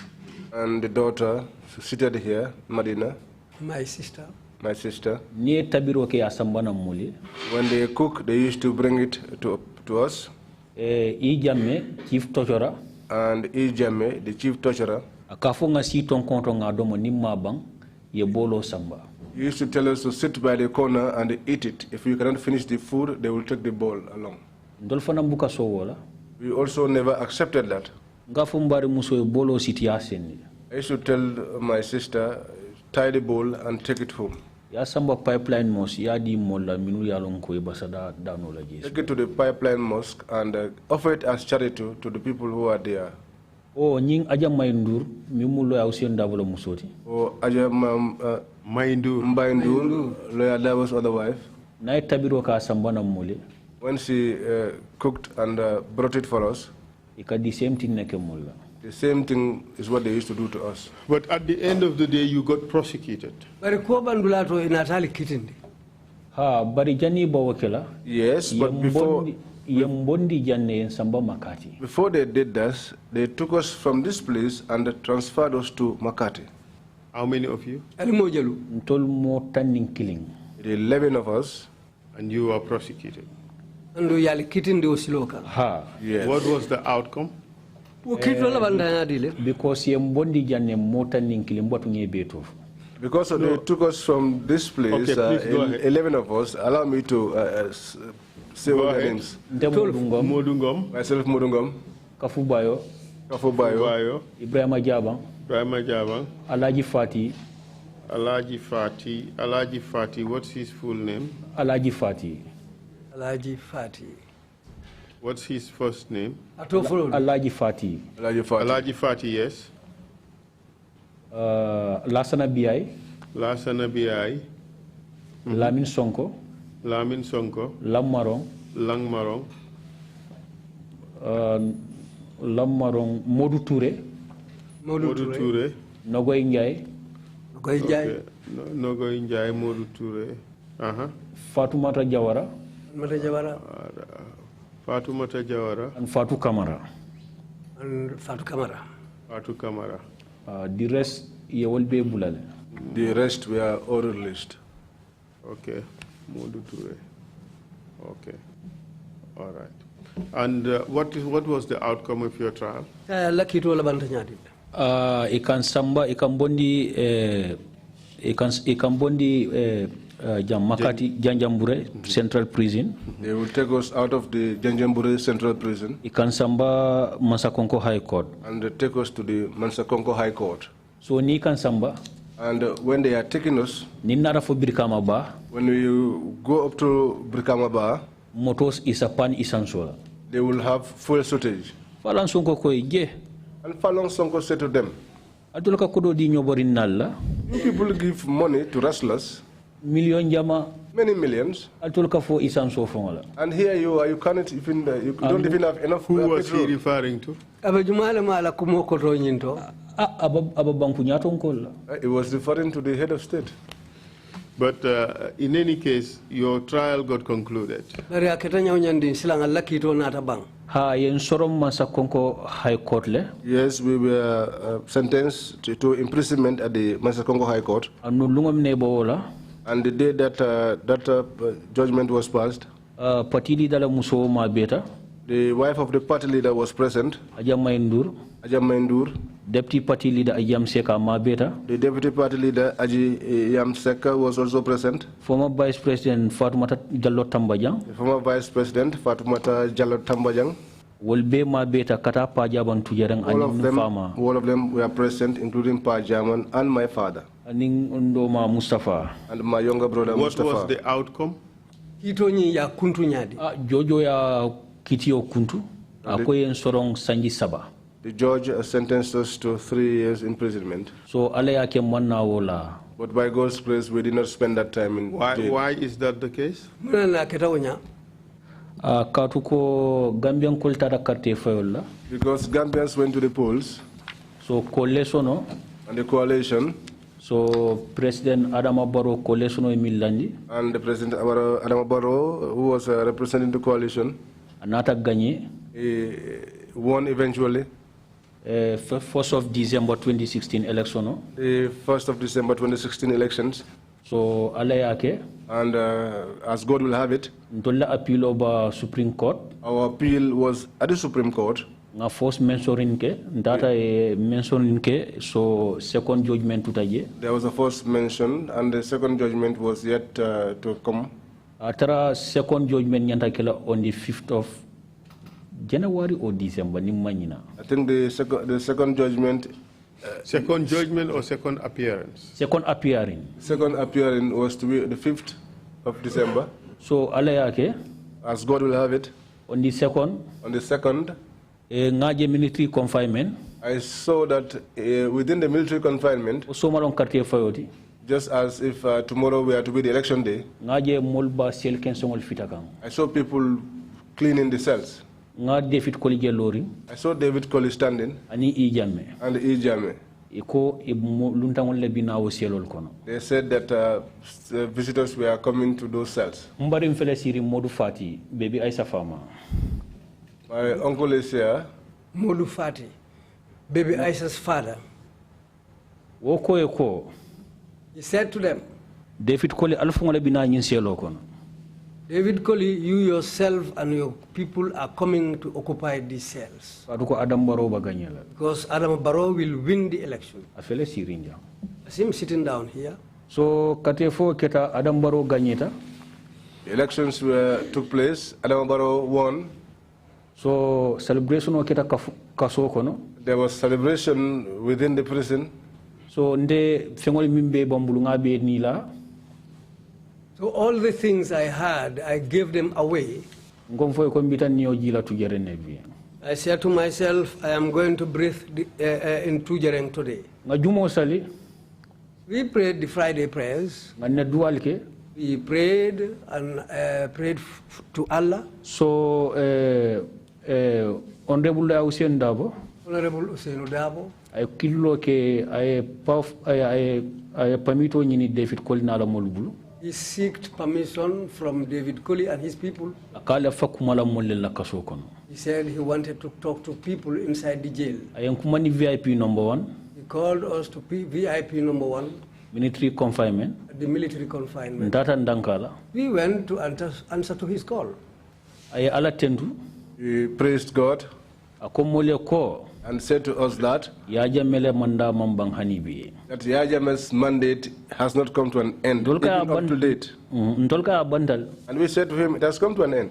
S5: and the daughter seated here, Madina,
S3: my sister
S5: my sister.
S4: Ni tabiro ke asambana muli.
S5: When they cook, they used to bring it to us.
S4: I jamme chief torturer.
S5: And Ijame, the chief torturer,
S4: Akafo nga si ton konto nga domo ni mabang ye bolo samba.
S5: he used to tell us to sit by the corner and eat it. If we cannot finish the food, they will take the bowl along.
S4: Ndol fana mbuka so wala.
S5: We also never accepted that.
S4: Ngafo mbari muso ye bolo siti asendi.
S5: I used to tell my sister, tie the bowl and take it home.
S4: Ya samba pipeline mos ya di molla minu ya lon ko e basada dano la jesu.
S5: Take it to the pipeline mosque and offer it as charity to the people who are there.
S4: O nying aja mayndur mi mulo ya usien davolo musoti.
S5: Or Aja Mbaindur, Lawyer Davo's other wife,
S4: Na tabiro ka sambana muli.
S5: when she cooked and brought it for us,
S4: Ika di same thing neke mulla.
S5: the same thing is what they used to do to us.
S2: But at the end of the day, you got prosecuted.
S3: bari ko bandulato e natali kitindi
S4: Ha bari jani ba wakela.
S5: Yes, but
S4: Yembondi janne en samba makati.
S5: before they did this, they took us from this place and transferred us to Makati.
S2: How many of you?
S3: ali mo jalu
S4: Ntol mo tanning killing.
S5: The 11 of us.
S2: And you were prosecuted.
S3: andu yali kitindi o siloka
S4: Ha.
S5: Yes.
S2: What was the outcome?
S3: o kito la bandana dile
S4: Because yembondi janne mo tanning killing batu nge beto.
S5: Because they took us from this place,
S2: Okay, please go ahead.
S5: 11 of us. Allow me to say
S2: Go
S5: all their
S2: ahead.
S5: names.
S4: Ndemudungom,
S2: Modou Ngum,
S5: Myself, Modou Ngum,
S4: Kafubayo,
S5: Kafubayo,
S2: Bayo,
S4: Ibrahima Jabang,
S2: Brahma Jabang,
S4: Alaji Fati,
S2: Alaji Fati, what's his full name?
S4: Alaji Fati,
S3: alaji fati
S2: What's his first name?
S3: ato follow
S4: Alaji Fati,
S5: Alaji Fati,
S2: Alaji Fati, yes.
S4: Lasana Biai,
S2: Lasana Biai,
S4: Lamin Sonko,
S2: Lamin Sonko,
S4: Lammarong,
S2: Langmarong,
S4: Modou Touré,
S3: Modou
S2: Modou
S3: Touré
S2: Touré.
S4: Nogoy Ndiaye,
S3: koy jaay
S2: Okay. Nogoy Njai, Modou Touré.
S4: Fatoumata Jawara,
S3: mata jabara
S2: Fatoumata Jawara,
S4: and Fatou Kamara.
S3: and Fatou Camara
S2: Fatou Kamara.
S4: The rest, ye will be bulale.
S5: the rest were all released.
S2: Okay, Modou Toure. Okay, all right. And what was the outcome of your trial?
S3: Lucky to Labantanyadi.
S4: Ikan samba, ikan bondi, ikan bondi Makati Janjambure Central Prison.
S5: They will take us out of the Janjambure Central Prison.
S4: Ikan samba Mansakonko High Court.
S5: And they take us to the Mansakonko High Court.
S4: So ni ikan samba.
S5: And when they are taking us,
S4: Ninara for Birkama Ba.
S5: when we go up to Brikama Bar,
S4: Motos isapan isansola.
S5: they will have fuel shortage.
S4: Falan sonko ko ije.
S5: And Falong Sonko said to them,
S4: Adulka kodo di nyoborin nalla.
S5: you people give money to wrestlers,
S4: Million jama.
S5: many millions,
S4: Adulka fo isanso fongola.
S5: and here you are, you cannot even, you don't even have enough.
S2: Who was he
S5: petrol.
S2: referring to?
S3: Abajumala mala kumoko to nyinto.
S4: Aba banku nyaton kola.
S5: He was referring to the head of state.
S2: But in any case, your trial got concluded.
S3: Bari aketa nyawnyandi silanga lucky to nata bang.
S4: Ha yen sorom Mansakonko High Court le.
S5: Yes, we were sentenced to imprisonment at the Mansakonko High Court.
S4: Anu lungom nebo ola.
S5: And the day that judgment was passed,
S4: Patili dala muso ma beta.
S5: the wife of the party leader was present,
S4: Ajam Maindur.
S5: Ajam Maindur.
S4: Deputy Party Leader Ajam Seka ma beta.
S5: The deputy party leader, Aji Yamseka, was also present.
S4: Former Vice President Fatoumata Jallo Tambajang.
S5: The former vice president, Fatoumata Jallo Tambajang.
S4: Will be ma beta kata pajaban tujarang aning fama.
S5: All of them were present, including Pa Jaman and my father.
S4: Aning undoma Mustafa.
S5: And my younger brother,
S2: What
S5: Mustafa.
S2: was the outcome?
S3: Hito nyi ya kuntu nyadi.
S4: Jojo ya kitio kuntu. Akoyen sorong sanji saba.
S5: The judge sentenced us to 3 years imprisonment.
S4: So alaya ke manna wola.
S5: But by God's grace, we did not spend that time in jail.
S2: Why is that the case?
S3: Muna na keta wonya.
S4: Katuko Gambian koltada karte fayola.
S5: Because Gambians went to the polls.
S4: So kolesono.
S5: And the coalition.
S4: So President Adama Barrow kolesono emilandi.
S5: And the President Adama Barrow, who was representing the coalition.
S4: Anata gagné.
S5: He won eventually.
S4: 1st of December 2016 election.
S5: The 1st of December 2016 elections.
S4: So alayake.
S5: And as God will have it,
S4: Ntola appeal over Supreme Court.
S5: our appeal was at the Supreme Court.
S4: Nga first mentioning ke, data mentioning ke, so second judgment tutaje.
S5: There was a first mention, and the second judgment was yet to come.
S4: Atara second judgment nyanta kela on the 5th of January or December ni manyina.
S5: I think the second judgment.
S2: Second judgment or second appearance?
S4: Second appearing.
S5: Second appearing was to be the 5th of December.
S4: So alayake.
S5: As God will have it.
S4: On the second.
S5: On the second.
S4: Ngaje military confinement.
S5: I saw that within the military confinement.
S4: So malong quartier fayoti.
S5: Just as if tomorrow were to be the election day.
S4: Ngaje molba sel kensongol fitakang.
S5: I saw people cleaning the cells.
S4: David Colley Loring.
S5: I saw David Colley standing.
S4: Ani Ijame.
S5: And Ijame.
S4: Iko luntangol lebina wo selol kono.
S5: They said that visitors were coming to those cells.
S4: Mbari mfele siri Modou Fati, baby Aisa Fama.
S5: My uncle is here.
S3: Modou Fati, baby Aisa's father.
S4: Woko eko.
S3: He said to them,
S4: David Colley alfungo lebina nyin selo kono.
S3: David Colley, you yourself and your people are coming to occupy these cells. Because Adam Barrow will win the election. I see him sitting down here.
S4: So, Katefo Keta Adam Barrow Ganyeta.
S5: The elections took place. Adam Barrow won.
S4: So, celebration Keta Kaso Kono.
S5: There was celebration within the prison.
S4: So, Nde Fengol Mimbe Bambulunga Be Nila.
S3: So all the things I had, I gave them away. I said to myself, I am going to breathe in Tujereng today. We prayed the Friday prayers. We prayed and prayed to Allah.
S4: So, Honorable Hussein Dabo.
S3: Honorable Hussein Dabo.
S4: I kilo ke I permito ni David Colley na la molbulu.
S3: He sought permission from David Colley and his people. He said he wanted to talk to people inside the jail.
S4: VIP number 1.
S3: He called us to VIP number 1.
S4: military confinement.
S3: The military confinement.
S4: Ndata ndankala.
S3: We went to answer to his call.
S4: Ay ala tendu.
S5: He praised God
S4: Akomole ko.
S5: And said to us that
S4: Yajamele manda mambang hanibi.
S5: That Yajame's mandate has not come to an end, even up to date. And we said to him, it has come to an end.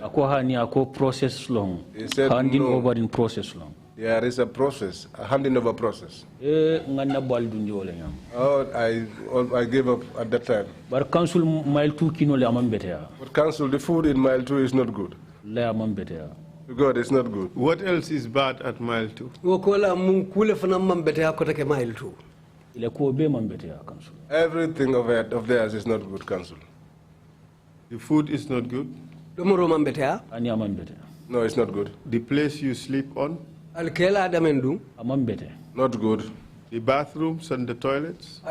S4: Process long.
S5: He said,
S4: handing
S5: no,
S4: over in process long.
S5: There is a process, a handing over process. Oh, I gave up at that time.
S4: But council mile 2 kino le amambetea.
S5: But council, the food in mile 2 is not good.
S4: Le amambetea.
S5: God, it's not good.
S2: What else is bad at mile 2?
S5: Everything of theirs is not good, council.
S2: The food is not good?
S5: No, it's not good.
S2: The place you sleep on?
S5: Not good.
S2: The bathrooms and the toilets?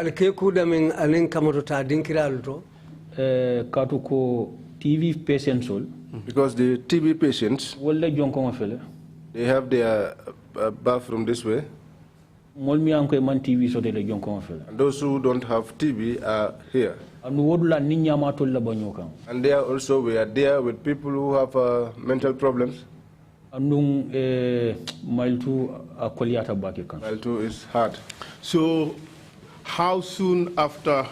S4: TV patients all.
S5: Because the TB patients, they have their bathroom this way. And those who don't have TB are here. And they are also, we are there with people who have mental problems.
S4: Mile 2
S5: is hard.
S2: So, how soon after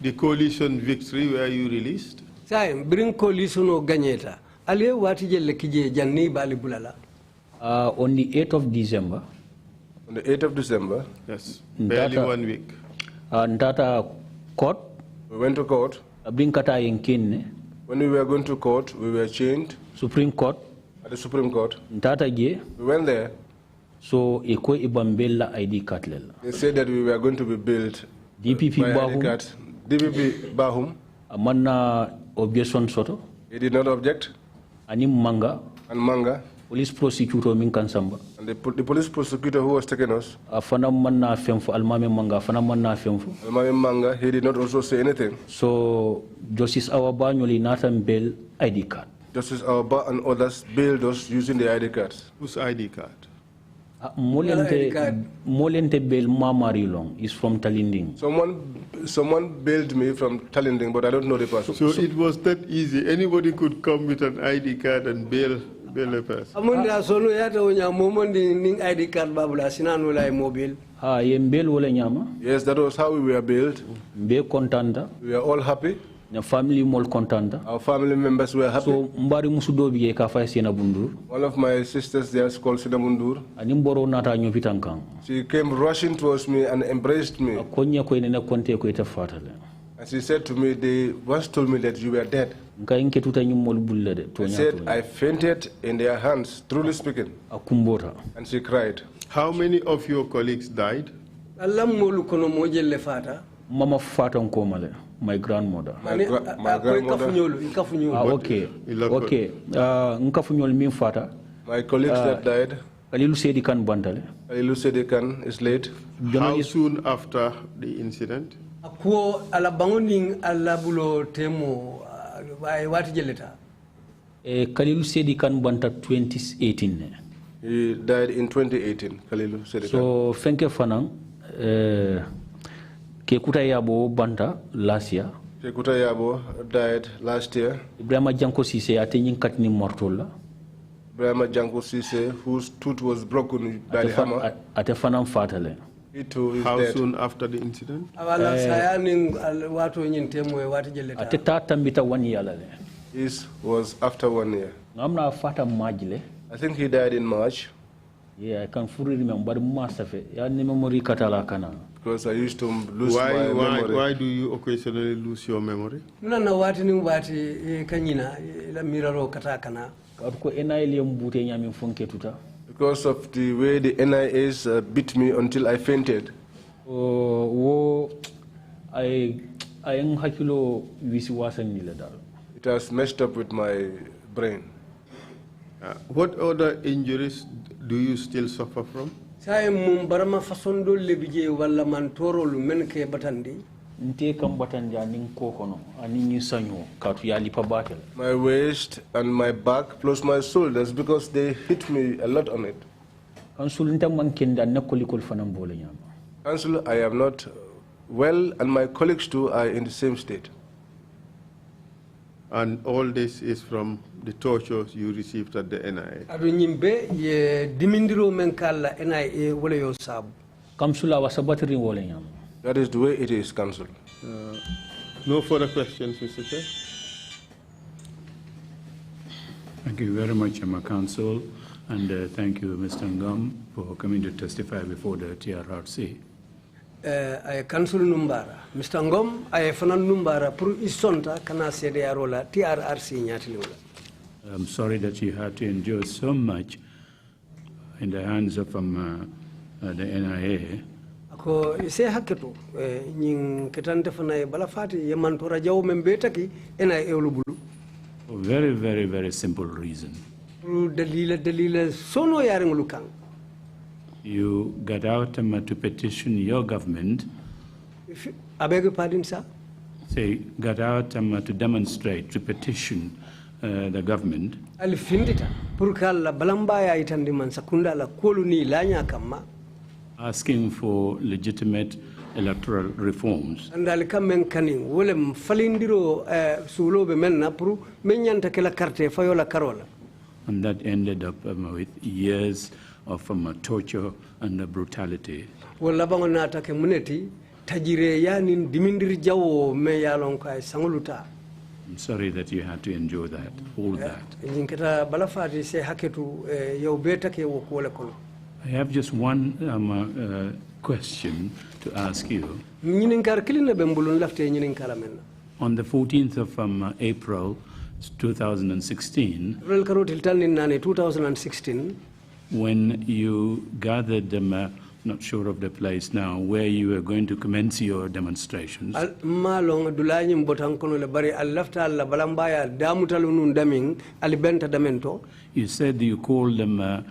S2: the coalition victory were you released?
S3: Bring coalition or Ganyeta. Ale wati jelle kije janni bali bulala.
S4: On the 8th of December.
S5: On the 8th of December.
S2: Yes. Barely 1 week.
S4: Ndata court.
S5: We went to court.
S4: When
S5: we were going to court, we were chained.
S4: Supreme Court.
S5: At the Supreme Court.
S4: Ndata je.
S5: We went there.
S4: So eko ibambela ID card lela.
S5: They said that we were going to be built
S4: DPP
S5: Bahum. DPP Bahum.
S4: Amana objection soto.
S5: He did not object.
S4: Ani manga.
S5: And manga.
S4: Police prosecutor min kansamba.
S5: And the police prosecutor who was taking us.
S4: Afana manna femfo almame manga afana manna femfo.
S5: Almame manga, he did not also say anything.
S4: So Justice Awaba nyoli natam bail ID card.
S5: Justice Awaba and others bailed us using the ID cards.
S2: Whose ID card?
S4: Molente bail Mamari Long is from Talinding.
S5: Someone bailed me from Talinding, but I don't know the person.
S2: So it was that easy. Anybody could come with an ID card and bail a person.
S5: Yes, that was how we were bailed. We were all happy.
S4: Family more content.
S5: Our family members were happy.
S4: So mbari musudobi ka fa sena bundur.
S5: One of my sisters there is called Sinabundur.
S4: Animboro nata nyopitankang.
S5: She came rushing towards me and embraced me.
S4: Konya ko ene konte ko ita fatale.
S5: And she said to me, they once told me that you were dead. I said, I fainted in their hands, truly speaking. And she cried.
S2: How many of your colleagues died?
S4: Mama fata nkomale, my grandmother.
S5: My grandmother.
S4: Okay. Nkafunyol min fata.
S5: My colleagues that died.
S4: Kalilu Sedikan Bantale.
S5: Kalilu Sedikan is late.
S2: How soon after the incident?
S3: Ako alabangoning alabulo temo wati jeleta.
S4: Kalilu Sedikan Banta 2018.
S5: He died in 2018. Kalilu Sedikan.
S4: So Fenke Fanang Kekuta Yabo Banta last year.
S5: Kekuta Yabo died last year.
S4: Ibrahima Janko Sise atenyin katni mortola.
S5: Ibrahima Janko Sise, whose tooth was broken by the hammer.
S4: Atefanam fatale.
S5: He too is
S2: How
S5: dead.
S2: soon after the incident?
S4: Ateta 1 year.
S5: This was after 1 year.
S4: Ngamna fata majle.
S5: I think he died in March.
S4: Yeah, I can fully remember masafe. Ya ni memory katala kana.
S5: Because I used to lose my memory.
S2: Why do you occasionally lose your memory?
S3: Nana wati ni wati kanyina la miraro katakana.
S4: Ko NIA mbute nyami fonke tuta.
S5: Because of the way the NIAs beat me until I fainted. It has messed up with my brain.
S2: What other injuries do you still suffer from?
S3: Say mumbarama fasondo lebije wala mantorolu menke batandi.
S5: My waist and my back plus my shoulders because they hit me a lot on it. Council, I am not well, and my colleagues too are in the same state.
S2: And all this is from the tortures you received at the NIA.
S3: Adu nyimbe ye dimindiro menkala NIA wala yo sabu.
S4: Kamsula wasabatiri wole nyam.
S5: That is the way it is, Council.
S2: No further questions, Mr. Chair.
S1: Thank you very much, Council, and thank you, Mr. Ngum, for coming to testify before the TRRC.
S3: Ay Council Numbara. Mr. Ngum, ay fanan Numbara pour isonta kana sede arola TRRC nyatilinga.
S1: I'm sorry that you had to endure so much in the hands of the NIA.
S3: Ako ise haketo nying ketante fana balafati yemantora jaw membetaki NIA olubulu.
S1: For a very, very, very simple reason.
S3: Dalila sono yaring lukang.
S1: You got out to petition your government.
S3: I beg your pardon, sir?
S1: Say, got out to demonstrate, to petition the government.
S3: Alifindita, purkala balambaya itandiman sakunda la koluni lanya kama.
S1: Asking for legitimate electoral reforms.
S3: And alikamen kaning, wolem falindiro sulobe menna puru menyanta kela karte fayola karola.
S1: And that ended up with years of torture and brutality.
S3: Wala bango nata ke muneti tajire yanin dimindiri jawo me yalon kai sanguluta.
S1: I'm sorry that you had to endure that, all that.
S3: Jinketa balafati se haketu yow beta ke wo kola kono.
S1: I have just one question to ask you.
S3: Nyininkar kilina bembulun lafte nyininkara menna.
S1: On the 14th of April 2016,
S3: 2016,
S1: when you gathered them, not sure of the place now, where you were going to commence your demonstrations, you said you called them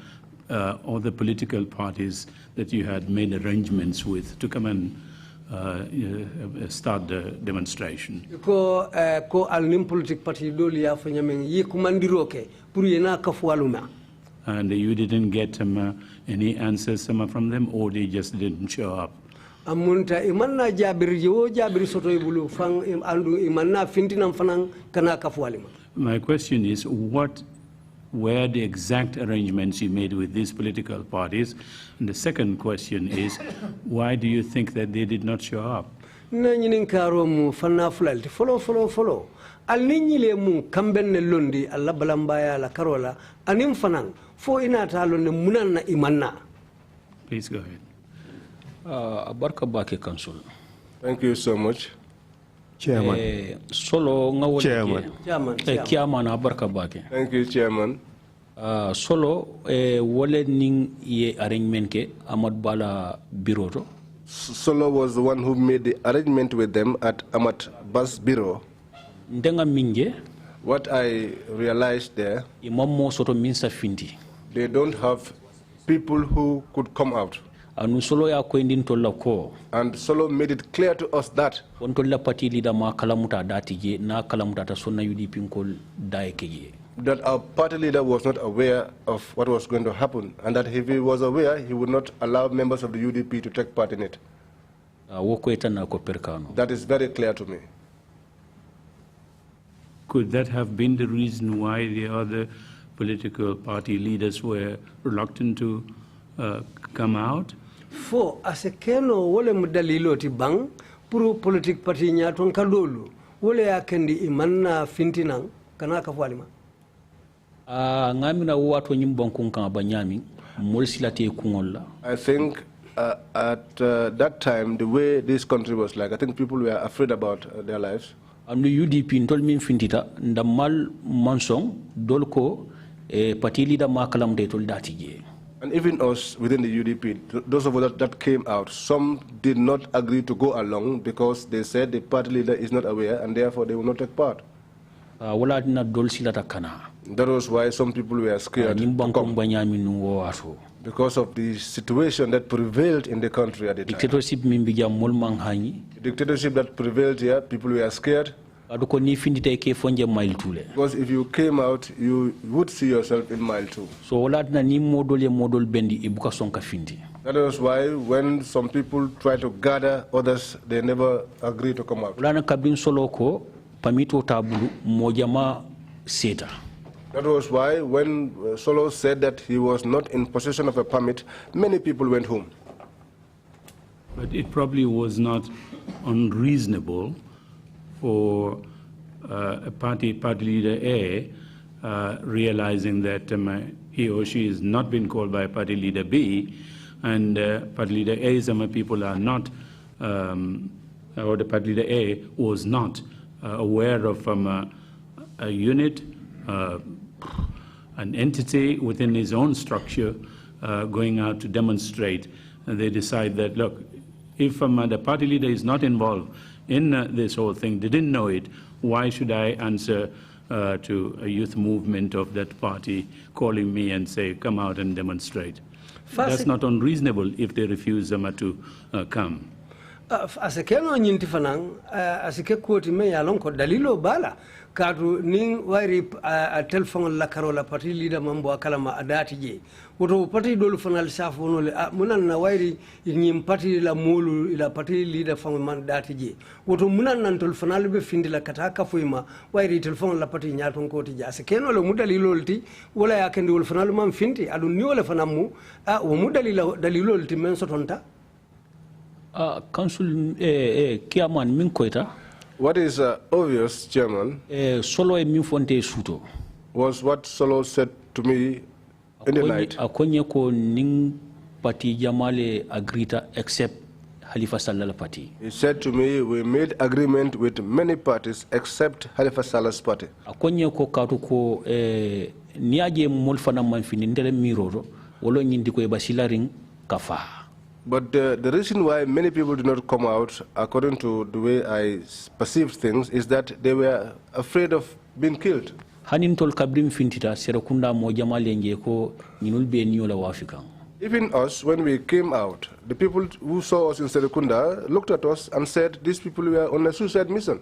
S1: all the political parties that you had made arrangements with to come and start the demonstration.
S3: Ko alnim politic party doli ya fanyameng yi kumandiroke puru yena kafualuna.
S1: And you didn't get any answers from them, or they just didn't show up?
S3: Amunta imanna jabir yo jabir soto ibulu fang andu imanna fintinam fanang kana kafualima.
S1: My question is, what were the exact arrangements you made with these political parties? And the second question is, why do you think that they did not show up?
S3: Na nyinin karo mu fanna fulalti follow. Al ninyile mu kambenne londi alla balambaya la karola anim fanang fo ina talo ne munana imanna.
S1: Please go ahead.
S4: Abarka bake Council.
S5: Thank you so much.
S2: Chairman.
S4: Solo ngawole
S3: Chairman.
S4: Chairman abarka bake.
S5: Thank you, Chairman.
S4: Solo wole ning ye arrangement ke Ahmad Bala bureau to.
S5: Solo was the one who made the arrangement with them at Ahmad Bas bureau.
S4: Ndenga minge.
S5: What I realized there,
S4: Imammo soto minsa finti.
S5: they don't have people who could come out.
S4: Anu solo ya ko indin tolla ko.
S5: And Solo made it clear to us that
S4: On tolla party leader ma kalamuta dati je na kalamuta ta sonna UDP ko daeke je.
S5: that our party leader was not aware of what was going to happen, and that if he was aware, he would not allow members of the UDP to take part in it. That is very clear to me.
S1: Could that have been the reason why the other political party leaders were reluctant to come out?
S3: Fo asekeno wole mudalilo ti bang puru politik parti nyaton kadolu wole yakendi imanna fintinang kana kafwalima.
S4: Ngamina watu nyimbon kunka banyami mulsilate kungolla.
S5: I think at that time, the way this country was like, I think people were afraid about their lives.
S4: Amnu UDP ntol min fintita ndamal mansong dolko party leader makalam de tol datije.
S5: And even us within the UDP, those of us that came out, some did not agree to go along because they said the party leader is not aware and therefore they will not take part. That was why some people were scared to come. Because of the situation that prevailed in the country at the time. The dictatorship that prevailed here, people were scared. Because if you came out, you would see yourself in mile 2.
S4: So
S5: That was why when some people try to gather others, they never agree to come out. That was why when Solo said that he was not in possession of a permit, many people went home.
S1: But it probably was not unreasonable for a party leader A realizing that he or she is not been called by party leader B, and party leader A's people are not, or the party leader A was not aware of a unit, an entity within his own structure going out to demonstrate. And they decide that, look, if the party leader is not involved in this whole thing, didn't know it, why should I answer to a youth movement of that party calling me and say, come out and demonstrate? That's not unreasonable if they refuse to come.
S3: As a keno nyinti fanang, as a kekuoti me yalonko dalilo bala, kadu ning wairi a telephone la karola party leader mambo akalama adati je. Woto party dolu fanal safu no le munan na wairi nyim party la mulu ila party leader fang man dati je. Woto munan nan tol fanal be findi la kataka fuima wairi telephone la party nyaton koti je. As a keno le mudalilo lti wala yakendi wol fanal man finti adu ni wala fanamu wo mudalilo dalilo lti men sotonta.
S4: Council Kiaman Minkoita.
S5: What is obvious, Chairman,
S4: Solo Minfonte Suto
S5: was what Solo said to me in the night.
S4: Akonyeko Ning Party Jamale Agrita except Halifa Salala Party.
S5: He said to me, we made agreement with many parties except Halifa Salah's party.
S4: Akonyeko Katuko Niaje Molfana Manfini Ndele Miroro, Wolo Nindiko Basilaring Kafa.
S5: But the reason why many people did not come out, according to the way I perceived things, is that they were afraid of being killed.
S4: Hanin tol kabrim fintita serakunda mojama lenge ko ninul be nyola wafika.
S5: Even us, when we came out, the people who saw us in Serekunda looked at us and said, these people were on a suicide mission.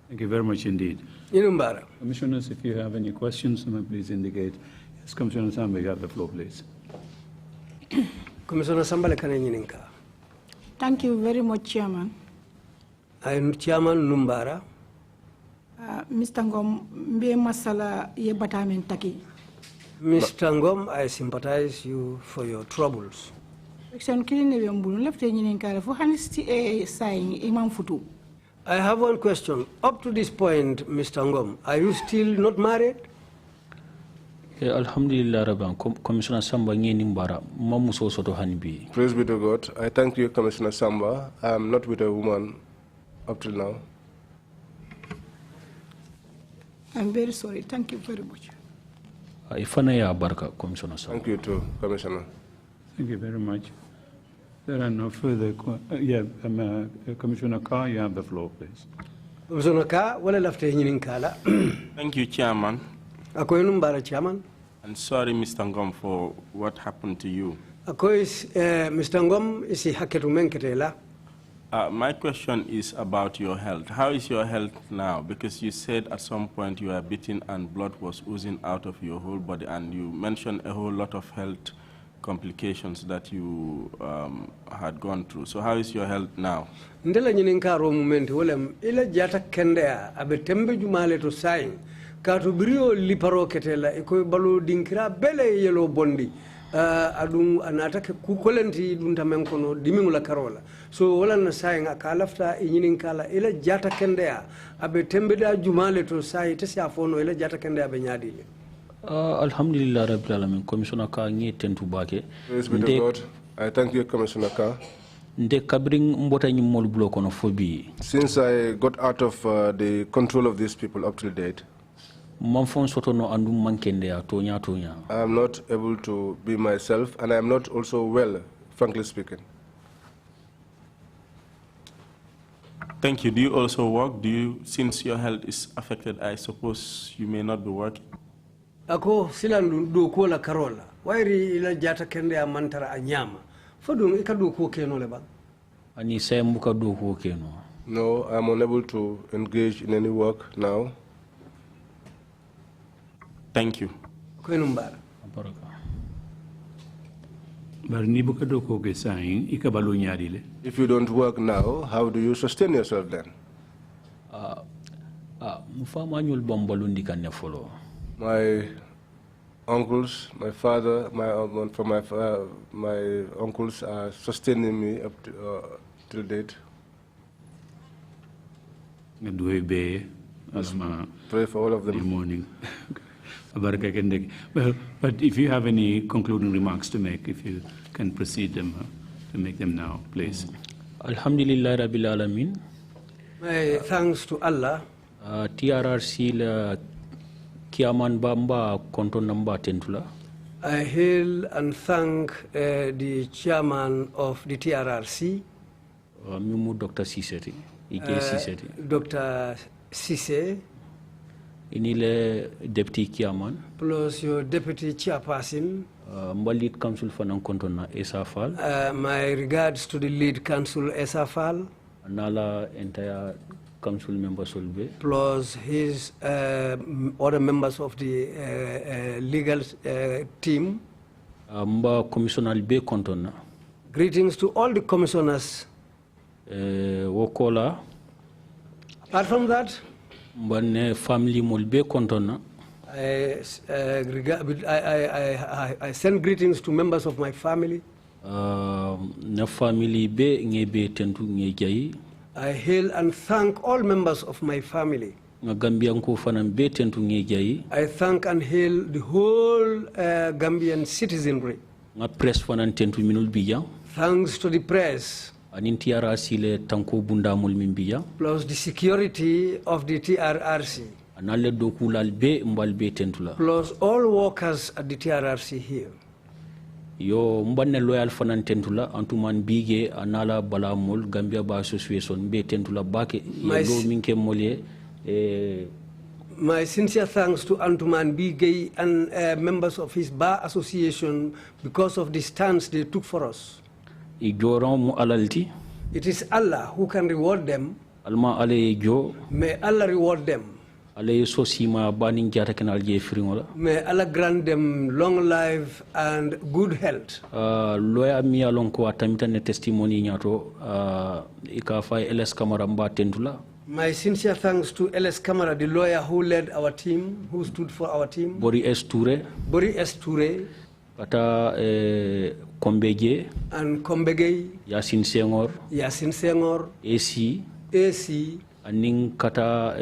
S1: Thank you very much indeed.
S3: Inumbara.
S1: Commissioners, if you have any questions, please indicate. Yes, Commissioner Samba, you have the floor, please.
S3: Commissioner Samba Kanenyininka.
S6: Thank you very much, Chairman.
S3: I am Chairman Numbara.
S6: Mr. Ngum, mbe masala ye batamen taki.
S3: Mr. Ngum, I sympathize you for your troubles. I have one question. Up to this point, Mr. Ngum, are you still not married?
S4: Alhamdulillah, Rabban. Commissioner Samba Nimbara, Mamuso Soto Hanibi.
S5: Praise be to God. I thank you, Commissioner Samba. I am not with a woman up till now.
S6: I'm very sorry. Thank you very much.
S4: Commissioner Samba.
S5: Thank you too, Commissioner.
S1: Thank you very much. There are no further Commissioner Carr, you have the floor, please.
S3: Commissioner Carr, what left
S7: Thank you, Chairman.
S3: Chairman.
S7: And sorry, Mr. Ngum, for what happened to you.
S3: Mr. Ngum is haketumenketela.
S7: My question is about your health. How is your health now? Because you said at some point you were beaten and blood was oozing out of your whole body, and you mentioned a whole lot of health complications that you had gone through. So how is your health now?
S3: Ndela nyininka moment wolem ila jata kendea abe tembe jumale to sain katu brio liparo ketela iko balu dinkira bele yelo bondi adum anatake kukolenti dunta menkono dimingula karola so wala na sain akalafta nyininka la ila jata kendea abe tembe da jumale to sai tesi afono ila jata kendea be nyadile.
S4: Alhamdulillah, Rabbil Alamin. Commissioner Ka ngi tentu bake.
S5: Praise be to God. I thank you, Commissioner Ka. Since I got out of the control of these people up to date, I am not able to be myself, and I am not also well, frankly speaking.
S7: Thank you. Do you also work? Since your health is affected, I suppose you may not be working?
S3: Ako silandu do ko la karola wairi ila jata kende amantara anyama fodum ikadu ko keno le ba
S4: ani saymuka do ko keno
S5: No, I'm unable to engage in any work now.
S7: Thank you.
S5: If you don't work now, how do you sustain yourself then? My uncles, my father, my uncles are sustaining me up to till date. Pray for all of them.
S1: Morning. Well, but if you have any concluding remarks to make, if you can proceed them to make them now, please.
S4: Alhamdulillah Rabbil Alamin.
S3: My thanks to Allah.
S4: TRRC la kiaman bamba konto namba tentula.
S3: I hail and thank the chairman of the TRRC.
S4: Mimu Dr. Siseti.
S3: Dr. Sise.
S4: Inile deputy chairman.
S3: Plus your deputy chairperson.
S4: Lead council for non-contona Esafal.
S3: My regards to the lead council Esafal.
S4: Nala entire council members will be.
S3: Plus his other members of the legal team.
S4: Mba commissioner be contona.
S3: Greetings to all the commissioners.
S4: Wokola.
S3: Apart from that,
S4: family mulbe kontona.
S3: I send greetings to members of my family.
S4: Na family be ngebe tentu ngejayi.
S3: I hail and thank all members of my family.
S4: Gambian ko fanan be tentu ngejayi.
S3: I thank and hail the whole Gambian citizenry.
S4: Nga press fanan tentu minul bijang.
S3: Thanks to the press.
S4: TRRC le tanko bunda mul mimbiya.
S3: Plus the security of the TRRC.
S4: Anale dokulal be mbal be tentula.
S3: Plus all workers at the TRRC here.
S4: Yo mbanne loyal fanan tentula antuman bige anala bala mul Gambia ba association be tentula bake yo minke molye
S3: My sincere thanks to Antuman Bigay and members of his bar association because of the stance they took for us.
S4: It
S3: is Allah who can reward them. May Allah reward them. May Allah grant them long life and good health. My sincere thanks to LS Kamara, the lawyer who led our team, who stood for our team.
S4: Bori S. Ture. Kata Kombeje
S3: and Kombege
S4: Yasin Senghor AC aning kata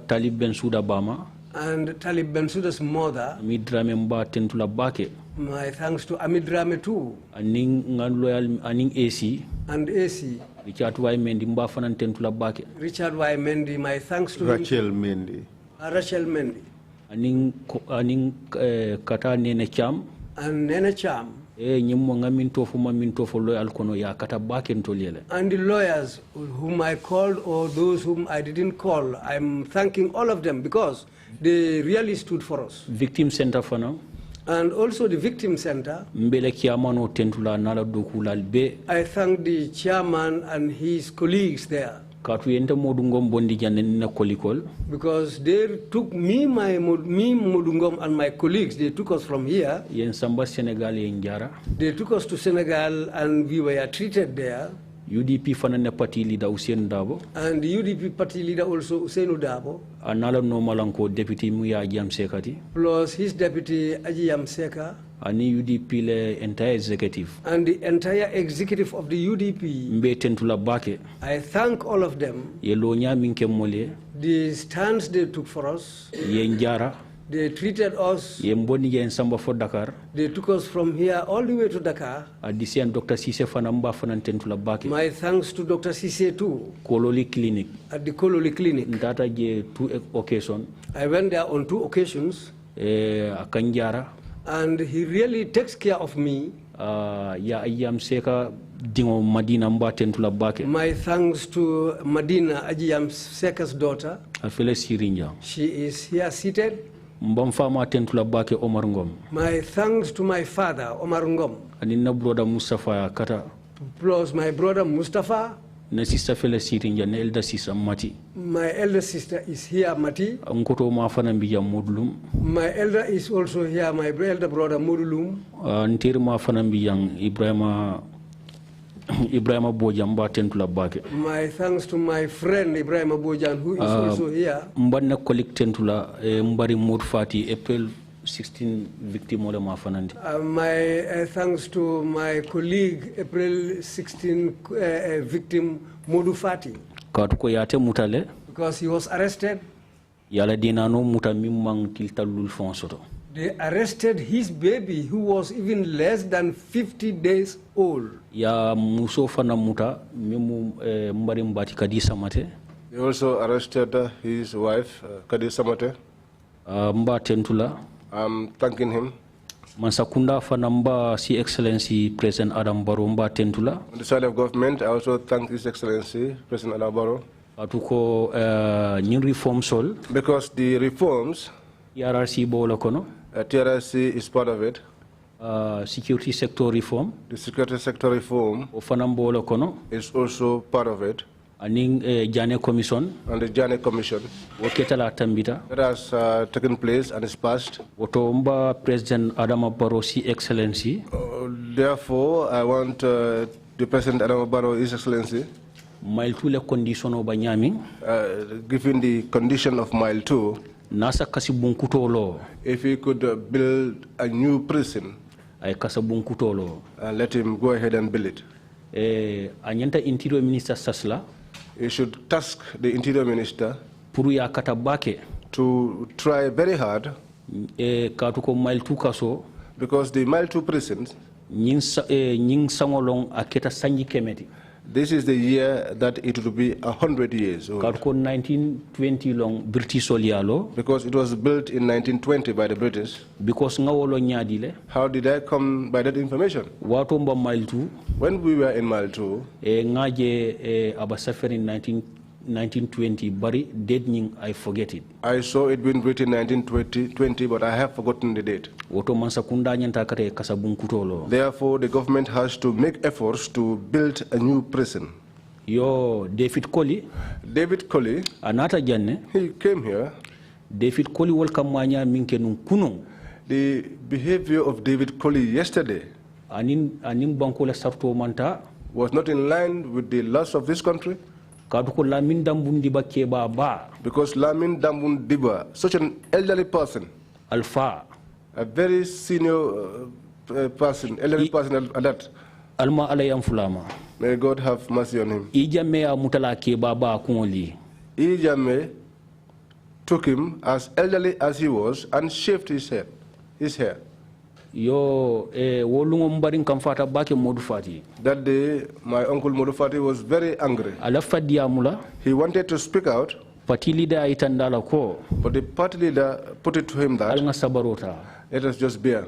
S4: Talib Bensouda Bama
S3: and Talib Bensouda's mother
S4: Amidrame Mba Tentula Bake.
S3: My thanks to Amidrame too.
S4: Aning ngan loyal aning AC
S3: and AC
S4: Richard Y Mendy Mba Fanan Tentula Bake.
S3: Richard Y Mendy, my thanks to
S2: Rachel Mendy.
S3: Rachel Mendy.
S4: Aning kata Nene Cham
S3: and Nene Cham
S4: nyimmo ngamin tofu mamin tofu loyal kono ya kata baken toliele.
S3: And the lawyers whom I called or those whom I didn't call, I'm thanking all of them because they really stood for us.
S4: Victim Center fana
S3: and also the Victim Center.
S4: Mbele kiamano tentula nala dokulal be.
S3: I thank the chairman and his colleagues there.
S4: Katu yente Modou Ngum bondi janen na kolikol.
S3: Because they took me, Modou Ngum and my colleagues, they took us from here.
S4: Yen samba Senegal yen jara.
S3: They took us to Senegal and we were treated there.
S4: UDP fanane party leader Usain Dabo.
S3: And the UDP party leader also Usain Dabo.
S4: Anala normalanko deputy Muya Ajam Sekati.
S3: Plus his deputy Ajam Seka.
S4: Ani UDP le entire executive.
S3: And the entire executive of the UDP.
S4: Mbe tentula bake.
S3: I thank all of them.
S4: Yelonya minke mole.
S3: The stance they took for us.
S4: Yenjara.
S3: They treated us.
S4: Yemboni yen samba for Dakar.
S3: They took us from here all the way to Dakar.
S4: Adisian Dr. Sise fanamba fanan tentula bake.
S3: My thanks to Dr. Sise too.
S4: Kololi Clinic.
S3: At the Kololi Clinic.
S4: Ndata je 2 occasions.
S3: I went there on 2 occasions.
S4: Akanjara.
S3: And he really takes care of me.
S4: Ya Ajam Seka dingo Madina mba tentula bake.
S3: My thanks to Madina Ajam Seka's daughter.
S4: Afele Sirinja.
S3: She is here seated.
S4: Mbamfama tentula bake Omar Ngum.
S3: My thanks to my father Omar Ngum.
S4: Anina brother Mustafa kata.
S3: Plus my brother Mustafa.
S4: Ne sister fele siti njane elder sister Mati.
S3: My elder sister is here, Mati.
S4: Nkoto ma fana mbiya Modou Ngum.
S3: My elder is also here, my elder brother Modou Ngum.
S4: Ntir ma fana mbiya Ibrahima Bojang ba tentula bake.
S3: My thanks to my friend Ibrahima Bojang, who is also here.
S4: Mbanna colleague tentula mbari Mod Fati April 16 victim ole ma fanandi.
S3: My thanks to my colleague April 16 victim Modou Fati.
S4: Katuko yate mutale.
S3: Because he was arrested.
S4: Yala dinano muta mimang kiltalul fonsoto.
S3: They arrested his baby, who was even less than 50 days old.
S4: Ya muso fana muta mimu mbari mbati Kadi Samate.
S5: They also arrested his wife, Kadi Samate.
S4: Mba tentula.
S5: I'm thanking him.
S4: Mansakunda fana mba Si Excellency President Adam Barrow mba tentula.
S5: On the side of government, I also thank His Excellency President Adam Barrow.
S4: Atuko new reform sol.
S5: Because the reforms,
S4: TRC bola kono.
S5: TRC is part of it.
S4: Security sector reform.
S5: The security sector reform
S4: Ofanambola kono
S5: is also part of it.
S4: Aning Jane Commission.
S5: And the Jane Commission.
S4: Waketala tambita.
S5: That has taken place and is passed.
S4: Otomba President Adama Barrow Si Excellency.
S5: Therefore, I want the President Adama Barrow His Excellency.
S4: Mile 2 le condition obanyami.
S5: Given the condition of Mile 2.
S4: Nasa kasibunkuto
S5: If he could build a new prison,
S4: ay kasabunkuto
S5: let him go ahead and build it.
S4: Anyanta Interior Minister Sasla.
S5: He should task the Interior Minister
S4: Puru ya katabake
S5: to try very hard.
S4: Katuko Mile 2 kaso.
S5: Because the Mile 2 prisons,
S4: nying sangolong aketa sanji kemeti.
S5: This is the year that it will be 100 years old.
S4: 1920 long British Solialo.
S5: Because it was built in 1920 by the British.
S4: Because ngawolo nyadile.
S5: How did I come by that information?
S4: Watomba Mile 2.
S5: When we were in Mile 2.
S4: Ngaje abasafer in 1920, bari date ning I forget it.
S5: I saw it being written 1920, but I have forgotten the date. Therefore, the government has to make efforts to build a new prison.
S4: Yo, David Colley.
S5: David Colley.
S4: Anata janne.
S5: He came here.
S4: David Colley welcome manya minke nung kunung.
S5: The behavior of David Colley yesterday.
S4: Anin banko la sarto manta.
S5: Was not in line with the laws of this country.
S4: Because Lamin Dambun
S5: Diba, such an elderly person,
S4: Alpha,
S5: a very senior person, elderly person at that.
S4: Alma Alayam Fulama.
S5: May God have mercy on him.
S4: Ijame Mutala Kebaba Kunoli.
S5: Ijame took him as elderly as he was and shaved his hair.
S4: Yo, wolungom baring kamfata bake Modou Fati.
S5: That day, my uncle Modou Fati was very angry.
S4: Alafa diamula.
S5: He wanted to speak out.
S4: Party leader itandala ko.
S5: But the party leader put it to him that.
S4: Alnga sabarota.
S5: Let us just bear.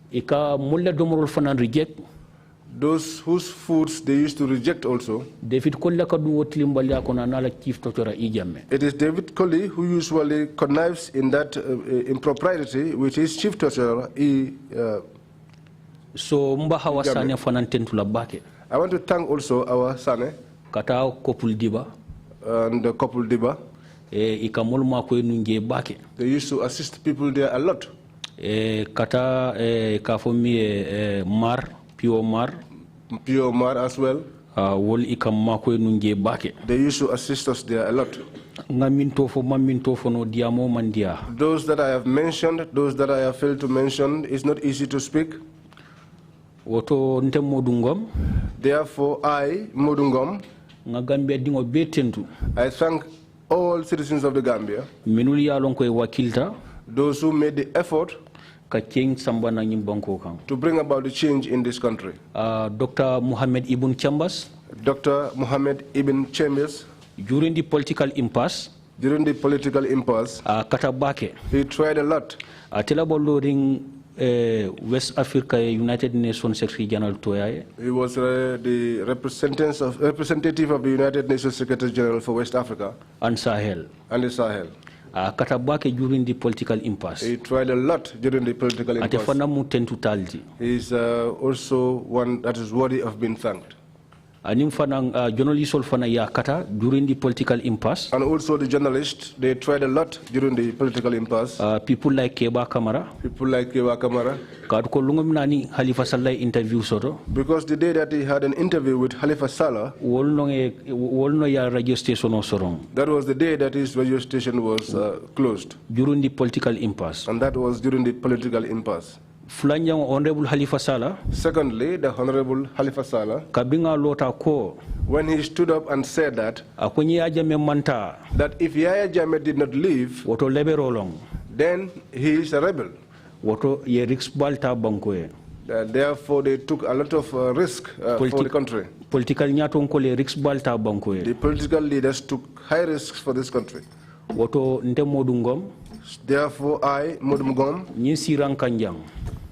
S4: Ika mulle domorol fanan reject.
S5: Those whose foods they used to reject also.
S4: David Colley kadu wotlimbali akona nala chief totora ijame.
S5: It is David Colley who usually connives in that impropriety, which is chief torturer.
S4: So mba hawa sane fanan tentula bake.
S5: I want to thank also our Sane.
S4: Kata couple diba.
S5: And the couple diba.
S4: Ikamol makwe nunge bake.
S5: They used to assist people there a lot.
S4: Kata kafomi mar. Pure Mar as well. They
S5: used to assist us there a lot. Those that I have mentioned, those that I have failed to mention, it's not easy to speak. Therefore, I, Modou Ngum, I thank all citizens of the Gambia, those who made the effort to bring about the change in this country.
S4: Dr. Mohammed Ibn Chambers.
S5: Dr. Mohammed Ibn Chambers.
S4: During the political impasse.
S5: Katabake. He tried a lot.
S4: West Africa United Nations Secretary General Toyaye.
S5: He was the representative of the United Nations Secretary General for West Africa.
S4: And Sahel.
S5: And the Sahel.
S4: Katabake during the political impasse.
S5: He tried a lot during the political impasse.
S4: He is
S5: also one that is worthy of being thanked.
S4: Anim fanang journalist fana ya kata during the political impasse.
S5: And also the journalists, they tried a lot during the political impasse.
S4: People like Keba Kamara.
S5: People like Keba Kamara.
S4: Kadko lungum nani Halifa Sallah interview soto.
S5: Because the day that he had an interview with Halifa Sallah,
S4: wolno ya radio station sorong.
S5: that was the day that his radio station was closed.
S4: During the political impasse.
S5: And that was during the political impasse.
S4: Fulanjang Honorable Halifa Sallah.
S5: Secondly, the Honorable Halifa Sallah,
S4: Kabinga lota ko.
S5: when he stood up and said that if Yahya Jammeh did not leave, then he is a rebel. Therefore, they took a lot of risk for the country. The political leaders took high risks for this country. Therefore, I, Modou Ngum,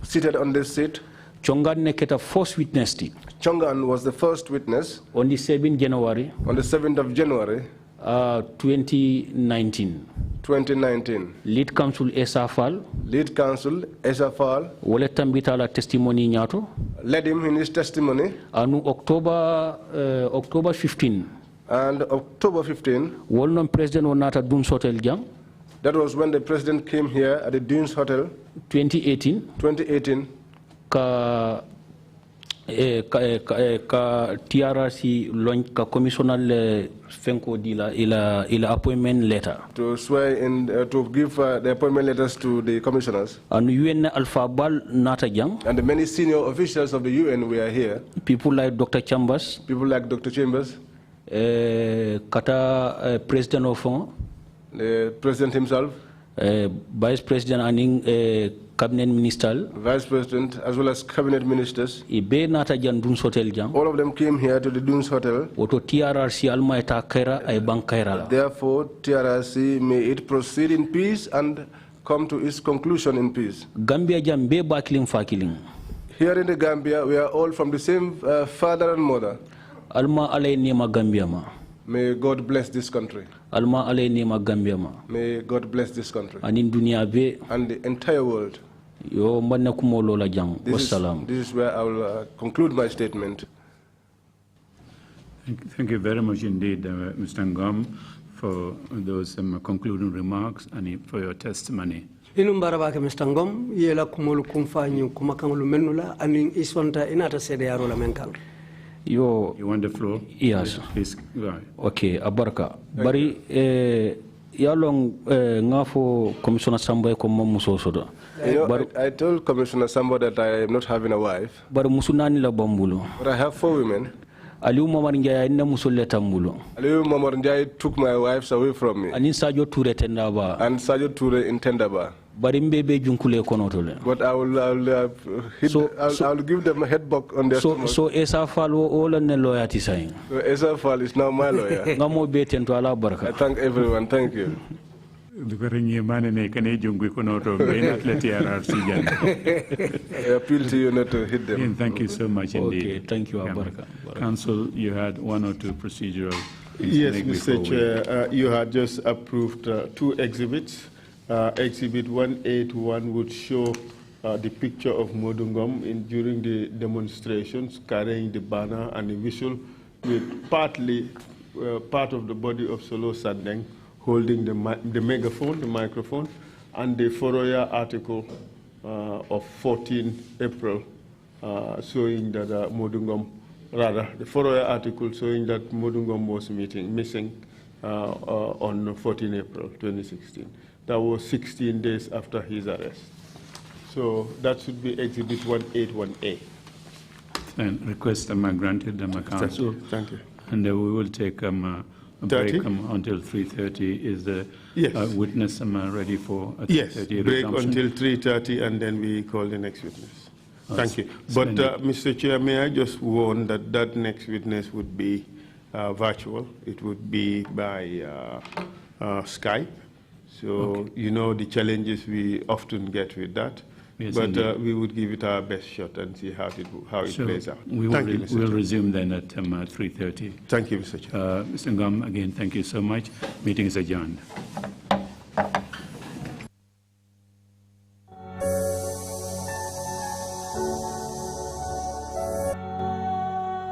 S5: seated on this seat,
S4: Chongan neketa first witness.
S5: Chongan was the first witness
S4: on the 7th January.
S5: On the 7th of January,
S4: 2019.
S5: 2019.
S4: Lead counsel Esa Fall.
S5: Lead counsel Esa Fall.
S4: Wole tambitala testimony nyato.
S5: Led him in his testimony.
S4: Anu October 15.
S5: And October 15.
S4: Wolnon President Onata Dunes Hotel Jam.
S5: That was when the president came here at the Dunes Hotel.
S4: 2018.
S5: 2018.
S4: Ka TRC launch ka commissioner fenko dila ila appointment letter
S5: to swear in to give the appointment letters to the commissioners.
S4: And UN Alpha Bal Nata Jang.
S5: And the many senior officials of the UN were here.
S4: People like Dr. Chambers.
S5: People like Dr. Chambers.
S4: Kata President of
S5: the president himself.
S4: Vice President and Cabinet Minister.
S5: Vice President as well as Cabinet Ministers.
S4: All
S5: of them came here to the Dunes Hotel. Therefore, TRC may it proceed in peace and come to its conclusion in peace. Here in the Gambia, we are all from the same father and mother. May God bless this country. May God bless this country. And the entire world. This is where I will conclude my statement.
S1: Thank you very much indeed, Mr. Ngum, for those concluding remarks and for your testimony.
S3: Mr. Ngum, yela kumolu kumfanyu kumakangulu menula aning iswanta inata sede yaro la menkang.
S1: You want the floor?
S4: Yes.
S1: Please go ahead.
S4: Okay, abarka. Bari yalong ngafo Commissioner Sambo ko muso sodo.
S5: I told Commissioner Sambo that I am not having a wife.
S4: But musunani la bambulo.
S5: But I have 4 women.
S4: Aliou Momar Ndiaye inna musolle tambulo.
S5: Aliou Momar Ndiaye took my wives away from me.
S4: Anin Sadio Touré tendaba.
S5: And Sadio Touré in Tendaba.
S4: But I will
S5: give them a head buck on their stomach.
S4: So Esa Fall all on the loyalty sign.
S5: So Esa Fall is now my lawyer. I thank everyone. Thank you. I appeal to you not to hit them.
S1: And thank you so much indeed.
S4: Okay, thank you, Abarka.
S1: Council, you had 1 or 2 procedural things.
S2: Yes, Mr. Chair, you had just approved 2 exhibits. Exhibit 181 would show the picture of Modou Ngum during the demonstrations, carrying the banner and the whistle, with partly part of the body of Solo Sandeng holding the megaphone, the microphone, and the Foroya article of 14 April showing that Modou Ngum, rather, the Foroya article showing that Modou Ngum was missing on 14 April 2016. That was 16 days after his arrest. So that should be Exhibit 181A.
S1: And request granted Council.
S2: Thank you.
S1: And we will take a break until 3:30. Is the witness ready for a 3:30
S2: Yes, break until 3:30, and then we call the next witness. Thank you. But Mr. Chair, may I just warn that that next witness would be virtual. It would be by Skype. So, you know the challenges we often get with that. Yes, but we would give it our best shot and see how it plays out.
S1: We'll resume then at 3:30.
S2: Thank you, Mr. Chair.
S1: Mr. Ngum, again, thank you so much. Meeting is adjourned.